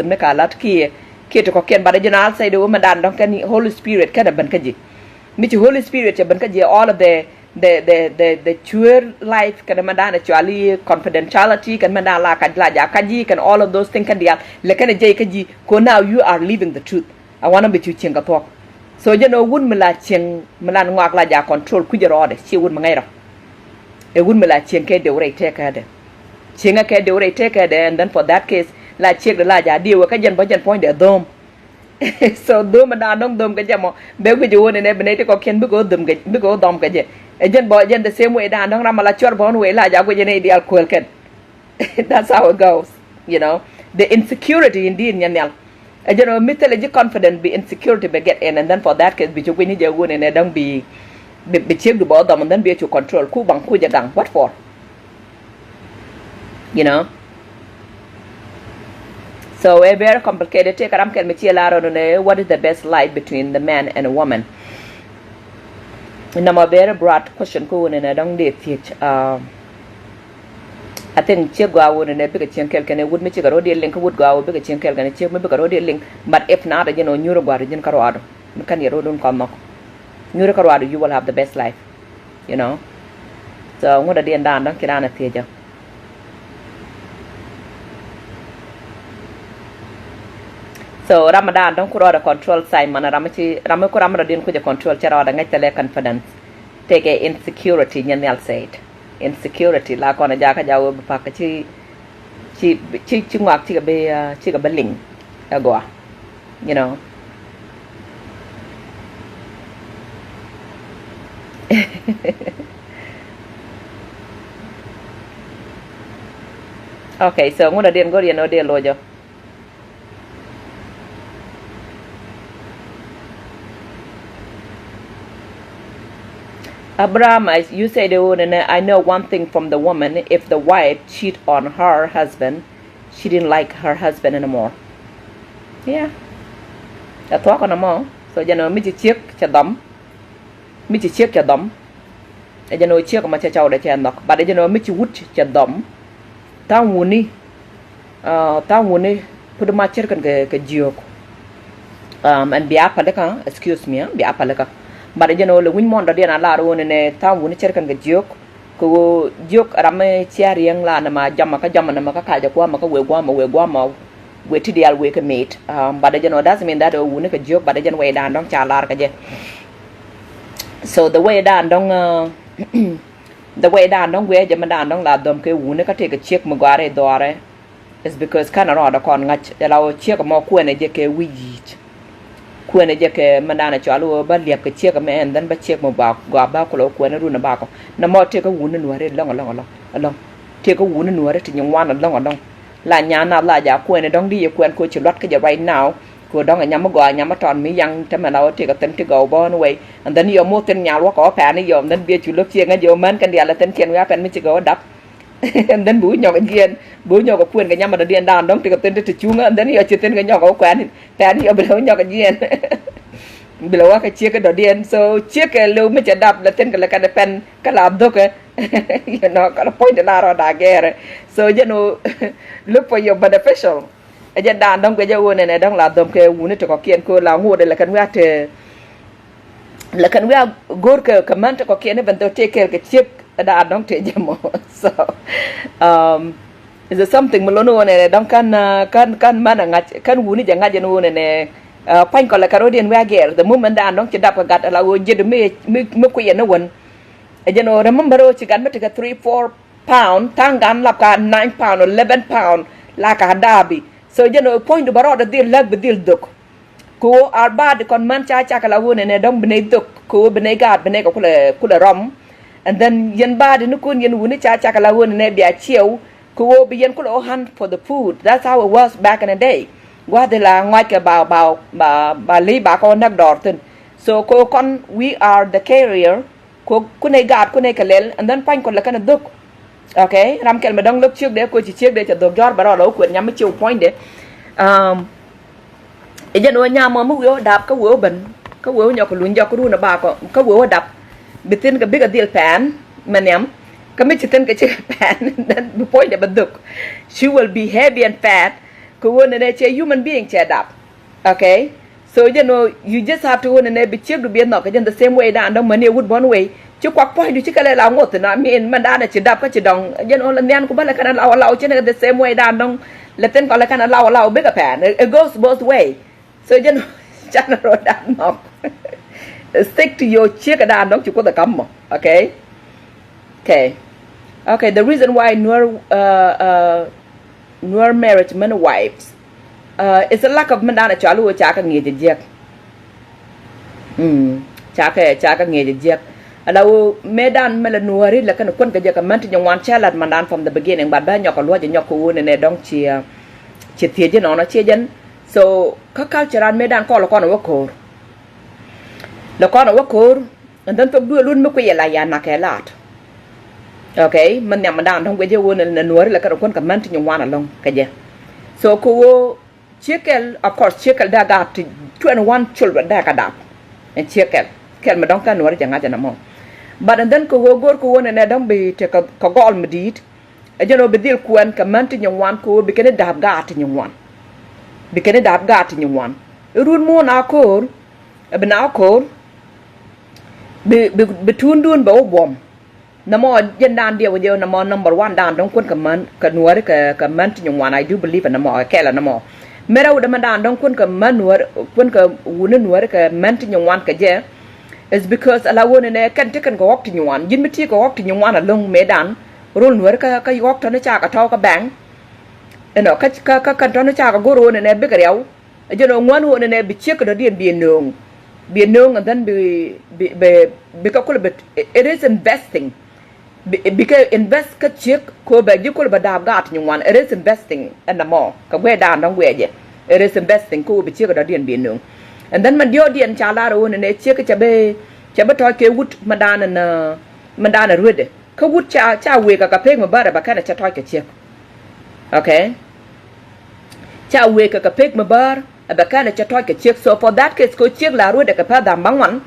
ne ka lat ki to ko ken ba de general say do man dan dong ken holy spirit ken ban ka ji mi ci holy spirit ban ka ji all of the chuol life kan mandana chuali confidentiality kan mandala kan laja kaji kan all of those things kan dia le kan je kaji ko now you are living the truth I want to be you chenga talk so je no wun mala cheng mala ngak laja control ku jero de ci wun mangai ra e wun mala cheng ke de wure te ka de chenga ke de wure te ka de and then for that case la chek de laja dia ka jen ba jen point de dom so do manda dong dom ka jamo be ku jo ne be ne ko ken bi go dom ga bi go dom ka je jen bo jen the same way da dong ramala chor bon we la ja go je ne ideal ko ken that's how it goes you know the insecurity indeed nyanyal jen o mitele confident be insecurity be get in and then for that case bi jo ni je go ne dong be check du bo dom and then be to control ku bang ku je gang what for you know so a very complicated take aram ken mechi laro ne what is the best life between the man and a woman na ma very broad question ko ne dong de teach I think che gwa won ne be chen kel ken would me che garo de link would gwa be chen kel ken che me be garo de link but if not you know nyuro gwa jin karo ado kan yero don kom nok nyuro karo ado you will have the best life you know so ngoda de ndan dong kirana teja so Ramadan don't kuro da control sign mana ramachi ramu ko Ramadan ko je control chara da ngai tele confidence take a insecurity nyal said insecurity la ko na ja ka jawo ba ka chi ngwak chi ga beling agwa you know okay so ngoda den go no de lojo Abraham, you said, I know one thing from the woman. If the wife cheat on her husband, she didn't like her husband anymore. Yeah. Đã thoát con mo. So giờ nó mới chỉ chiếc cho đấm. Mới chỉ chiếc cho đấm. Giờ nó chiếc mà cho cháu để cho nó. Bà để giờ nó mới chỉ hút cho đấm. Tao muốn đi. Put my chiếc cái giò. And be up excuse me, be up but you know le win mon da dia la ro ne ta woni cerkan ga jok ko jok rame chiari yang la na ma jamma na ma ka ja kwa ma ka we gwa ma we ti dial we ka meet but you know doesn't mean that woni ka jok but you know we dan dong cha lar ka je so the way dan dong we je ma dan dong la dom ke woni ka te ka chek ma gware dore is because kana ro da kon ngach la o chek mo ku ne je ke wi kuene je ke mandana chalu ba liep ke chek me en dan ba chek mo ba gwa ba ko lo kuene ru na ba ko na mo te ko wunu nuare long te ko wunu nuare ti nywan long la nya na la ja kuene dong di kuen ko chi lot ke je right now ko dong nya ma gwa nya ma ton mi yang te ma la te ko ten te go bon way and then yo mo ten nya lo ko pa ni yo then bia chu lo chi nga yo man kan dia la ten ken wa pen mi chi go dap and then bú nhỏ cái gì bú nhỏ cái quyền cái nhau mà nó điên đàn đóng thì cái tên thì chung á then yo chỉ tên cái nhỏ cái quán thì yo bây nhỏ cái gì bây giờ cái chia cái đồ điên so chia cái lưu mới chỉ đập là tên cái pen cái làm đâu cái you know cái point là rồi đã ghê so you know look for your beneficial giờ đàn đóng cái dâu này đóng làm đóng cái uống nó cho có kiên cô là ngô đây là cái ngắt là kan we gor ka man ta ko kene ban to take care ka chiek da dong te jamo so is there something malono ne dong kan man ngat kan wuni ja ngaje no ne pain ko la karodian we ager the moment da dong ci dap gat la wo jed me ko yena won e jeno remember o ci gan meta 3-4 pound tangan la ka 9 pound or 11 pound la ka dabi so jeno point do baro da dil lag bedil dok ko arba de kon man cha cha kala woni ne dong bene dok ko bene gat bene ko kula rom and then yen ba de nukun yen woni cha cha kala woni ne bia chiew ko bi yen kula hand for the food. That's how it was back in the day. Wa de la ngoi ke ba li ba ko nak dor tin so ko kon we are the carrier ko kunai gat kunai kalel and then pan kon la kana dok okay ram kel ma dong lok trước de ko chi trước de cha dok jor ba ro ko nyam chiu point de e jeno nya mo mu yo dap ka wo ben ka wo nya ko lun ja ko du na ba ko ka wo dap bitin ka big a deal pan manem ka mi chitin ka chi pan then the point de ba dok she will be heavy and fat ko wona ne che human being che dap okay so you just have to wona ne bi chiek du bien no ka the same way da ndong mane wood one way chi kwak point du chi ka le la ngot na min man da na chi dap ka chi dong la nyan ko ba la kana law che ne the same way da ndong le ten ko la kana law big a pan it goes both way so chana ro da no stick to your chiek da ndong chi ko da kam okay okay the reason why Nuer marriage many wives it's a lack of mandana chalu cha ka nge jek cha ka nge jek alaw medan mela nuari la kan kon ka jek man ti wan chalat mandan from the beginning but ba nyoko lo je nyoko woni ne dong chia tie je no na che jen so ka cultural medan ko lo kono wakor and then to du lun me ko yela ya na ke lat okay man nyam dan dong we je woni ne nuari la kan kon ka man ti wan along ka je so ko chicken, of course, chicken that got 21 children that got up. And chicken, can madon can work young at more. But and then go and I don't be take a gall medit. A general bedil quan commenting in one co became a dab gat in one. Became a dab gat in one. A room more now core, a banal core between doing bow bomb. No more yen down there with you no more number one down, don't command can work a commenting in one. I do believe in no more, I care no more. Mera udah mandan dong kun ka manuar kun ka wunen nuar ka menti nywan ka je is because ala wone ne kan te kan ko wak nywan jin meti ko wak nywan along medan rol nuar ka wak to ne cha ka taw ka bang eno ka kan to ne cha ka goro ne be rew jeno ngwan wone ne bi che ka do dien bi nong and then be ka kul bit it is investing because invest ka chick ko ba ji ko ba dab gat nywan it is investing and more ka we dan dong we je it is investing ko bi chick da dien bi nung and then man dio dien cha la ro ne chick cha be to ke wut madana rude ka wut cha we ka pek ma bara ba kana cha to ke chick okay cha we ka pek ma bar ba kana cha to ke chick so for that case ko chick la rude ka pa dam bang wan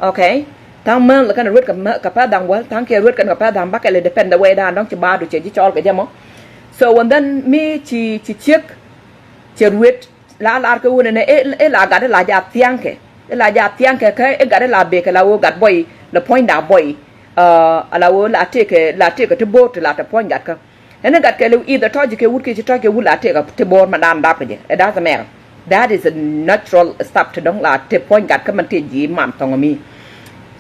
okay tang man la kana rut ka pa dang wal tang ke rut kan ka pa dang ba ka le depend the way dan dong chi ba du che ji chol ka jamo so and then me chi chiek che rut la ka wona ne e la ga de la ja tiang ke ka e ga de la be ka la wo gat boy the point da boy ala wo la te ke to bot la ta point gat ka ene gat ke le either to ji ke wut ke chi to ke wut la te ka te bor ma dan da ka je e da sa mer that is a natural stuff to dong la te point gat ka man te ji man tong mi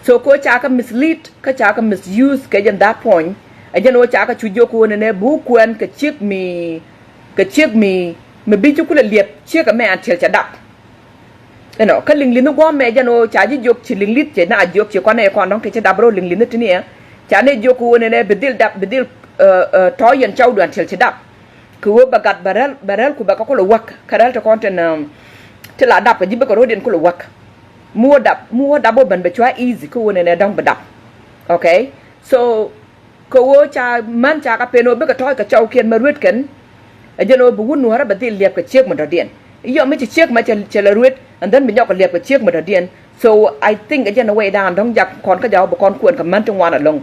so ko cha ka mislead ka cha ka misuse ka jan that point ajan o cha ka chujo ko ne bu kwen ka chiek mi me bi chu kula liep chiek ka me an tel cha dak eno ka ling lin go me jan o cha ji jok chi ling lit che na jok chi ko ne ko dong ke cha dabro ling lin ti ne cha ne jok ko ne bedil to yan chaw duan tel cha dak ko ba gat barel ku ba ko lo wak karal to content te la dap ka jibe ko rodin ko lo wak mua dap bo ban be chwa easy ko wona ne dong badap okay so ko wo cha man cha ka peno be ka toy ka chaw kien ma ruet ken a jeno bu wunu hara ba dil liep ka chiek ma dien yo me chi chiek ma cha la ruet and then be nyok ka liep ka chiek ma dien so I think a jeno way down dong jak kon ka jaw ba kon kuon ka man tong wan along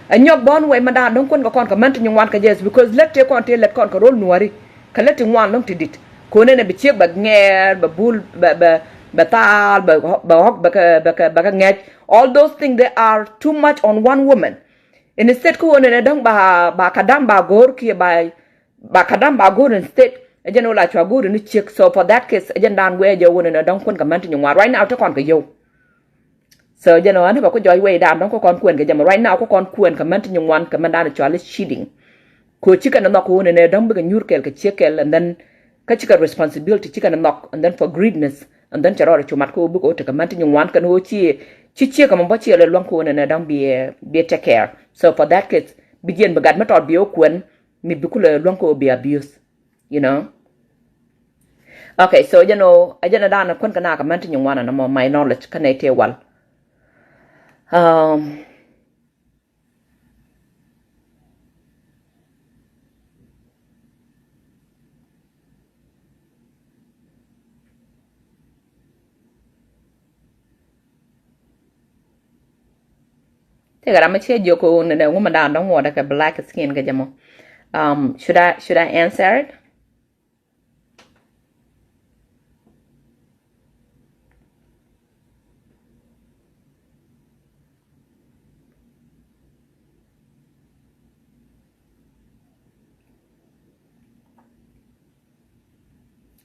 a nyok bon way ma da dong kon ka man tong wan ka jes because let te kon te let kon ka rol nuari ka let wan long tidit ko ne be chiek ba nger ba bul ba Batal, baka ngej. All those things, they are too much on one woman. Instead, ko ne dong ba kadam ba gor ki ba kadam ba gor instead. Ajen ola chwa gor ni chick. So for that case, ajen dan we je wona ne dong kun kaman tin ywa right now to kon ka yo. So ajen no ane ba ko joy we dan dong ko kon kuen ka jama right now ko kon kuen kaman tin ywan kaman dan chwa is cheating. Ko chika na nok wona ne dong ba nyur kel ka chekel and then ka chika responsibility chika na nok and then for greediness and then charo chumat ko bu ko to kaman tin ywan kan ho chi ka mo ba chi le long ko ne dong be take care. So for that case, begin bagad matod bio kwen mi bikule long ko be abuse, you know. Okay, so you know, ajana dana kwen kana ka mantin yung wana na mo my knowledge kana ite wal. Tegara mache joko ne woman down don't want like a black skin ka jamo. Should I answer it?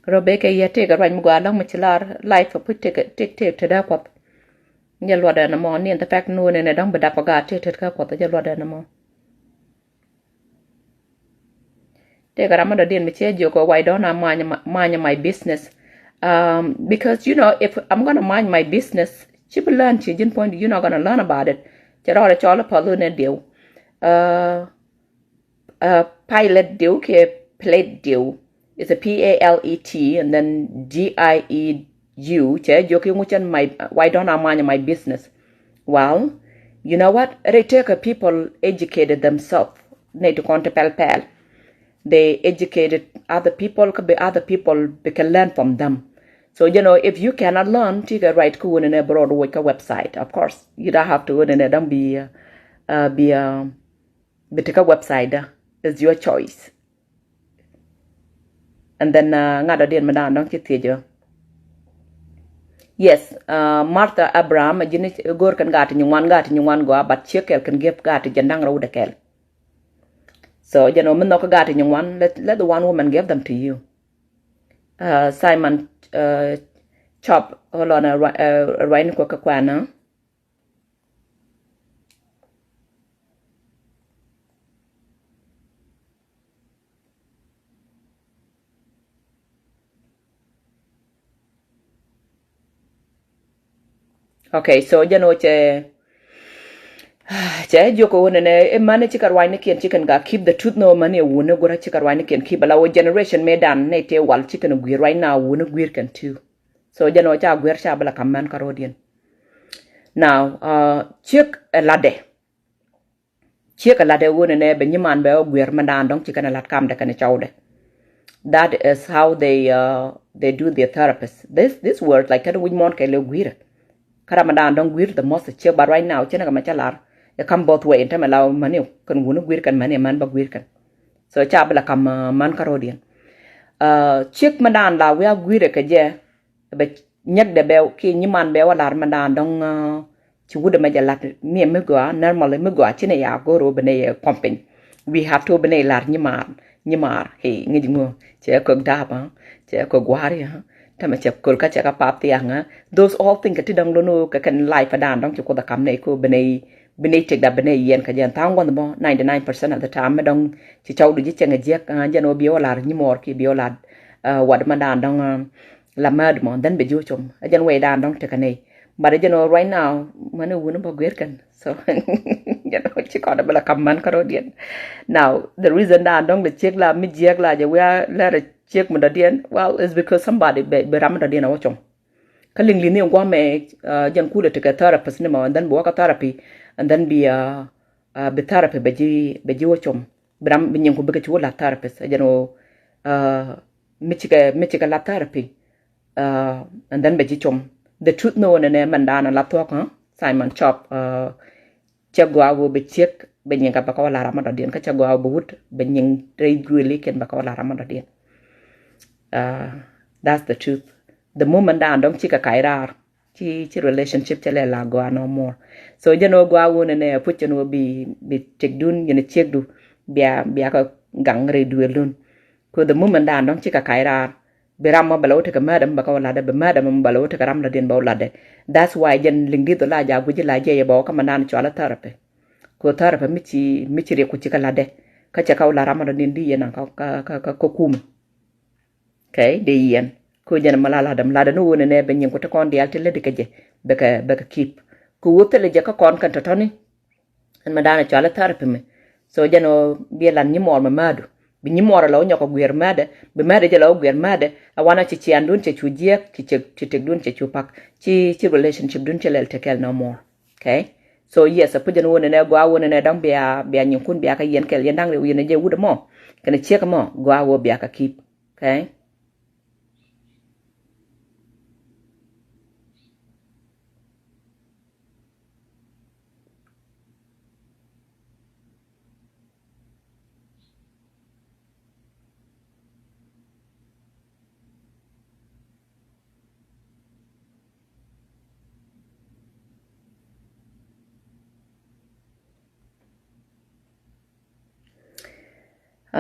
Rebecca ya take right mugwa long machilar life put take to da kwat. Ya loda na mo ni the fact no ne dong bada paga take ka kwat ya loda na mo. Tegara ma din mache joko why don't I mind my business? Because you know if I'm gonna mind my business, chip learn chijin point you're not gonna learn about it. Chara chola palu ne deal. Pilot deal ke plate deal. It's a PALET and then DIEU. Why don't I mind my business? Well, you know what? People educated themselves. Need to pal. They educated other people. Could be other people. They can learn from them. So you know, if you cannot learn, you can write in a broad website. Of course, you don't have to don't be take a website. It's your choice. And then ngada din madan dong kitijo. Yes, Martha Abraham jini gor kan gati nyungwan go but chekel can give gati jandang rawda kel. So you know man no gati nyungwan let the one woman give them to you. Simon chop hold on rain ko kakwana. Okay, so you know che joko ne mane chikarwai ne kien chicken ga keep the truth no mane wona gora chikarwai ne kien keep our generation me dan ne te wal chicken gwir right now wona gwir kan too. So you know cha gwir cha bala kamman karodian. Now chick a lade wona ne be nyiman be gwir mandan dong chicken lat kam de kan chawde. That is how they do their therapist. This word like kan we mon ke le gwir. Karamadan don't wear the most chill, but right now, China Machalar, they come both way in time allow money, can win weird can money, man, but weird can. So Chabla come man carodian. Chick Madan la, we are weird a je, but nyek the bell, king Yaman bell, alarmadan, don't she would make a lot near Mugua, normally Mugua, China ya, go to Bene pumping. We have to Bene lar Nyamar, hey, Nidimu, Checo Daba, Checo Guaria. Tamachep kulka cheka pap tianga those all things that don't know can life adan don't you call the kamne ko bene take that bene yen ka jan tang one mo 99% of the time dong chi chau du chenga jek jano biola ni mor ki biola wad madan dong la mad mo then be juchum ajan we dan dong tekane but you know right now manu wunu ba gwerkan so you know chi ko da bala kamman karodian now the reason dan dong the check la mi jek la je we la check madadian well it's because somebody be ramadadian awachong kaling lini ngwa me jan kula take therapist ne ma and then work therapy and then be therapy beji wachom bram binyen ko be ko la therapist jano michika la therapy and then beji chom the truth no ne mandana la talk Simon chop chagwa go be check benyen ka bakaw la ramadadian ka chagwa bo wut benyen really ken bakaw la ramadadian that's the truth the moment dan dong chi ka kai rar chi relationship chale la go no more so jeno go won ne put jeno bi check dun yene check du bia ka gang re du lun ko the moment dan dong chi ka kai rar beram ma balo te ka madam ba ka wala de be madam balo te ka ram la den ba wala de that's why jen lingi to la ja guji la je ba ka manan cho la therapy ko therapy mi chi re ku chi ka la de ka cha ka wala ram la den di yena ka ko kum okay de yen ko jen mala la dam la de no ne be nyin ko te kon dial te le de ke je be ka keep ko wote le je ka kon kan to toni en madana cho la therapy me so jeno bi lan ni mor ma madu bi ni mor la nyoko gwer made be made je la gwer made awana chi andun che chujie chi tek dun che chupak chi relationship dun che lel tekel no more okay so yes apu jeno wona ne gwa wona ne dang bia nyin kun bia ka yen kel yen dang le yen je wudo mo kana che ka mo gwa wo bia ka keep okay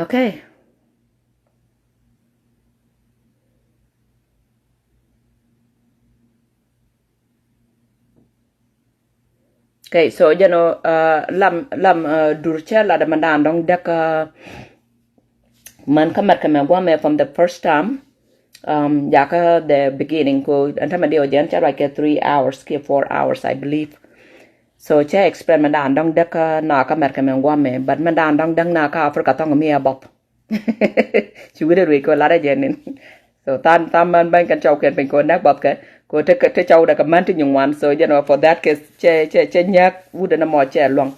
okay okay so jeno lam durcha la da mandan dong dak man kamar kama gwa me from the first time yaka the beginning ko antama de ojan cha like 3 hours ke 4 hours I believe so cha explain mandan dong dak na kamar kama gwa me but mandan dong dang na ka afrika tong mi abot chu wede re ko la da jenin so tan man ban kan chau ken pen ko nak bot ke ko te chau da ka man tin wan so for that case che nyak wuda na mo che long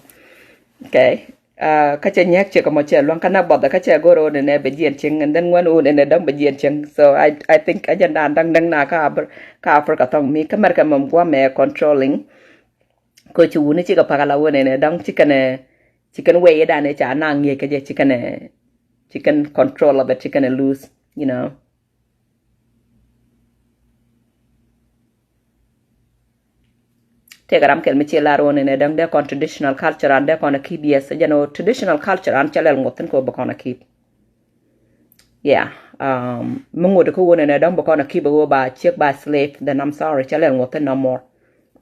okay ka che nyak che ko mo che long kana bot da ka che goro ne be jien ching and then one ne dang be jien ching so I think ajan dang na ka afrika tong mi kamar ka mom kwa me controlling ko chu ni chi ka pagala wone ne dang chicken way da ne cha na ngie ke je chicken control of it chicken lose tegaram kel michi laro ne dang de traditional culture and de kona KBS traditional culture an chalel ngoten ko bakona keep yeah mungo de ko wona ne dang bakona keep go ba check ba slave then I'm sorry chalel ngoten no more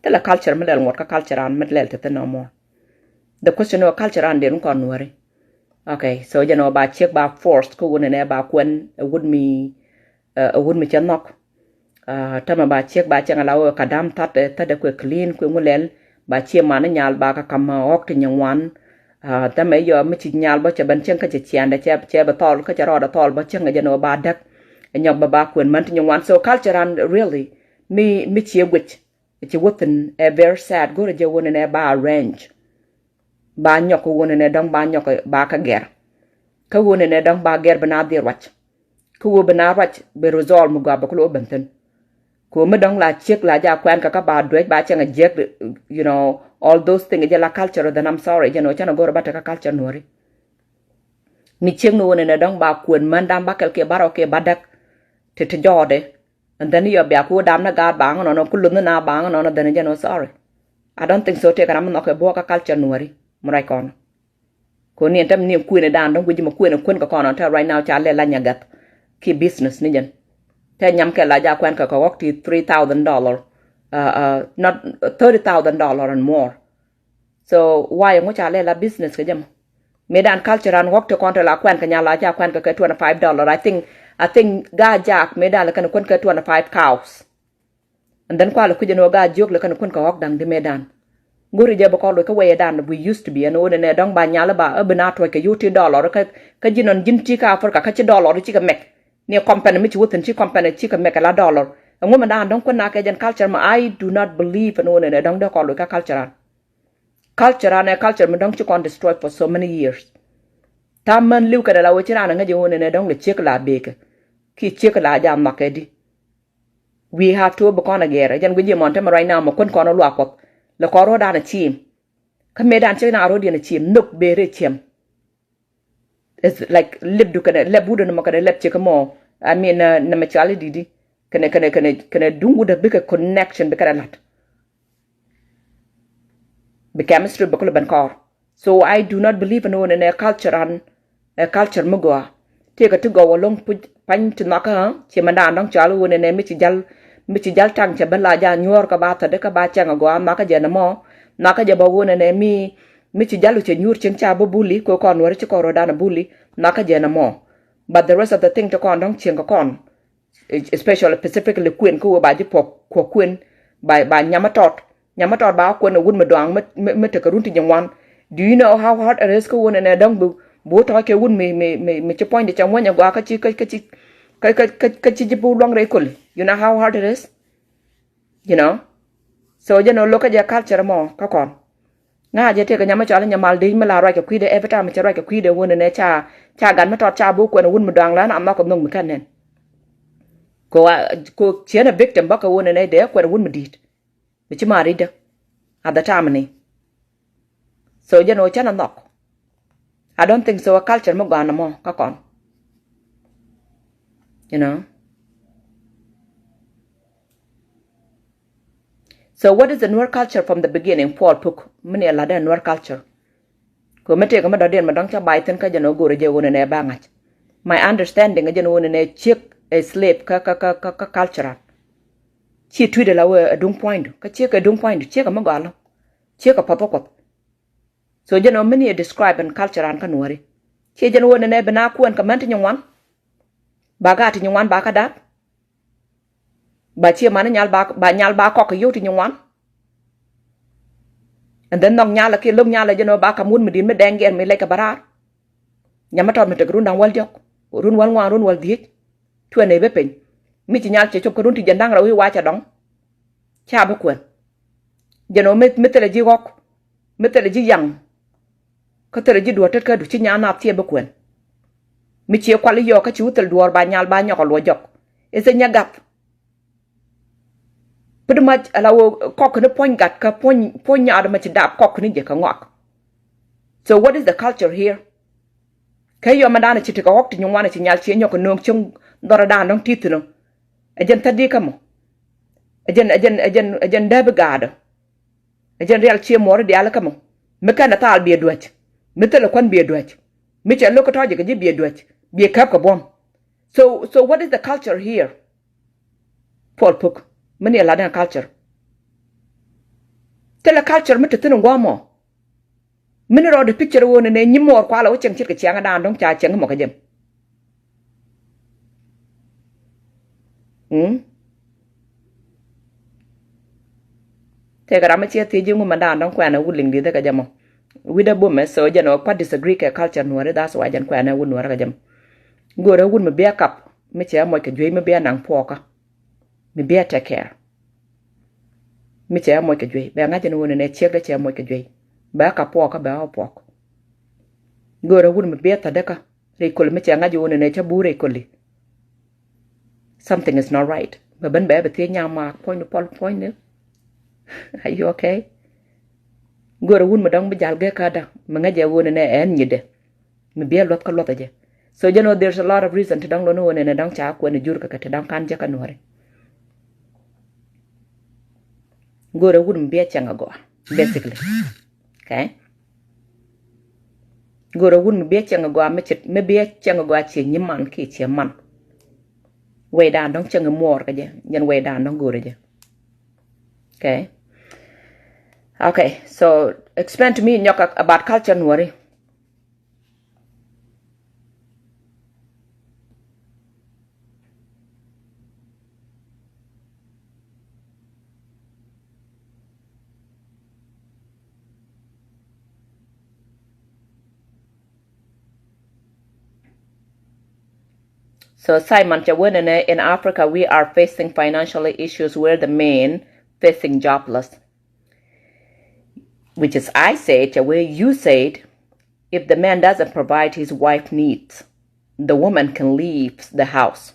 tela culture medel ngot ka culture an medlel te no more the question of culture an de kon wori okay so ba check ba forced ko wona ne ba kwen would me chanok tama ba check ba changa lawo kadam tate ko clean ko ngulel ba che man nyal ba ka kam ok tin wan tama yo mi chi nyal ba che ban chen ka che chianda che ba tol ka che roda tol ba chenga ba dak nyok ba kwen man tin wan so culture and really mi chi which it's within a very sad go je wona ne ba range ba nyok wona ne dang ba nyok ba ka ger ka wona ne dang ba ger bana dir wach ko wo bana wach be resolve mu ga ba ko benten ko me dong la check la ja kwan ka ba dwech ba chenga jek all those things je la culture then I'm sorry chana go ba ta ka culture nori mi cheng no ne dong ba kwen man dam ba kel ke baro ke badak te jode and then you be ko dam na ga ba no kullu na ba no then sorry I don't think so te kana no ke bo ka culture nori murai kon ko ni tam ni ku ne dan dong guji ma ku ne kun ka kono ta right now cha le la nyagat ki business ni jen te nyam ke la ja kwen ka ko wakti $3,000 not $30,000 and more so why ngo cha le la business ke jam medan culture an wakti kontra la kwen ka nya la ja kwen ka $25 I think ga jak medan la kan kun ka 25 cows and then kwa la ku jeno ga jog la kan kun ka wak dang de medan guri je ko lo ka way dan we used to be and one ne dong ba nya la ba abna to ka $80 ka jinon jinti ka for ka ci dollar ci ka mek ne company mi ci wutin ci company ci ka mek la dollar ngoma dan dong ko na ka jen culture ma I do not believe in one ne dong de ko lo ka culture mi dong ci kon destroy for so many years tamman liu ka la wo ci rana nga je one ne dong le ci la beke ki ci la ja makedi we have to be kona gere jen guje monte ma right now ma kon kono lo akop le ko ro dana chim ka me dan ci na ro dina chim nuk bere chim it's like lib du kana lebu do ma ka leb ci ka mo I mean na ma chali didi kene dung with a bigger connection because a lot the chemistry because ban car. So I do not believe in a culture and a culture mugo take a to go along put pine to knock her chimanda dong chalu in a michijal tang chabella ja New York about the kabachang go maka janamo naka jabawon and me michijalu chen yur chen chabo bully ko kon wari chiko dana bully naka janamo. But the rest of the thing to con dong ching con, especially specifically queen ko ba jipo ko queen by nyamatot ba queen a wood madang met take a run to one. Do you know how hard it is ko one and a dong bo talk a wood me point the chang one ya kachi jibu long recall. You know how hard it is? You know? So you know look at your culture more kakon. Nga je take a nyamachala nyamal di mala right a quid every time it's right a quid one and a cha gan matot cha book when a wood madang lan I'm not going to ko chena victim baka one and a day when a woman did. Which you married at the time. So you know chana knock. I don't think so a culture mo gana mo kakon. You know? So what is the Nuer culture from the beginning? Paul Puk many a lada Nuer culture. Ko mete ko madodin madong cha bai ten ka jano go reje wona ne bangat. My understanding jano wona ne chick a slave ka culture. Chi tweede la we a dung point. Ka chick a dung point chick a magalo. Chick a papa. So jano many a describe and culture an kanwari. Chi jano wona ne bana ku an comment nyong wan. Bagati nyong wan baka dat. Ba chi man nyal ba ko ka yoti nyong wan. And then nong nyala ki lum nyala jeno ba kamun medin me dengen me leka barar nyamatot me tegrun dang wal jok run wal ngwa run wal diet tu ne be pen mi ti nyal che chop run ti jandang rawi wa cha dong cha ba kwen jeno me tele ji gok me tele ji yang ka tele ji do tet ka du chi nyana tie ba kwen mi chi kwali yo ka chi utel duor ba nyal ba nyoko lo jok e se nyagap pretty much allow cock and a point gat ka point out much dap cock ni je ka ngok. So what is the culture here? Kay yo madana chi ka wok ti nywana chi nyal chi nyoko nong chung dora da nong tituno. Ajen tadi kamo. Ajen dab gado. Ajen real chi more di ala kamo. Meka na tal bi duach. Mitela kwan bi duach. Micha lokato je ka ji bi duach. Bi kap ka bom. So what is the culture here? Paul Puk. Many a Latin culture. Tell a culture me to thin guamo. Mineral the picture one and any more qualo chang chick chang down don't charge chang mokajem. Take a ramachi teaching woman down don't quana woodling the kajamo. With a woman, so you know, quite disagree culture no that's why Jan quana wouldn't work ajam. Go to wood me bear cup, Mitcha mock a dream be a nang porker. Me be take care. Me che mo ke jwe. Be ngati no ne che ga che mo ke jwe. Ba ka po ka ba po. Gora wun me be ta deka. Re kol me che ngati won ne che bure kolli. Something is not right. Ba ban be te nya ma point ne. Are you okay? Gora wun me dang be jal ge ka da. Me ngaje won ne en nyide. Me be lot ka lot je. So you know there's a lot of reason to dang no ne dang cha ko ne jur ka te dang kan je ka nore. Gora wouldn't be a changago, basically. Okay? Gora wouldn't be a changago, maybe a changago at your man, kitch your man. Way down, don't chang more again, way down, don't go again. Okay? Okay, so explain to me about culture and worry. So Simon Chawinene, in Africa, we are facing financial issues where the men facing jobless. Which is, I said, where you said, if the man doesn't provide his wife needs, the woman can leave the house.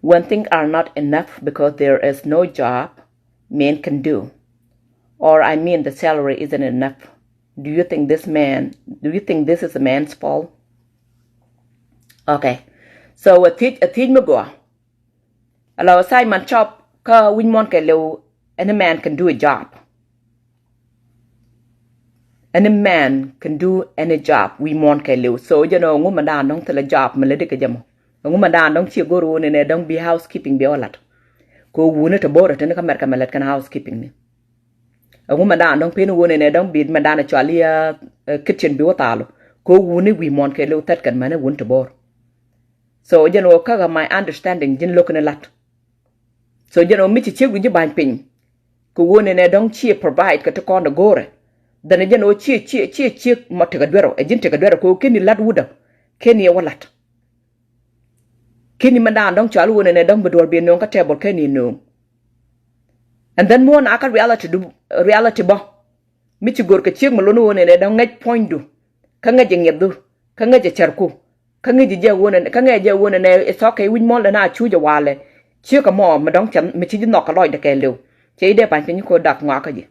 When things are not enough because there is no job, men can do. Or I mean the salary isn't enough. Do you think this is a man's fault? Okay. So a teach me go. Alo Simon chop ka win mon ke lo any man can do a job. Any man can do any job we mon ke lo. So nguma da nong tele job me le de ke jamo. Nguma da nong chi goro ne dong be housekeeping be olat. Ko wune to bora tene ka merka melet kan housekeeping ni. Nguma da nong pinu wone ne dong bid mandana chalia kitchen bi watalo. Ko wune we mon ke lo tat kan mane wun to bor. So kaga my understanding jin lokene lat. So mi chi wi ban pin. Ko wone ne dong chi provide ka to kon gore. Dan chi mo te gadwero e jin te gadwero ko kini lat wuda. Keni walat. Kini mandana dong chalu wone ne dong bedor bi non ka table keni no. And then mo na ka reality ba. Mi chi gor ka chi mo lono wone ne dong ngaj point du. Ka ngaj ngedu, ka ngaj charku. Ka ngaj je wone ne it's okay win mo na chu je wale. Chi ka mo ma dong chan mi chi no ka loy de ke lew. Chi de pan pin ko dak ngwa ka ji.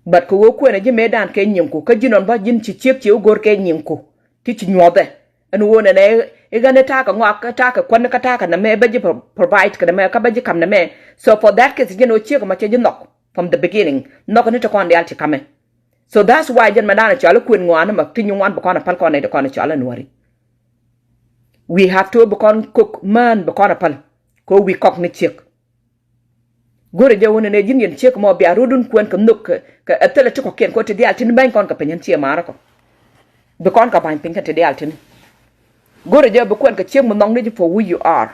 But ko wo ne je medan ke nyim ko ka jinon ba jin chi gor ke nyim ko. Ti chi nyode. En wone ne e ga ne ta ka ngwa ka ta ka kwan ka ta ka na me ba je provide ka na me ka ba je kam na me. So for that case chi ko ma che nok from the beginning. Nok ne to kon de al chi kame. So that's why jen madana chala kun ngwana mak tinyu wan bokona pal kone de kone chala nuari. We have to bokon cook man bokona pal. Ko we cook ni chik. Gore je wona ne jin yen chik mo bi arudun kwen kam nuk ka atela to ko ken ko te dial tin ban kon ka penyen chi mara ko. Be kon ka ban pin ka te dial tin. Gore je be kwen ka chik mo nong ne for who you are.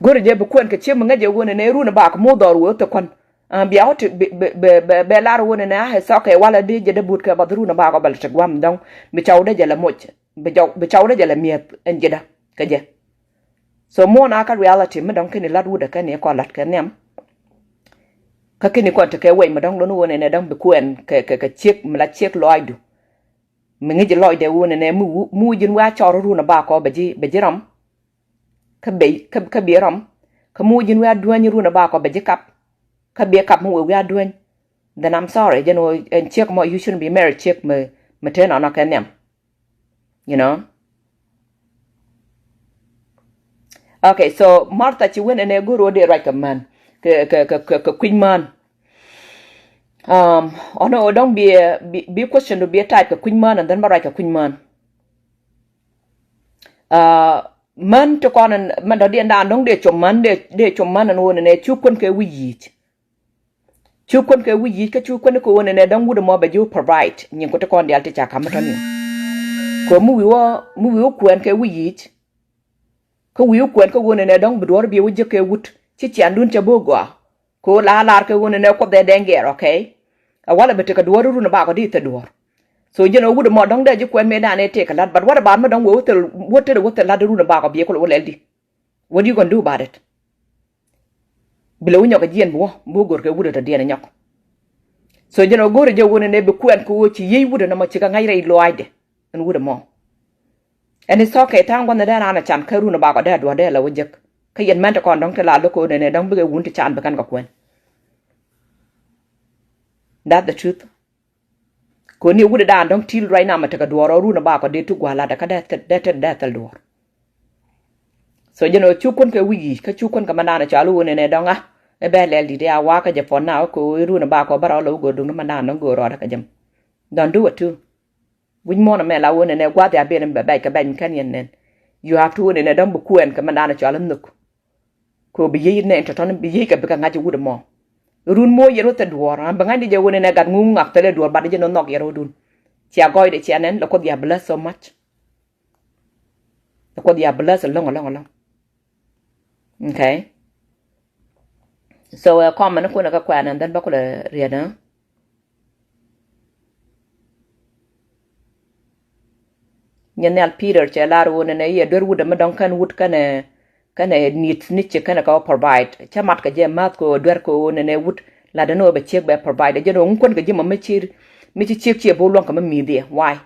Gore je be kwen ka chik mo ngaje wona ne ru na ba ko mo dor wo to kon. Biao to be lar wona na ha so ke wala de je de but ka badru na ba ko bal te gwam dong mi chawde je la moch be chawde je la miet en je da ka je. So mo na ka reality me dong kini lad wuda ka ne ko lat ka nem ka kini ko te ke we me dong lo wona ne dong be kuen ka chek me la chek loidu me ngi je loide wona ne mu jin wa choro ru na ba ko be ji ram ka be ram ka mu jin wa duani ru na ba ko be ji kap ka be kap mo we are doing, then I'm sorry, and check more you shouldn't be married, check me turn on a them. Okay, so Martha chi went and a good order like a man. Queen man. Oh no, don't be question to be a type of queen man and then like a queen man. Man to con and man don't de chom man and one and a chukun ke we eat. Chukun ke we yi ka chukun ko wona ne dan wudu mo be ju provide nyin ko to kon dial te cha kamata ni ko mu wi kwen ke we yi ko wi kwen ko wona ne dan budor bi wuje ke wut ci andun cha bogwa ko la ke wona ne ko de denger okay wala be te ka duwaru na ba ko di te duwar so wudu mo dan de ju kwen me da ne te ka lat but what about me dan wo te la du na ba ko bi ko wo leldi what you gonna do about it? Below nyok jien bo gor ke wuda ta diena nyok so gore je wona ne be kwen ko ci yi wuda na ma ci ka ngai rei loide en wuda mo en is okay tan gon da na chan ka ru na ba ko da do da la wujek ka yen man ta kon dong te la lo ko ne dong be wun ti chan be kan ko kwen that the truth ko ni wuda da dong til right now ma ta ka do ru na ba ko de tu gwala da ka da tal do so chukun ke wi ka chukun ka manana chalu ne dong e be le di ya wa ka je for now ko ru na ba ko bara lo go dung manana go ro da ka jam don't do it too win mo na me la wona ne gwa da be ne be ka ben kan yen nen you have to ne dong bu kuen ka manana chalu nuk ko bi yi ne to ton bi yi ka be ka ngaji wuda mo run mo yero te duor an ba ngadi je wona ne gat ngu ngak tele duor ba de no nok yero dun chia goy de chia nen lo ko dia bless so much lo ko dia bless long. Okay. So comment ko na ka kwan and then ba ko le riana. Nyanel Peter che la ro ne ye dor wuda ma don kan wut kana nit niche kana ka provide. Cha mat ka je mat ko dor ko ne wut la da no be check be provide. Je no kon ka je ma mi ci check bo lon ka ma mi de. Why?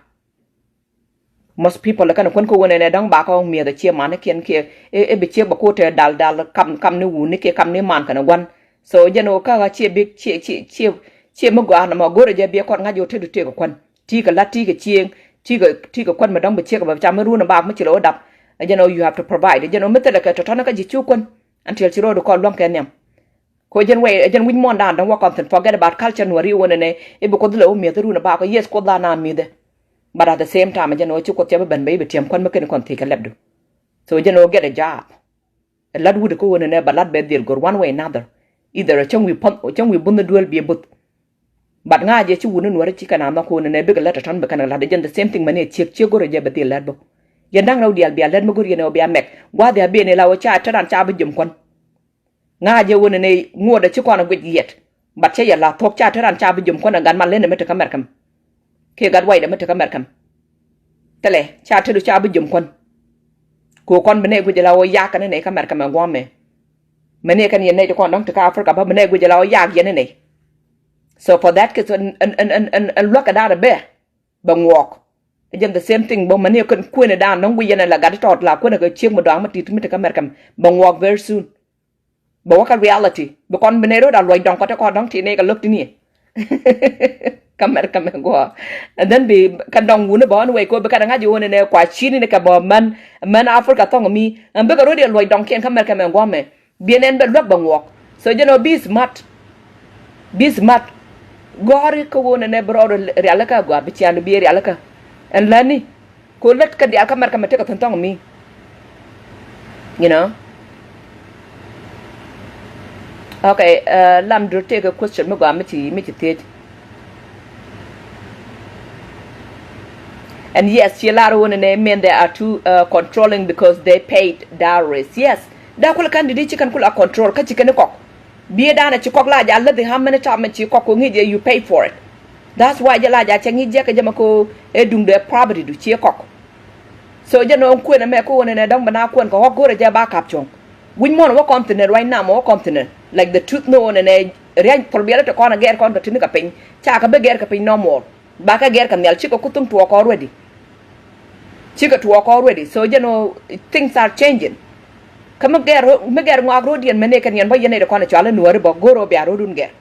Most people la kana kon ko wona ne dang ba ko mi da che man ken ke e be che ba ko te dal kam ne wu ni ke kam ne man kana wan so ka che big che mo ga na ma gore je be kon nga jo te du te ko kon ti ka lati ke chieng ti ka kon ma dang be che ka ba cha ma ru na ba ma chi lo dap you have to provide metela ka totona ka jichukon until chiro do ko long kenyam ko win mon dan wa content forget about culture Nuer wona ne e bu ko dlo mi to na ba ko yes ko da na mi de but at the same time chu ko tebe ben be tiam kon ma ken kon ti ka lebdu so get a job a lad would ko wona ne ba lad be dir gor one way another either chang wi bun duel bi but but nga je chu wona Nuer chi kana ma ko ne be ga lata tan be kana lad the same thing mane chi gor je be dir lad bo yandang raw dial bi lad ma gor yene bi amek wa de be ne lawo cha tan cha ba jum kon nga je wona ne ngoda ci kono gwej yet bat ca yalla tok ca taran ca bi jum kono gan man len meta kamerkam ke gad wayda meta kamerkam tele ca tadu ca bi jum kon ko kon bene gwej lawo yak ne kamerkam ngome mene kan yene to kon dong to ka Africa ba mene gwej lawo yak yene ne so for that kids and look at that be ba ngok again the same thing bo mene kon kuene dan nong wi yene la gad tot la ko ne ko chieng mo dang ma tit meta kamerkam ba ngok very soon but what reality but con benero da loy dong ko ko dong ti ne ka look ti ni kamer go and then be kan dong wuna bon we ko be kan nga ju ne kwa chi ni ka bo man Africa tong mi and be ka ro de loy dong ken kamer go me bien be look bang walk so be smart gori ko wona ne bro real ka go be tian bi real ka and lani ko let ka dia kamer te ka tong mi Okay, Lam do take a question. And yes, men they are too controlling because they paid dowries. Yes, that could candidate can control. Catch chicken cock. Be done at Chikok Laja, I let how many times you pay for it. That's why Jalaja Changi Jacka Jamako edung their property to Chiakok. So Queen America and a dong banana go go to their backup chunk. We want more continent right now, more continent. Like the truth known and a real probability to corner get contact to Nicapin, Chaka beger capin no more. Baka get can Chico Kutum to walk already. Chico to walk already. So things are changing. Come up there, Megar Magrodian Menecan and Bayan corner challenge Nuer about Goro Biarudun get.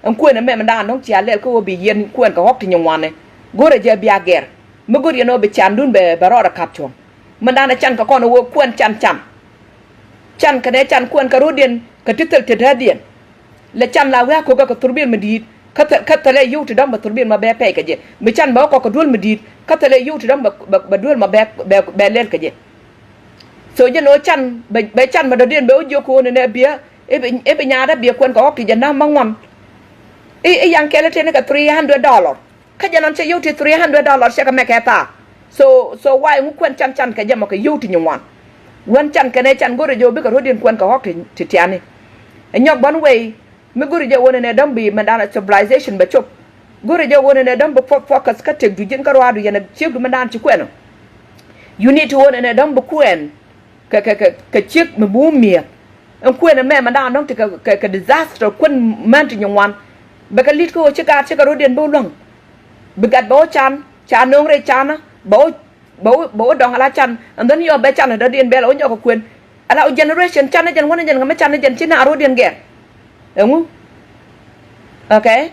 And Queen and Memanda no Chialco be yen Quen Cohoptin in one. Gora Jabia ger. Muguriano be Chandun be Barora capture. Mandana Chanka corner work Quen Cham. Chan kane chan kuan karudian ka titel te dadian le chan la wa ko ka turbin medit ka tale yu te dam turbin ma be pe ka je me chan ba ko dul medit ka tale yu te dam ba dul ma be lel ka je so chan be chan ma dadian be jo ko ne bia e be nyaada bia kuan ka okti jana mangwam e yang kele te ne ka $300 ka janan che yu te $300 se ka me ka ta so why mu kuan chan ka jama ka yu te nywan one chan kane chan go jo be ka rodin kwan ka hok ti tiani nyok ban way me go jo wona ne dambi mandana civilization ba chop go jo wona ne dambi focus ka tek du jin ka wadu yana chep du mandan ci kweno you need to wona ne dambi kwen ka chek me bumia en kwen me mandan dong ti ka disaster kwen man ti nywan be ka lit ko ci ka rodin bo long be gat bo chan nong re chana bo dong ala chan and then you be chan da dien bel onyo ko kwen ala generation chan jen wona jen ngam chan jen china ro dien ge engu okay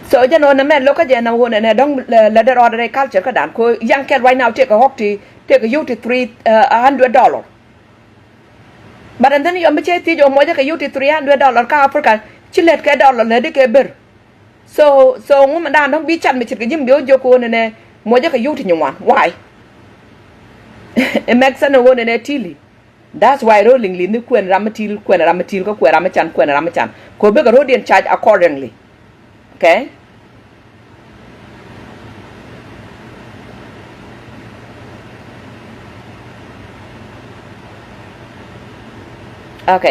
so na men lo ka jen na wona ne dong la der order culture ka dan ko young cat right now take a you to $300 but and then you be che ti jo mo ka you to $300 ka Africa chilet ka dollar le de ke ber so ngum dan dong bi chan me chit ke jim bio jo ko ne moja ka yuti nywan why it makes sense wona ne tili that's why rolling li ni kwen ramatil ko kwen ramachan ko be ga rodien charge accordingly okay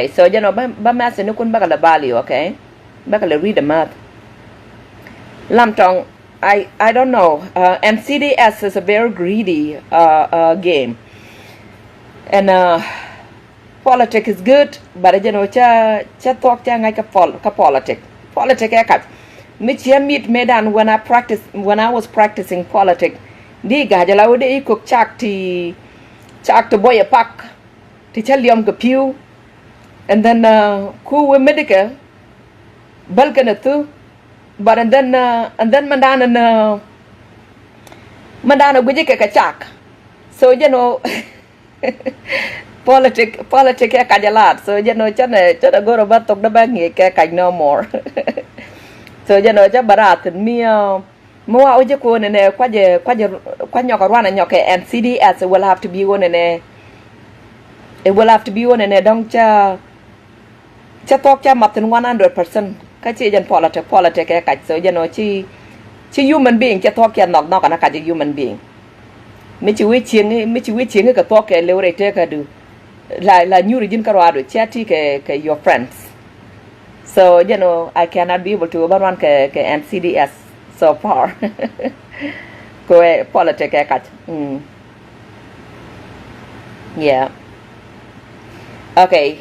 so ba mas ni kun ba ka la bali okay ba ka la read the math lam tong I don't know. And CDS is a very greedy game. And politics is good, but cha talk cha ngai ka politics. Politics ka. Meet medan when I was practicing politics. Di ga jala wode ko chak to boy a pak. Ti chaliam ka pew. And then ku we medical balkana tu. But and then mandana guje ka chak so politics ke kajalat so chana goro batok da bangi ke kaj no more so cha barat mi mo oje ko ne kwa nyoka rwana nyoka and CDS will have to be one ne it will have to be one ne dong cha talk cha matin 100% ka chi jan politics ke kaj so chi human being cha talk ya nok na ka human being mi chi wi chieng ka talk ke le te ka du la new region karwado chatty ke your friends so I cannot be able to one ke NCDS so far ko politics ke kat yeah okay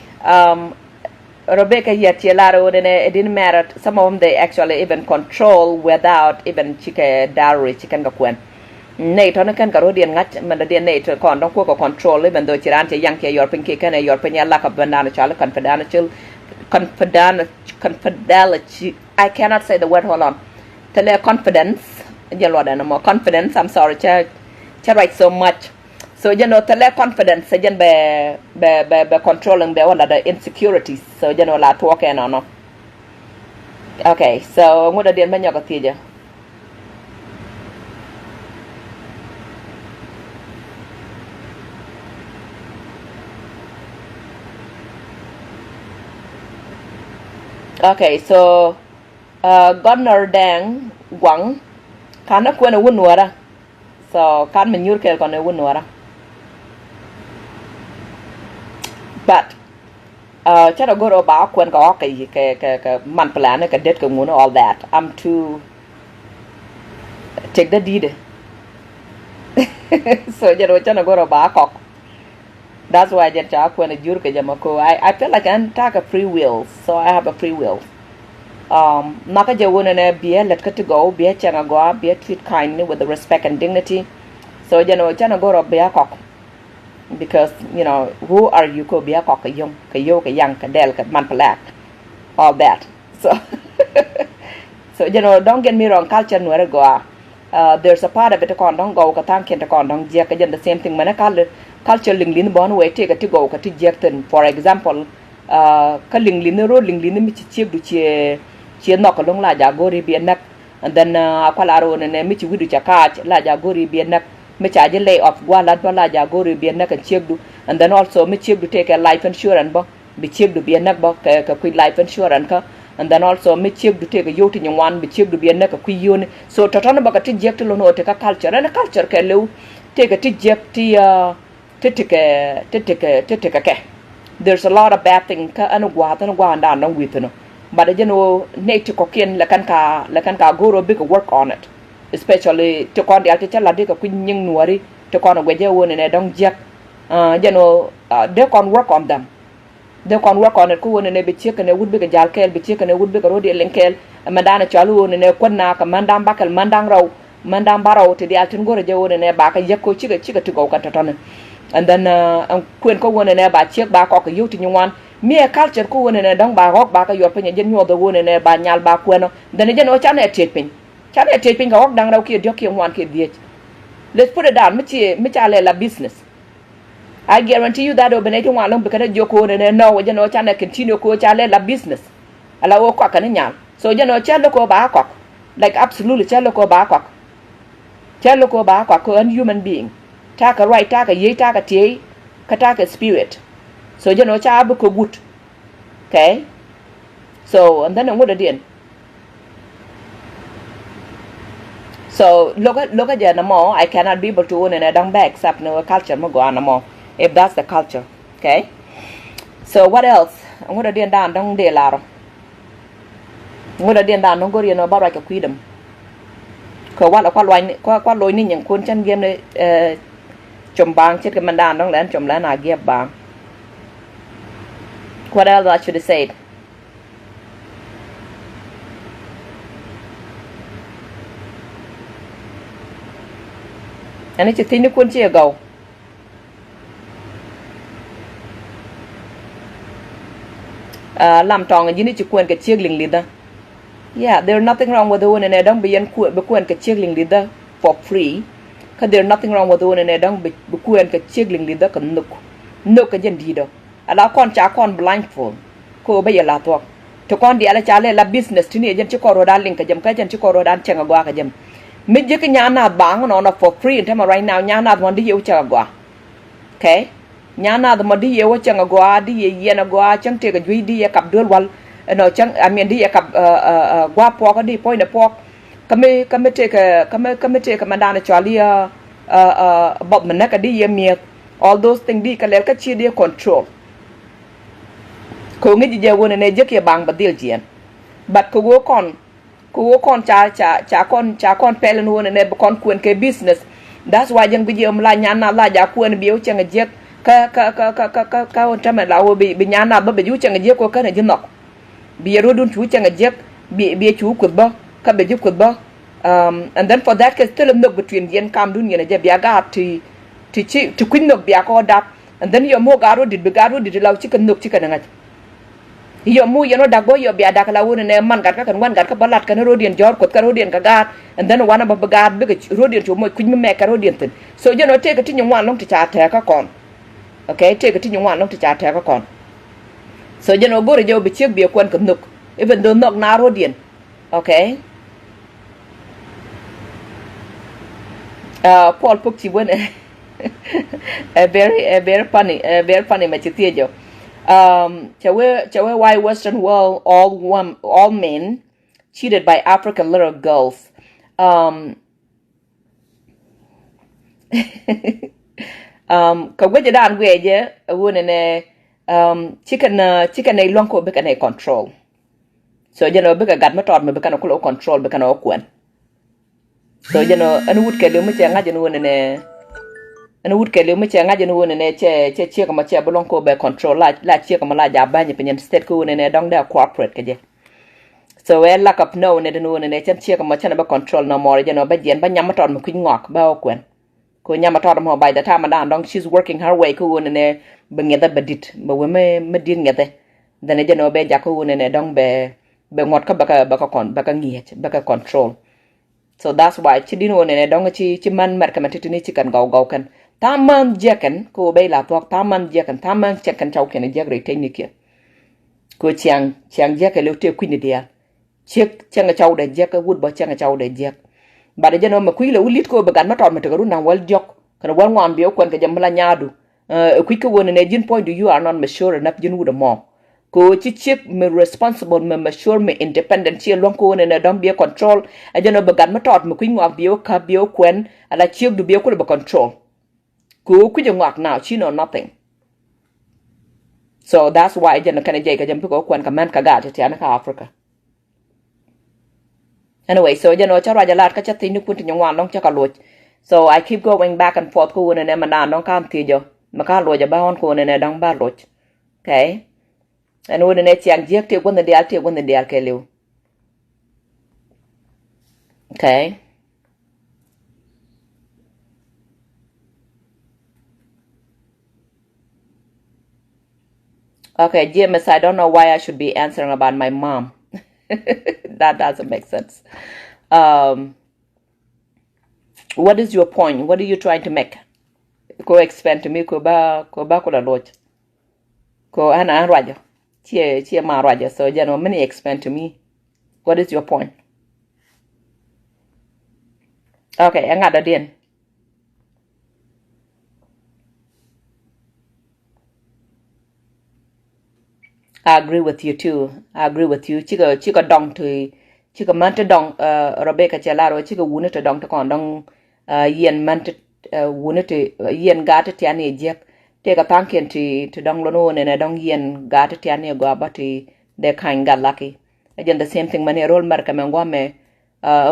Rebecca Yetielaro it didn't matter some of them they actually even control without even chike dowry chicken ga kwen nei to kan ka rodian ngat man da nei to kon don ko control even though chiran che yang ke yor pin ke kan yor pin yalla ka bandana chala confidentiality I cannot say the word hold on tele confidence jelo da no more confidence I'm sorry cha write so much so tele confidence be controlling be one of the insecurities so la talk and no okay so ngoda den man yoga tija okay so Governor Dang Guang kana kwena wunwara so kan men yurkel kana wunwara but chara goro ba kwen ka ke man plan ka det ka nguno all that I'm to take the deed so chana goro ba kok that's why cha kwen jur ke jamako I feel like I'm take a free will so I have a free will maka jawona na be let ka to go be changa go be treat kindly with the respect and dignity so chana goro be kok because who are you ko be kok ka yo ka yang ka del ka man palak all that so so don't get me wrong culture Nuer go there's a part of it kon don't go ka tan ken kon don't je ka the same thing man culture linglin bon way take to go ka to jekten for example ka linglin ro linglin mi chi du chi no ka long la ja gori bi nak and then akwala ro ne mi chi widu cha ka la ja gori bi nak me charge lay off gwa la bala ja gori bi nak chegdu and then also me chegdu take a life insurance bo bi chegdu bi nak bo ka quick life insurance ka and then also me chegdu take a yoti nywan bi chegdu bi nak ku yone so totona ba ka tiject lo no te ka culture and culture ke lew take a tiject titike ke there's a lot of bad thing ka anu gwa nda no witno but need to cokin la kan ka goro big work on it especially to kon dia te la de ka kun nying nuari to kon gweje woni ne dong jek they can work on them they can work on it ko woni ne be check ne wud be ka jal kel be check ne wud be ka rodi lenkel mandana chalu woni ne konna ka mandam bakal mandang raw mandam baraw te dia tin goro je woni ne ba ka yekko chiga to go ka tatone and then kwen ko woni ne ba check ba ko ka yuti nywan mi culture ko woni ne dong ba gok ba ka yor pe jen nyodo woni ne ba nyal ba kweno then chane tetpin ka wok dang raw ki doki wan ki diet let's put it down mi chale la business I guarantee you that obeneti wan long because joko ne no chane continue ko chale la business ala wo ko kan nyal so chale ko ba kok like absolutely chale ko ba kok ko an human being taka right taka ye taka tie ka taka spirit so cha bu ko gut okay so and then ngoda den so look at more I cannot be able to own and dang back except no culture mo go anamo if that's the culture okay so what else ngoda den dan dong de laro ngoda den dan no gori no bara ka kwidam ko wala kwa loy ni nyang kun chan game ne chom bang chet ka mandan dong lan chom lan a giep bang what else I should have said and it's a thing kun chi go lam tong yin chi kwen ka chiek ling lida yeah there's nothing wrong with the one and I don't be en ku be kwen ka chiek ling lida for free ka there nothing wrong with one ne dong bu kuen ka chigling li da ka nuk ka jen di do ala kon cha kon blindfold ko ba ya la to to kon di ala cha le la business tini jen chi ko ro dan link ka jem ka jen chi ko ro dan chenga gwa ka jem mi je ka nyana bang no for free in time right now nyana mon di yu cha gwa okay nyana mo di yu cha gwa di ye na gwa chang te ka jui di ya kap dul wal no chang I mean di ya kap gwa po ka di point po kami take ka mandana chali bob manaka di ye mi all those things di ka le ka chi di control ko ngi je wona ne je ke bang badil jien but ko kon cha kon pelen wona ne kon kuen ke business that's why jeng bi jom la nyana la ja kuen bi o chenga je ka on tama la wo bi nyana ba be ju chenga je ko ka ne jinok bi ro dun chu chenga je bi chu ku ba ka be ju ku ba and then for that case still look between yen kam dun yen je bia ga to queen nok bia ko dap and then yo mo garo did law chicken nok chicken ngat yo mu yo no dagbo yo bia dak la wona ne man gat ka kan wan gat ka balat kan rodien jor ko ka rodien ka gat and then wana ba gat be rodien to mo queen me ka rodien tin so you know take it in one long to cha ta ka kon okay take it in one long to cha ta ka kon so you know go jo be chek bia kon ka nok even though nok na rodien okay Paul Pukchi when very funny machitiejo chawe why Western world all men cheated by African little girls ka gweje dan weje wona ne chicken ne lonko be kan control so you know be ka gad matod me be kan ko control be kan o kwen so you know an wut ke le mu che ngaje wona ne an wut ke le mu che ngaje wona ne che kama che bolon ko be control la che kama la ja banye penyen state ko wona ne dong da corporate ke je so we lack of no ne den wona ne che kama che na be control no more you know ba jen ba nyama ton mu kuin ngok ba o kwen ko nyama ton mo by the time da dong she's working her way ko wona ne be ngeda badit ba we me din ngede then je no be ja ko wona ne dong be ngot ka ba ka ngiet ba ka control. So that's why chidin wona ne dong chi man mer kama titini chikan gaw kan taman jeken ko be la tok taman jeken taman chekan chaw ken jegre technique ko chiang jeke le te kwini dia chek chenga chaw de jeka wud ba chenga chaw de jek ba de jeno ma kuile ulit ko be gan ma ton ma tegaru nan wal jok kana wan wan bi o kon ka jambla nyaadu kuike wona ne jin point you are not mature enough jin wuda mo ko ci chek me responsible me mature me independent ci lon ko ne don be control a jeno be gan ma tot me kuing ngok bi o ka bi o kwen ala chek du bi ko be control ko ku je ngok now she know nothing so that's why jeno kana je ka jam ko kwen ka man ka ga te ana ka Africa anyway so jeno cha raja lat ka cha tin ku tin ngwan long cha ka loch so I keep going back and forth ko ne ma na don kam ti jo ma ka lo ja ba on ko ne don ba loch okay and when the chiang jek te when the dial ke liu okay okay James, I don't know why I should be answering about my mom. That doesn't make sense. What is your point? What are you trying to make? Go explain to me ko ba ko la loch ko ana rajo chia ma raja so jano many explain to me what is your point. Okay angada den I agree with you too. Chico dong to chico manta dong Rebecca Chalaro chico wuna to dong to kon dong yen manta wuna to yen gata tiani jek take a tanken to dong lono and dong yen gata tiani go abati de kind got lucky. Again the same thing many roll marka mengwame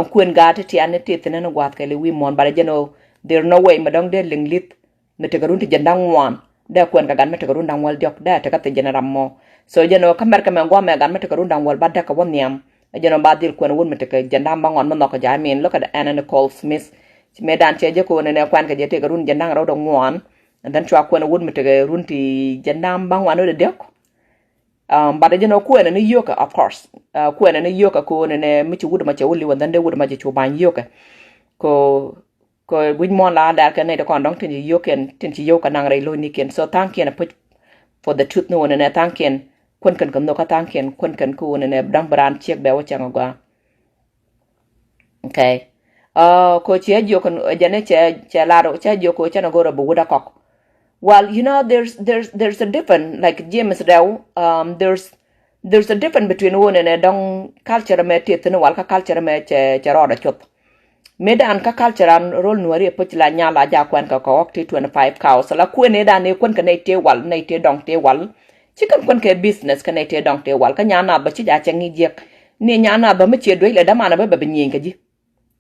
kuen gata tiani titin and wat kele we mon but you know there's no way madong de linglit metegarun to jandang wan de kuen ka gan metegarun dang wal diok de take the general mo so you know kamar ka mengwa me gan metegarun dang wal badda ka wonyam you know badil kuen won meteka jandang bangon mo ko ja mean look at Anna Nicole Smith me dan cheje ko ne kwan ka jete garun jandang raw dong wan and then chwa kuen won meteka runti jandang bangon de diok but you know kuen ne yoka of course kuen ne yoka ko ne michi wudu ma che wuli wan dan de wudu ma che chuban yoka ko ko win mon la da ka ne da kon dong tin yo ken tin yo ka nang re lo ni ken so thank you na put for the truth no ne thank you kun kan no ka thank you kun kan ku ne dang bran chek be wa chang gwa okay ko che jo kan jane che la ro che jo ko che na go ro bu da kok. Well, you know, there's a different, like James Dow, there's a difference between one and a dong culture me tietno wal ka culture me che roda chop. Medan ka culture an rol nuari put la nya la ja kwan ka ko 25 cows la ku ne da ne kwan ka ne te wal ne te dong te wal. Chicken kwan ke business ka ne te dong te wal ka nya na ba chi ja chengi jek. Ni nya na ba me che doi le da mana ba ba nyin ka ji.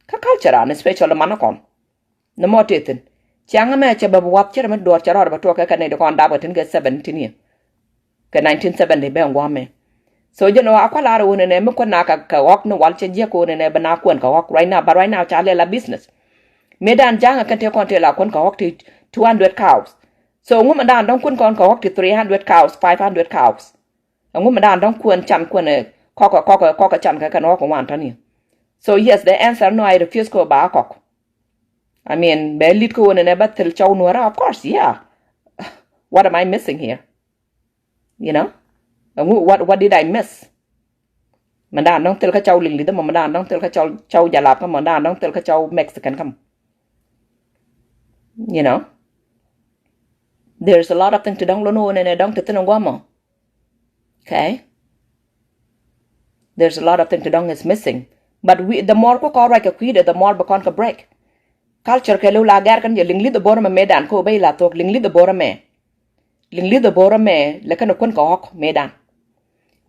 Ka culture an special mana kon. Na mo tetin. Changa me che babu wap chere me dor charo ba to ka ne de kon da ba tin ke 17 ni ke 1970 be ngwa me so je no akwala ro ne me ko na ka wak no wal che je ko ne ba na kon ka wak right now but right now cha le la business me dan janga kan te kon te la kon ka wak 200 cows so ngum dan dong kun kon ka wak 300 cows 500 cows ngum dan dong kun chan kun ne ko chan ka kan wak wan tani so yes the answer no I refuse ko ba kok. I mean, bellit ko ne ba tel chaw nuara, of course, yeah. What am I missing here? You know? What did I miss? Mandan dong tel ka chaw ling li da mandan dong tel ka chaw jalap ka mandan dong tel ka chaw Mexican kam. You know? There's a lot of things to dong lo no ne dong te tinong guamo. Okay? There's a lot of things to dong is missing. But the more ko right ka kwide, the more bakon ka break. Culture ke lu la gar kan je lingli the borome medan ko bay la tok lingli the borome le kan kon ko hok medan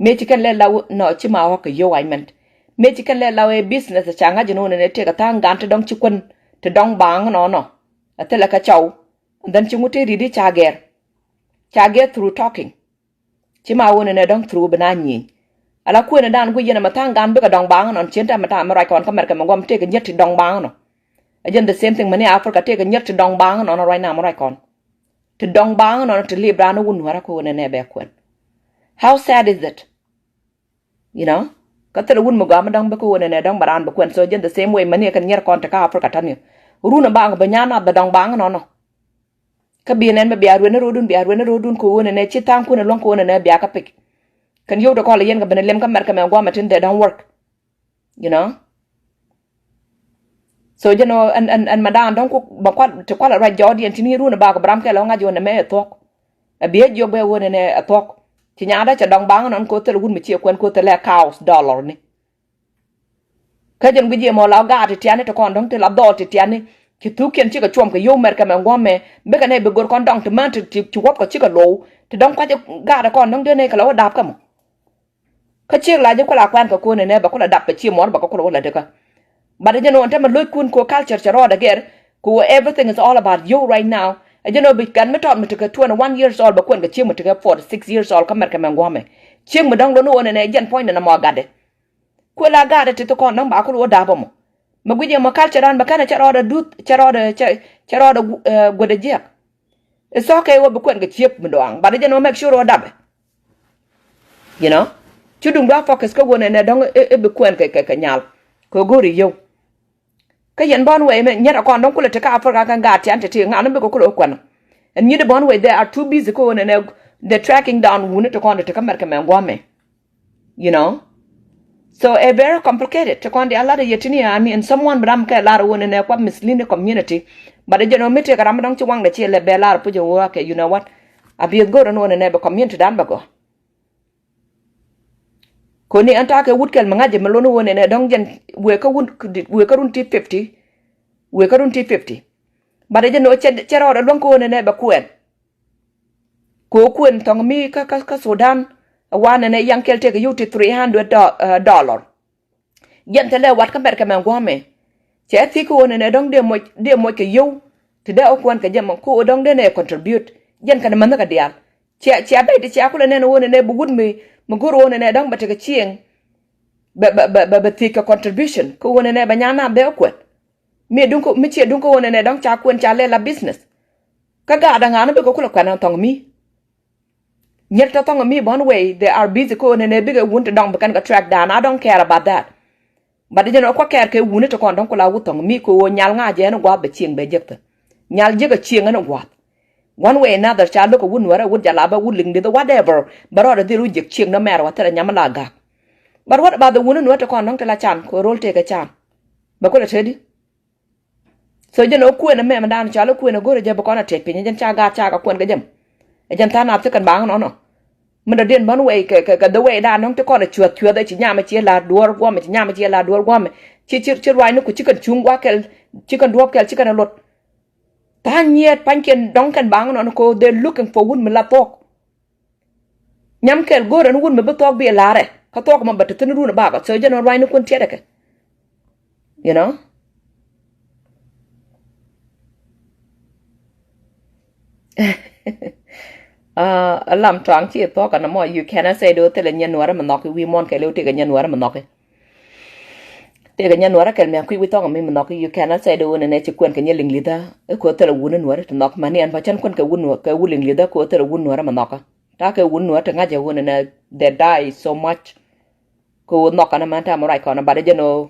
me chicken le law no chima hok yo I meant me chicken le law e business changa jino ne te ka tang gan te dong chikun te dong bang no atela ka chaw dan chimute ridi chager through talking chima wona ne dong through banani ala ku ne dan ku yena matang gan be ka dong bang non chenta mata ma rai kon ka mer ka ngom te ka nyet dong bang no. Again, the same thing many Africa take a nyet to dong bang on right now, right? To dong bang on to live brand wun warako in a nebekwen. How sad is it? You know? Katal wun mugamadang bako in a dong baran bakwen, so again the same way many can near contact Africa tanu. Runa bang banyana the dong bang on. Kabi and be a winner rodun ko in a chitang kun along ko in a biaka pick. Can you call a young benelimka merkam and guamatin they don't work? You know? So you know, and madam don't cook bakwat to call it right Jordi and tini runa bag bram ke longa jo na me talk. A beard yo be won in a talk. Tinyada cha dong bang on ko tel wun mi chi kwen ko tel cows dollar ni. Kajan gije mo la ga ti tiane to kon dong te la do ti tiane. Ki tu ken chi ka chom ka yo mer ka me ngome be ka ne be gor kon dong to man ti wop ko chi ka low ti dong kwa ga da kon dong de ne ka lo dap ka mo. Ka chi la je ko la kwan ka ko ne ba ko la dap pe chi mo ba ko la de ka. But you know, until look kun ko culture charod again, ko everything is all about you right now. You know, we can meet me to 21 years old, but when the chim to 46 years old, come come and woman. Chim me don't know an agent point in a more gade. Quilla got it to con number or dabom. Magudia ma culture and bacana charod good a jack. It's okay what when get chip me doing, but you know, make sure or dab. You know, children don't focus go on and I don't be quen canyal. Ko gori yo. Ka yen bon way me nyera kon don kula te ka Africa kan ga tian te ngana be ko kula kwan. And you the bon way they are too busy ko and they're tracking down wun to kon te ka mer ka men gwame. You know? So a very complicated to kon the a lot of yetini I mean someone bram ka la wun and kwa mislead the community. But you know me te ka ram don chi wang de che le be la pu jo wa ke you know what? Abioth go no and be community dan ba go. Koni antake wutkel mangaje melono wone ne dong jen we ka run T50 we ka run T50 bare je no chero da don ko wone ne ba kuen ko kuen tong mi ka Sudan wane ne yankel te yuti $300 jen tele wat ka ber ka men gome che ti ko wone ne dong de mo ke yo te da o kwan ka jam ko dong de ne contribute jen ka man ka dial che be de che akula ne wone ne bu gudmi Muguru wone ne dong bateke chieng ba tika contribution ko wone ne banyana be okwe me dunko me che dunko wone ne dong cha kwen cha le la business kaga da ngana be ko kula kwana tong mi nyerta tong mi one way they are busy ko wone ne big want to dong bakan ka track down I don't care about that bade jeno kwa ker ke wune to kon don ko la wutong mi ko nyal nga je no gwa be chieng be jekta nyal je ga chieng no gwa one way another cha lo ko wun wara wud jala ba wud ling de whatever baro de ru jek chieng no mer wa tara nyamala ga but what about the wune no to kon don te la chan ko rol te ga chan ba ko la tedi so jeno ku na me madan cha lo ku na gore je ba ko na te pin jen cha ga kwen ga jem e jan ta na te kan bang no mình đã điên bán way cái the way đàn nó cái con là chuột đấy chỉ nhà mà chia là đuôi qua mà chỉ nhà mà chia là đuôi qua mà chỉ loài nó cũng chỉ cần chung quá cái chỉ cần đuôi cái chỉ cần lột ta nhiệt pan kiên đóng cần bang nó cô they looking for wood mình là to nhắm cái gore nó wood mình bắt to bị lá đấyเขาto mà bắt tự nó luôn bạc so cho nó loài nó quân chết đấy you know làm trắng chỉ to cả nó mà you cannot say do tele nhân nuara mà nọc we mon cái leo tele nhân nuara mà nọc tele nhân nuara cái mẹ quy to mà nọc you cannot say do nên chỉ quen cái nhân linh lida ko tele wun nuara nọc mà nên phải chân quen cái wun linh lida ko tele wun nuara mà nọc ta cái wun nuara ngay giờ wun nên they die so much ko nọc anh mà ta mà lại còn bà đấy jeno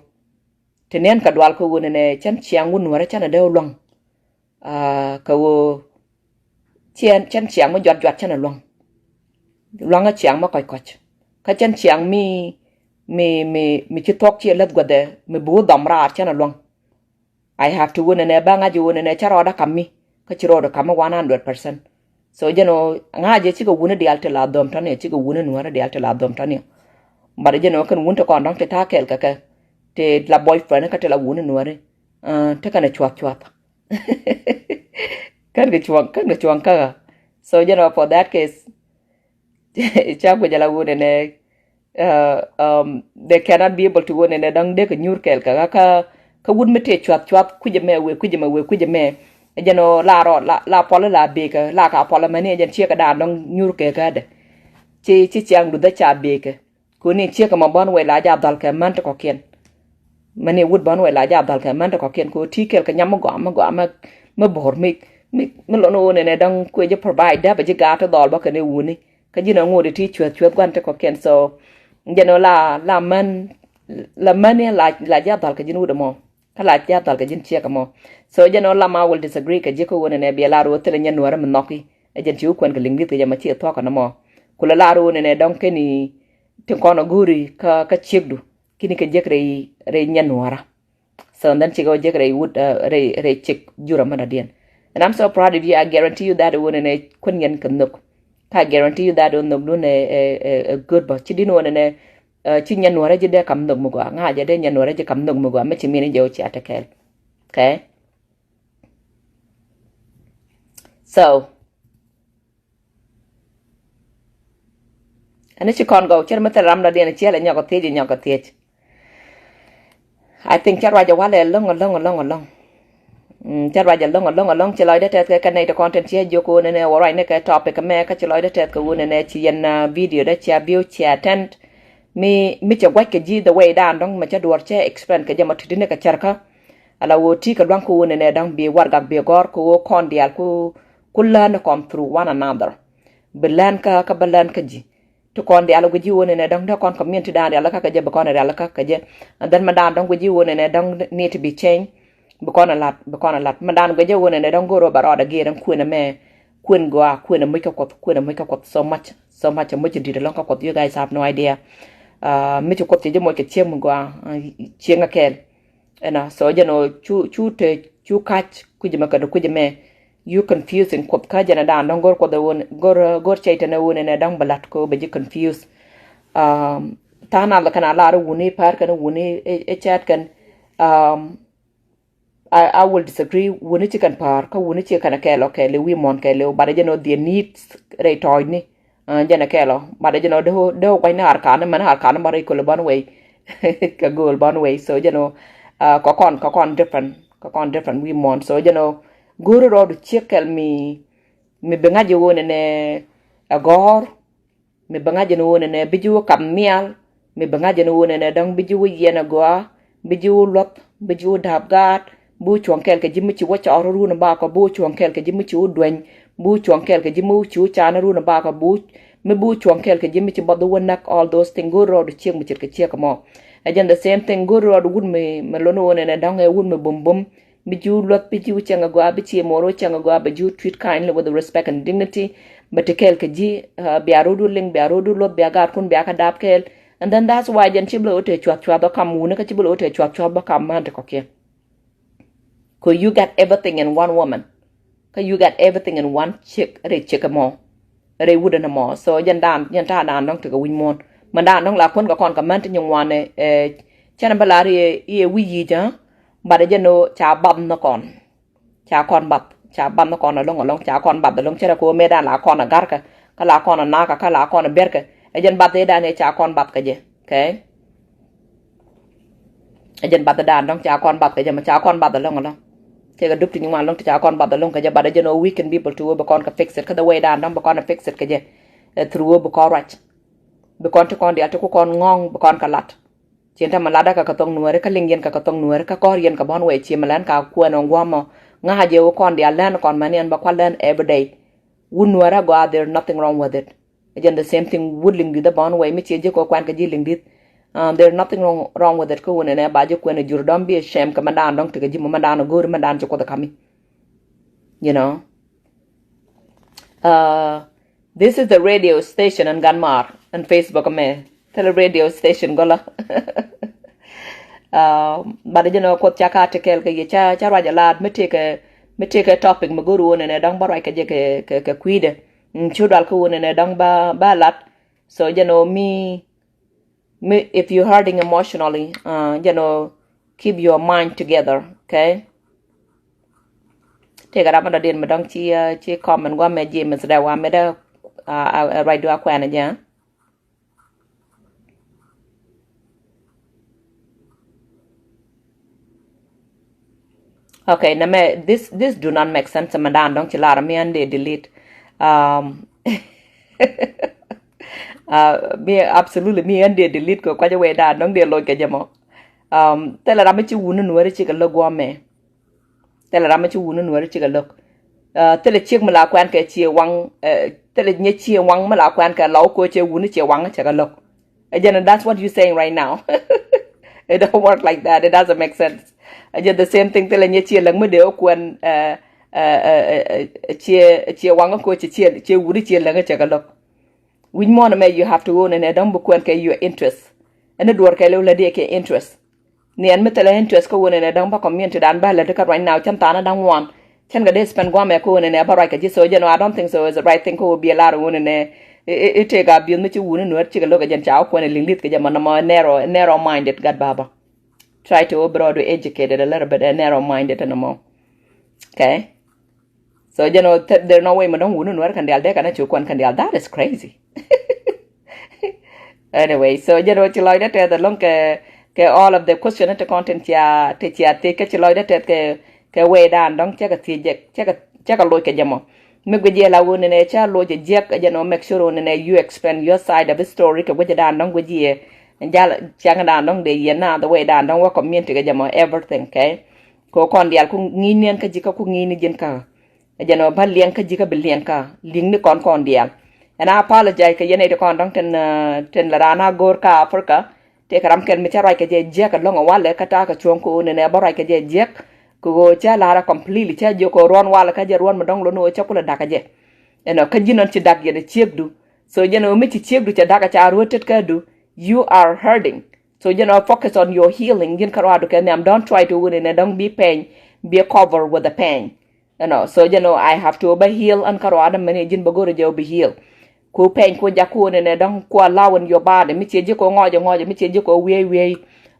thì nên cả đoal ko wun nên chân chiang wun nuara chân là đeo long ko chân chiang mà giọt chân là long chiang mà coi cái chân chiang mi chỉ talk chia lật qua đây mi bố đom ra chân là long I have to win and bang aja win and charo da kami ka chiro da kama 100% so jeno ngaje chi ko win di alta la dom tane chi ko win nuara di alta la dom tane bare jeno kan wun to kon dong te takel ka te la boyfriend ka te la win nuara te kana chuat kan ga chuang ka so for that case cha ko jala won ne they cannot be able to won ne dang de ka nyur kel ka wun mete chuat kuje me la polo la be ka la ka polo mane jen chia ka da dong nyur ke ka de chi chiang du da cha be ka ko ni chia ka ma bon we la ja dal ka man to ko ken mane wud bon we la ja dal ka man to ko ken ko ti kel ka nyam go ma bor mi lo no ne dang ko je provide da ba je ga to dol ba ka ne wuni ka jina ngode ti chuat kwan to ko ken so la man ne la ja dal ka jinu de mo kala ja dal ka jin chia ka mo so la ma will disagree ka je ko woni ne be la ro tele nyen wara ma noki e jen ti kwan ka lingi te jama chi to ka no mo kula la ro ne dang ke ni tin kono guri ka chegdu kini ka jekre re nyen wara so then chi go jekre would re chek jura ma dien. And I'm so proud of you. I guarantee you that one in a kunyan can look. I guarantee you that on the blue a good but she didn't want to chinyan nora jide kam no mugo nga jade nyan nora je kam no mugo me chimini je ochi atakel. Okay? So and she can't go cher mata ramla de na chela nyako tej. I think charwa ja wale long charwa ja long cheloi de tet ka nei to content che joko ne wora ne ka topic me ka cheloi de tet ka wone ne chi yen video de cha bio cha attend mi cha gwai ke ji the way dan dong ma cha duor che explain ka jama tidine ka charka ala wo ti ka dwan ko wone ne dang bi warga bi gor ko kon dial ko kullan come through one another belan ka balan ka ji to kon dial go ji wone ne dang da kon community dan dial ka je ba kon dial ka je and then ma dan dong go ji wone ne dang need to be changed bukona lat madan go je wona ne don goro barada ge dan kuena me kuen mika kot so much did long kot you guys have no idea mi to kot je mo ke chem go chenga kel ena so je no chu catch kuje maka do kuje me you confusing kot ka jana dan don gor ko do won gor chaita ne wona ne dan balat ko be je confuse tana la kana la ru woni par kana woni e chat kan I will disagree woni ci kan par ka woni ci kana kelo kele wi mon kele bare jeno the needs re toyni jena kelo bare jeno do ko na arkana man arkana bare ko ban way ka gol ban way so jeno ko kon different wi mon so jeno guru ro du ci kel mi benga je woni ne agor mi benga je woni ne biju kam mial mi benga je woni ne dang biju yena go biju lot biju dabgat bu chuang kel ke jimu chi wacha ru na ba ko bu chuang kel ke jimu chi udwen bu chuang kel ke jimu chi cha na ru na ba ko bu me bu chuang kel ke jimi ci bodu wonak all those thing go road chiek mi ke chiek mo again the same thing go road would me lono wona ne dang e would me bum bum bi ju lot bi ju changa go abi ci moro changa go abi ju treat kindly with respect and dignity but kel ke ji bi arodu ling bi arodu lot bi agar kun bi aka dap kel and then that's why jen chiblo ote chwa chwa do kam wona ka chiblo ote chwa chwa ba kam man ko ke ko you got everything in one woman ka you got everything in one chick re chick mo re wooden mo so jen ta dan dong to go win mon man dan dong la kun ko kon ka man tin wane chana balari e wi yi ja ba de no cha bam no kon cha kon bab cha bam no kon long cha kon bab long chera ko me dan la kon gar ka la kon na ka la kon berka jen ba de dan e cha kon bab ka je okay jen ba de dan dong cha kon bab ka je ma cha kon bab long te ga dupti nyuma long cha kon bab long ka je ba de no weekend people to be kon ka fix it ka the way dan dong ba kon fix it ka je through be ko right be kon to kon dia to ko kon ngong be kon ka lat Cienta malada ka katong Nuer ka lingyen ka katong Nuer ka kor yen ka bon we chi malan ka ku no ngwamo nga haje wo kon dia lan kon manian ba kwalen every day wun Nuer go there nothing wrong with it again the same thing woodling di the bon way mi chi je ko kwan ka ji ling dit there's nothing wrong with it ko wona ne ba je ko ne jurdom bi shem ka mandan dong te ji mo mandan go ru mandan ko da kami you know this is the radio station in Ganmar and Facebook me tele radio station gola bada jeno ko chaka tekel ke cha raja lad me take a topic me guru ne dang barai ke je ke kuide chudal ko ne dang ba lat so me if you're hurting emotionally keep your mind together okay take ara ma den me dang chi comment wa me je me da wa me da right do akwana ja. Okay, now this do not make sense. Madan don't you lara me and they delete. Me absolutely me and they delete ko kwaje we da don't they look at jamo. Tell her amachi wunu Nuer chick a look me. Tell her amachi wunu Nuer chick a look. Tell a chick mala kwan ke chi wang tell it nye chi wang mala kwan ka lau ko che wunu chi wang chick a look. Again, that's what you're saying right now. It don't work like that. It doesn't make sense. Just the same thing tell chia lang me deo kwen chia wang ko chia wuri chia lang cha galok win mon me you have to own and don't kwen ke your interest and the door ke le de ke interest ni an me tele interest ko won and don't ba community dan ba le ka right now chan ta na dan wan chan ga de spend gwa me ko ne ba right ka ji so I don't think so is the right thing ko be a lot won ne it take a bi me chi wun no chi galok jan cha ko ne linglit ke jama na narrow minded god baba. Try to abroad to educate it a little bit and narrow-minded and more. Okay? So, there's no way I don't want to work and that is crazy. Anyway, so, you like that, the long, all of the question and the content, take it, you like that, way down, don't check a look at your make with you alone in a child, Lord, make sure you explain your side of the story, which you done with you. And chang dan dong de na the way dan dong wa community ga jamo everything okay ko kon dial ku nginen ka jika ku ngini jen ka jano ba lien ka jika be lien ka ling ni kon dial and I apologize ka yene de kon dong ten la rana gor ka Africa te karam ken mi charai ka je ka longa wale ka ta ka chon ko ne ba rai ka je ko cha la ra completely cha jo ko ron wala ka je ron ma dong lo no cha kula daka je eno ka jinon ci dak yene chiegdu so jano mi ci chiegdu cha daka cha rotet ka du you are hurting. So, focus on your healing. Don't try to win and don't be pain, be covered with the pain. So, I have to be heal and karwada many jin bagoro jo be heal. Ku pain ku jaku and don't ku allow in your body. Michi jiko ngoja, michi jiko we.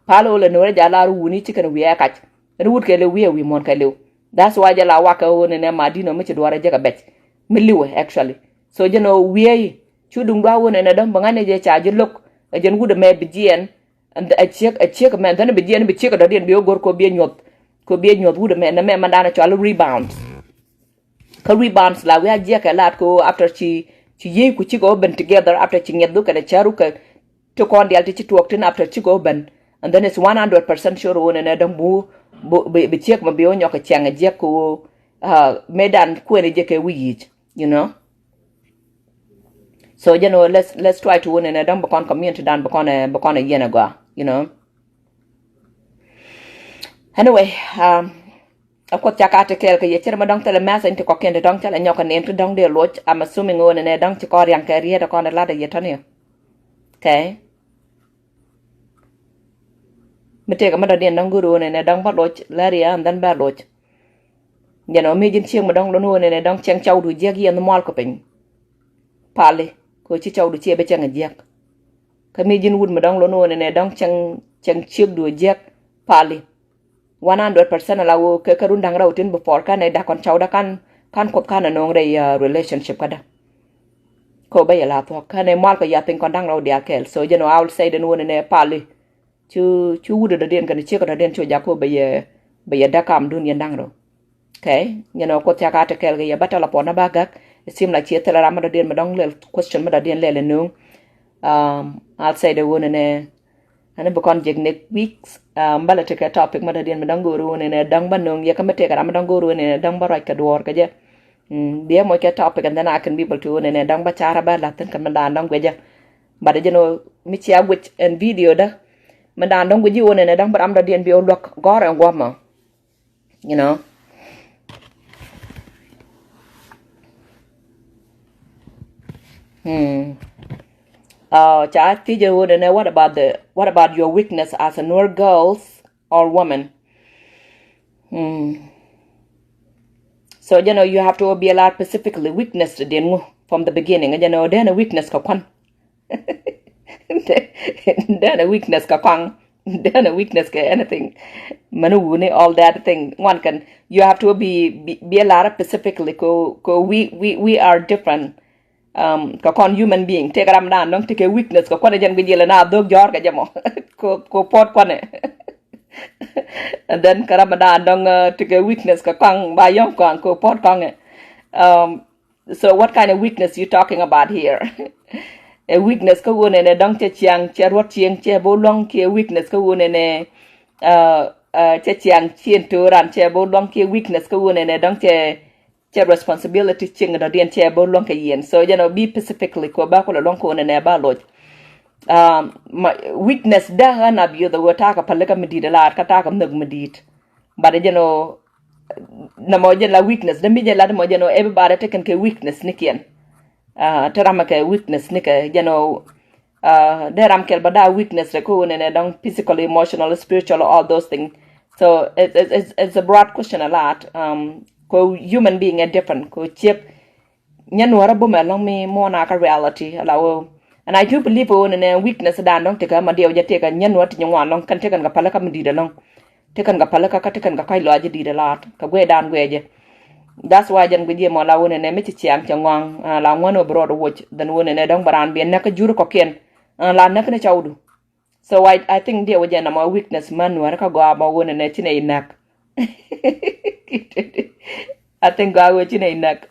Palo le no jala wuni chicken we akach. And would kele we mon kelu. That's why jala waka on and madino michi dwara jaka bet. Miliwe actually. So, we chudung dawon and don't bangane je charge look. Ajen would me begin and a check man then begin be check that be ogor ko be nyot would me na me mandana chalo rebounds la we ajia ka lat ko after chi ye ku chi go ben together after chi nyet duka na charu ka to kon dial ti tuok tin after chi go ben and then it's 100% sure one na dam bu be check ma be onyo ka changa je ko medan ku ne je ke wi So let's try to win and don't become community dan become a yena go, anyway. Akot jakate kel ke yechere madong tele masa into kokende dong tele nyoka nento dong de loch. I'm assuming one ne dong chikor yang career da kon la de yetani. Okay. Miteka mada den dong guru ne dong ba loch laria and then ba loch. Me jin chieng madong lo no ne dong cheng chau du jegi and mol ko pin. Pale ko chi chau du che be cheng jek. Ka mi jin wud madong lo no ne dong cheng chiek du jek pale. 100% la wo ke karun dang raw tin before kan da kon chaw da kan kop kan no ngre relationship kada ko ba ya la to kan mal ko ya tin kon dang raw dia kel. So I will say den won ne pali chu wudu da den kan che ko da den chu ja ko ba ya da kam dun yan dang raw. Okay, ko ta ka ta kel ya batala pona bagak. It seem like che tela ramada den madong le question mada den le no. I'll say the won ne ana bukon jegne weeks bala teka topic mada den madang guru ne dang banung ya kamete kara madang guru ne dang barai ka dor ka je dia mo ke topic and then I can be able to ne dang ba cara ba latin kan mandan dang gweja bada mi chia which and video da mandan dang gweji ne dang baram da den bi olok gore ngoma what about your weakness as a Nuer girls or woman? So you have to be a lot specifically weakness from the beginning. Then a weakness ka kwan. Then a weakness ka kwang. Then a weakness ka anything. Manu all that thing. You have to be a lot specifically. We are different. Ka kon human being te karam dan dong te ke weakness ko kone jan gijela na dog jor ka jamo ko pot kone and then karam dan dong te ke weakness ka kang ba yong kang ko pot kang so what kind of weakness you talking about here? A weakness ko wone ne dong che chiang che rot chiang che bo long ke weakness ko wone ne che chiang chien to ran che bo long ke weakness ko wone ne dong che responsibility ching da dien che bo long ke yen. So be specifically ko ba ko long ko ne ba loj weakness da na bi the wata ka palaka medida la ka ta ka nag medit but na mo la weakness da mi la mo everybody taken ke weakness nikian terama ke weakness nika deram kel bada weakness re ko ne dong physical, emotional, spiritual, all those things. So it's a broad question a lot. Ko human being are different. Ko chip nyanwara bo melong me more na ka reality alawo. And I do believe on a weakness dan dong teka ma dio ja teka nyanwa ti nywan long kan teka ga palaka medida long. Teka ga palaka ka teka ga kai lo aje dida lat. Ka gwe dan gweje. That's why jan gwe mo la wona ne me ti chiang changwang la ngono broad watch dan wona ne dong baran bien na ka juru ko ken. La na ne chawdu. So I think dia waje na ma weakness man war ka go aba wona ne tine inak. I think I would inak.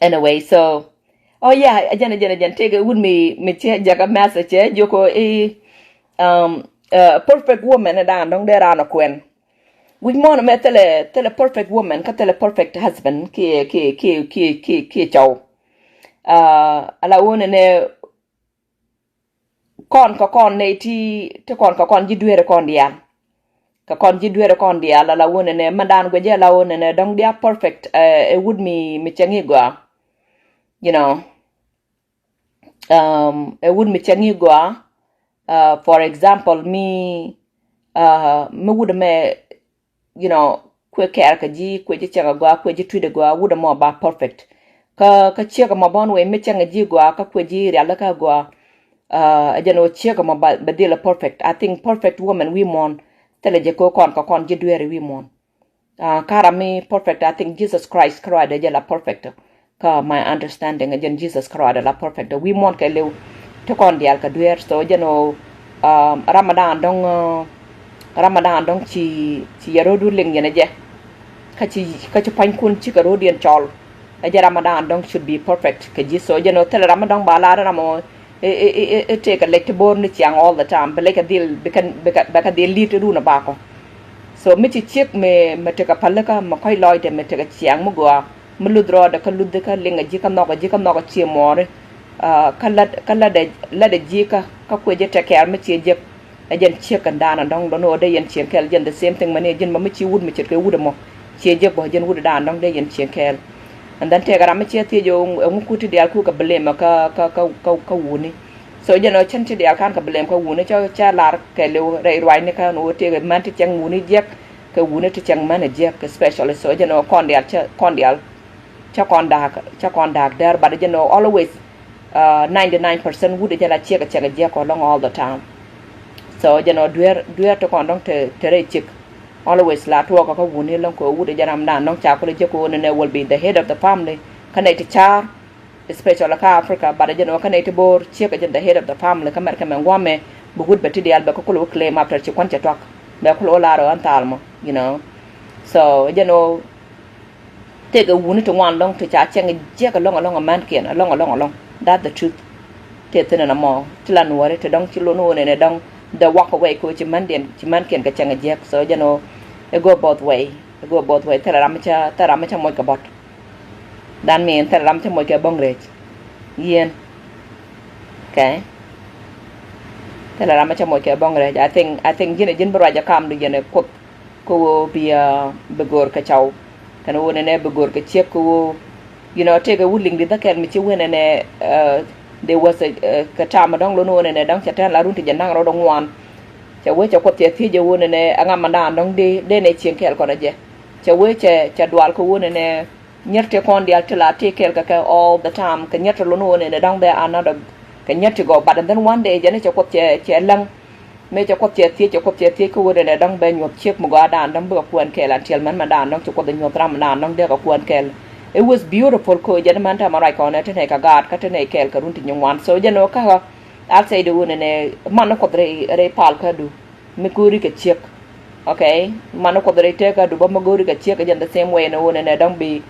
Anyway, so jan take it with me che jaga message joko perfect woman and dong there ana kwen. We want me tele perfect woman ka tele perfect husband ki chow. Ala wona ne kon ne ti te kon ji duere kon dial. Ka kon ji duere kon dial la wona ne mandan gwe je la wona ne dong dia perfect e would me changi gwa. It would me changi gwa. For example, me would me kwe care ka ji kwe ji chaga gwa kwe ji tuide gwa would mo ba perfect. Ka chega mo bon we me changa ji gwa ka kwe ji reala ka gwa chega mo ba dila perfect. I think perfect woman we mon tele je ko kon ji duere we mon. Kara me perfect. I think Jesus Christ cried la perfect. Ka my understanding again Jesus cried la perfect. We mon ka lew te kon dial ka duer so Ramadan dong ci yarodu ling yana je ka ci pan kun ci ka rodian chol Ramadan dong should be perfect ka ji so tele Ramadan ba la ramo take a like born ni chiang all the time but like a deal beka deal lit ru na ba ko so me ci chek me te ka palaka ma koy loy de me te ka chiang mo gwa muludro da ka ludde ka linga jika noga chi more ka la de jika ka ko je ta ker me chi je ajen chi kan dana dong dono de yen chi kel jen the same thing mane jen ma chi wud me chi ke wud mo chi je bo jen wud dan dong de yen chi kel and then te gara me chi ti jo ngu ku ti dial ku ka blame ka wuni so jen chen ti dial kan ka blame ka wuni cha lar ke le roi ne ka no te man ti chang wuni je ka wuni ti chang man je ka special so jen kon dial cha kon dak there but jen always 99% would jala check je ko long all the time so duer to kon dong te re chik always la to ko wuni long ko would jaram dan dong cha ko je ko ne will be the head of the family kanai ti cha especially ka Africa but kanai ti bor check the head of the family kamar kamen wame bu would betti dial be ko claim after chi kon cha tok be ko la ro antalmo so take a wuni to one long to cha chang je ka long a man kien along that's the truth te tena mo tila nuore te dong chilo no ne dong the walk away ko chi man kien ka chang je so it go both way tera ramacha mo ka bot dan men tera ramacha mo ka bongrej yen okay tera ramacha mo ka bongrej I think jin baraja kam du jene ko bi begor ka chaw kan wona ne begor ka chek ko take a woodling di dakel mi chi wena ne there was a katama dong lo no ne dong chatan la run ti janang ro dong wan cha we cha ko te thi je wona ne anga manda dong de ne chien kel ko na je cha we cha dwal ko wona ne nyerte kon dial tla te kel ka all the time ka nyerte lo no ne dong there another ka nyerte go but then one day je ne cha ko che lang me cha ko che thi ko wona ne dong be nyot chek mo ga dan dong bu ko kel an tel man manda dong cha ko de nyot ram dan dong de ko kel. It was beautiful ko man ta marai ko ne tene ka gad ka tene kel ka runti nywan so ka I'll say do ne man ko re pal ka du mi guri ka chek okay man ko re te ka du ba ma guri ka chek the same way no ne dong be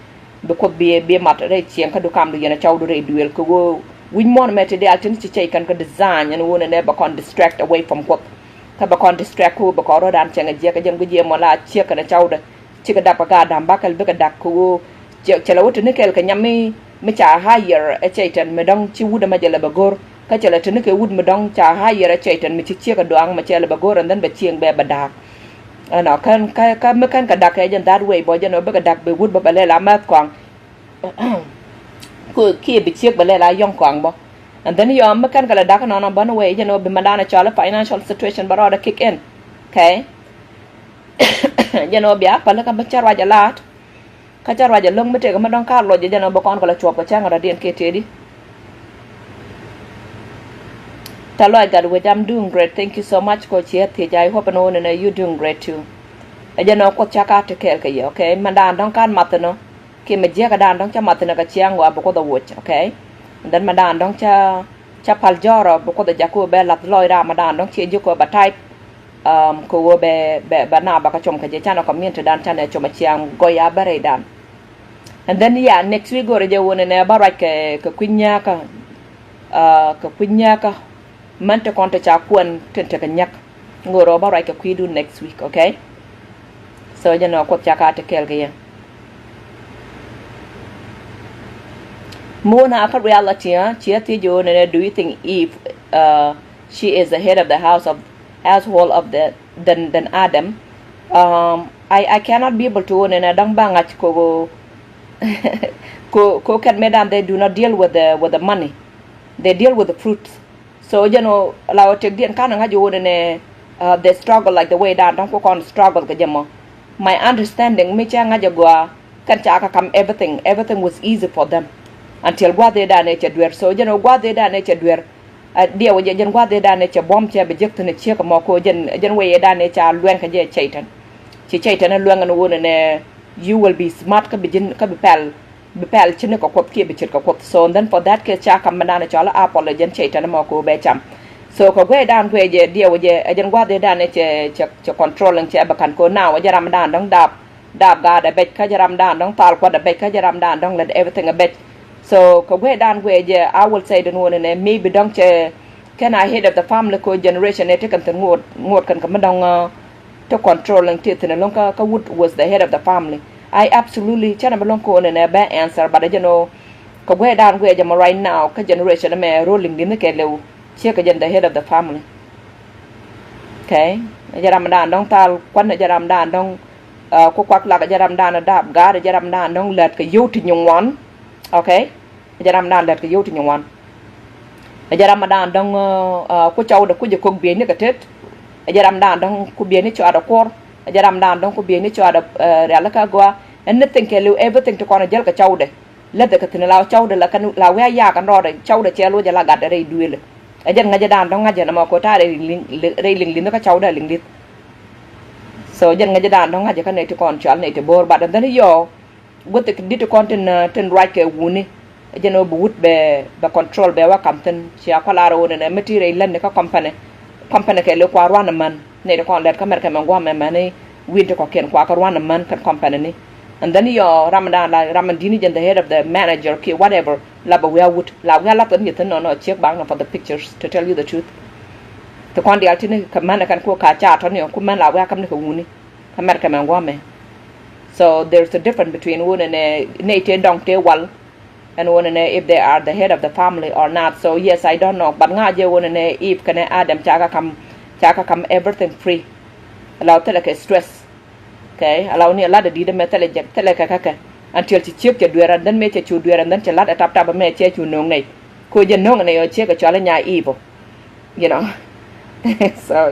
ko be mat re chien ka du kam du yena chaw du re duel ko go win mon mete de altin ci cey kan ka design and wona ne ba kon distract away from what ka ba kon distract ko ba ko ro dan cenga je ka jëm go je mo la chek na chaw da ci ka dap ka dam bakal be ka dak ko chala wotu ne kel ka nyami mi cha higher a chaitan me dong chi wuda ma jala bagor ka chala tene ke wud me dong cha higher a chaitan mi chi ka doang ma chala bagor and then be chieng be badak ana kan ka me kan ka dak e jan that way bo jan be ka dak be wud ba le la ma kwang ko ki be chiek ba le la yong kwang bo and then you me kan ka la dak no ban way jan be mandana chala financial situation bara kick in okay jan bia pa la ka ba charwa jalat ka charwa ja long mete ka madong ka lo je jana ba kon ko la chop ka changa radien ke tedi talo I got with I'm doing great thank you so much ko che te jai hope no ne you doing great too jana ko chaka te kel ka ye okay mandan dong kan matno ke me je ka dan dong cha matna ka chiang wa ba ko da woch okay dan mandan dong cha pal joro ba ko da jako be lat loy ra mandan dong che ju ko ba type ko be na ba ka chom ka je chana community dan chana choma chiang goya bare dan and then next week gore je wona ne bara ke kunya ka man te konta cha kwan tente ka nyak ngoro bara ke kuidu next week okay so jana ko cha ka te kel ge mona for reality chia ti jo ne do you think if she is the head of the household of than Adam I cannot be able to and dang bangach ko can madam they do not deal with the money they deal with the fruits so la tek dien kan nga jo ne they struggle like the way that don't ko kon struggle ka jamo my understanding me cha nga jagwa kan cha ka kam everything was easy for them until gwa they da ne cha dwer so gwa they da ne cha dwer dia waje jen gwa de dane cha bom cha be jekte ne che ko mo ko jen waye dane cha luen ka je chaitan luen no wona ne you will be smart ka be jin ka be pel chine ko kop ke be chit ko kop so then for that ke cha kam manana cha la apolo jen chaitan mo ko be cham so ko gwe dan gwe je dia waje jen gwa de dane cha controlling cha ba kan ko na waje ramadan dong dab ga da be ka jaram dan dong tal ko da be ka jaram dan dong let everything a bit so ko gwe dan gwe je I will say the one ne maybe dong che can I head of the family ko generation ne tekan tan ngot kan kam dong to controlling tin long ka wood was the head of the family I absolutely chana balong ko ne ba answer but you know ko we down we jam right now ka generation me rolling din ke lew che ka the head of the family okay jaram dan dong tal kwan jaram dan dong ko kwak la jaram dan da ga jaram dan dong let ka yu ti nyung wan okay jaram dan let ka yu ti nyung wan jaram dan dong ko chaw da ku je ko bi ne ka tet jaram dan dong ku bi ne cho ada kor jaram dan dong ku bi ne cho ada rela ka gwa anything ke lew everything to kona jel ka chaw de let ka tin la chaw de la kan la we ya kan ro de chaw de che lo jala ga de re duele ajan ngaja dan dong ngaja na ma ko ta re ling ling ka chaw de ling lit so jan ngaja dan dong ngaja kan ne to kon chal ne to bor ba dan yo gut te dit kon ten right ke wuni ajan o but be control be wa kam ten sia ko la ro ne material len ne ka company ke le kwa ran man ne to kon let ka mer ka man gwa me ne win to ko ken kwa ka ran man kan company ni and then your Ramadan la Ramadini and the head of the manager okay whatever la ba we would la we la tan yet no check bang for the pictures to tell you the truth to kon dia tin ka man kan ko ka cha to ne ku man la we kam ne ko wuni ka mer ka man gwa me so there's a difference between one and ne te dong te wal and one and if they are the head of the family or not so yes I don't know but nga je one and if kan Adam cha ka kam everything free allow te like stress okay allow ni la de di de metale jek tele ka until ti chek ke duera dan me che chu duera dan che la da tap tap me che chu nong nei ko je nong ne yo che ka chala nya ibo you know so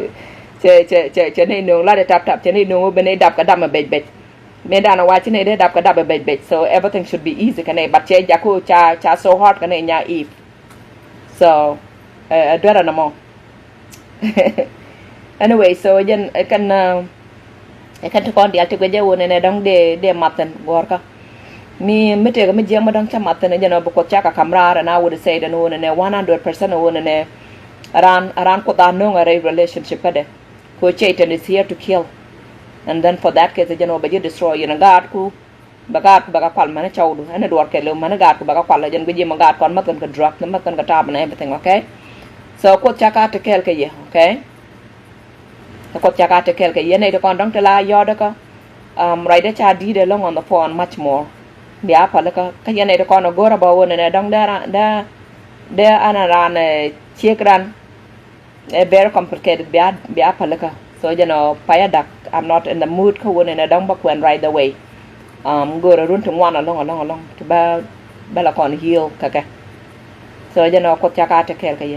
che nei nong la de tap tap che nei nong be nei dap ka dam be be me da na wa che nei de dap ka dap be be so everything should be easy ka nei but che ja ko cha so hard ka nei nya if so duera na mo anyway so jen kan to kon dial te gwe woni ne dong de maten gorka mi mete ga mi jema dong cha maten ne no ko cha ka kamra na would say that no ne 100% woni ne ran ko da no ngare relationship ade ko chaitan is here to kill and then for that case no be destroy you know god ku baga kwal man chawdu ene dor ke lo man god ku baga kwal jen gwe jema god kon maten ka drug maten ka tab and everything okay so ko cha ka te kel ke ye okay ko cha te kel ke yene to kon dong te la yo de ko right de cha di de long on the phone much more bia pa le ka yene to kon go ra ba wona ne dong da ana chekran very complicated bia pa le ka so you know paya dak I'm not in the mood ko wona ne dong ba kwen right away go ra run to one along to ba la kon heal ka so you know ko cha te kel ke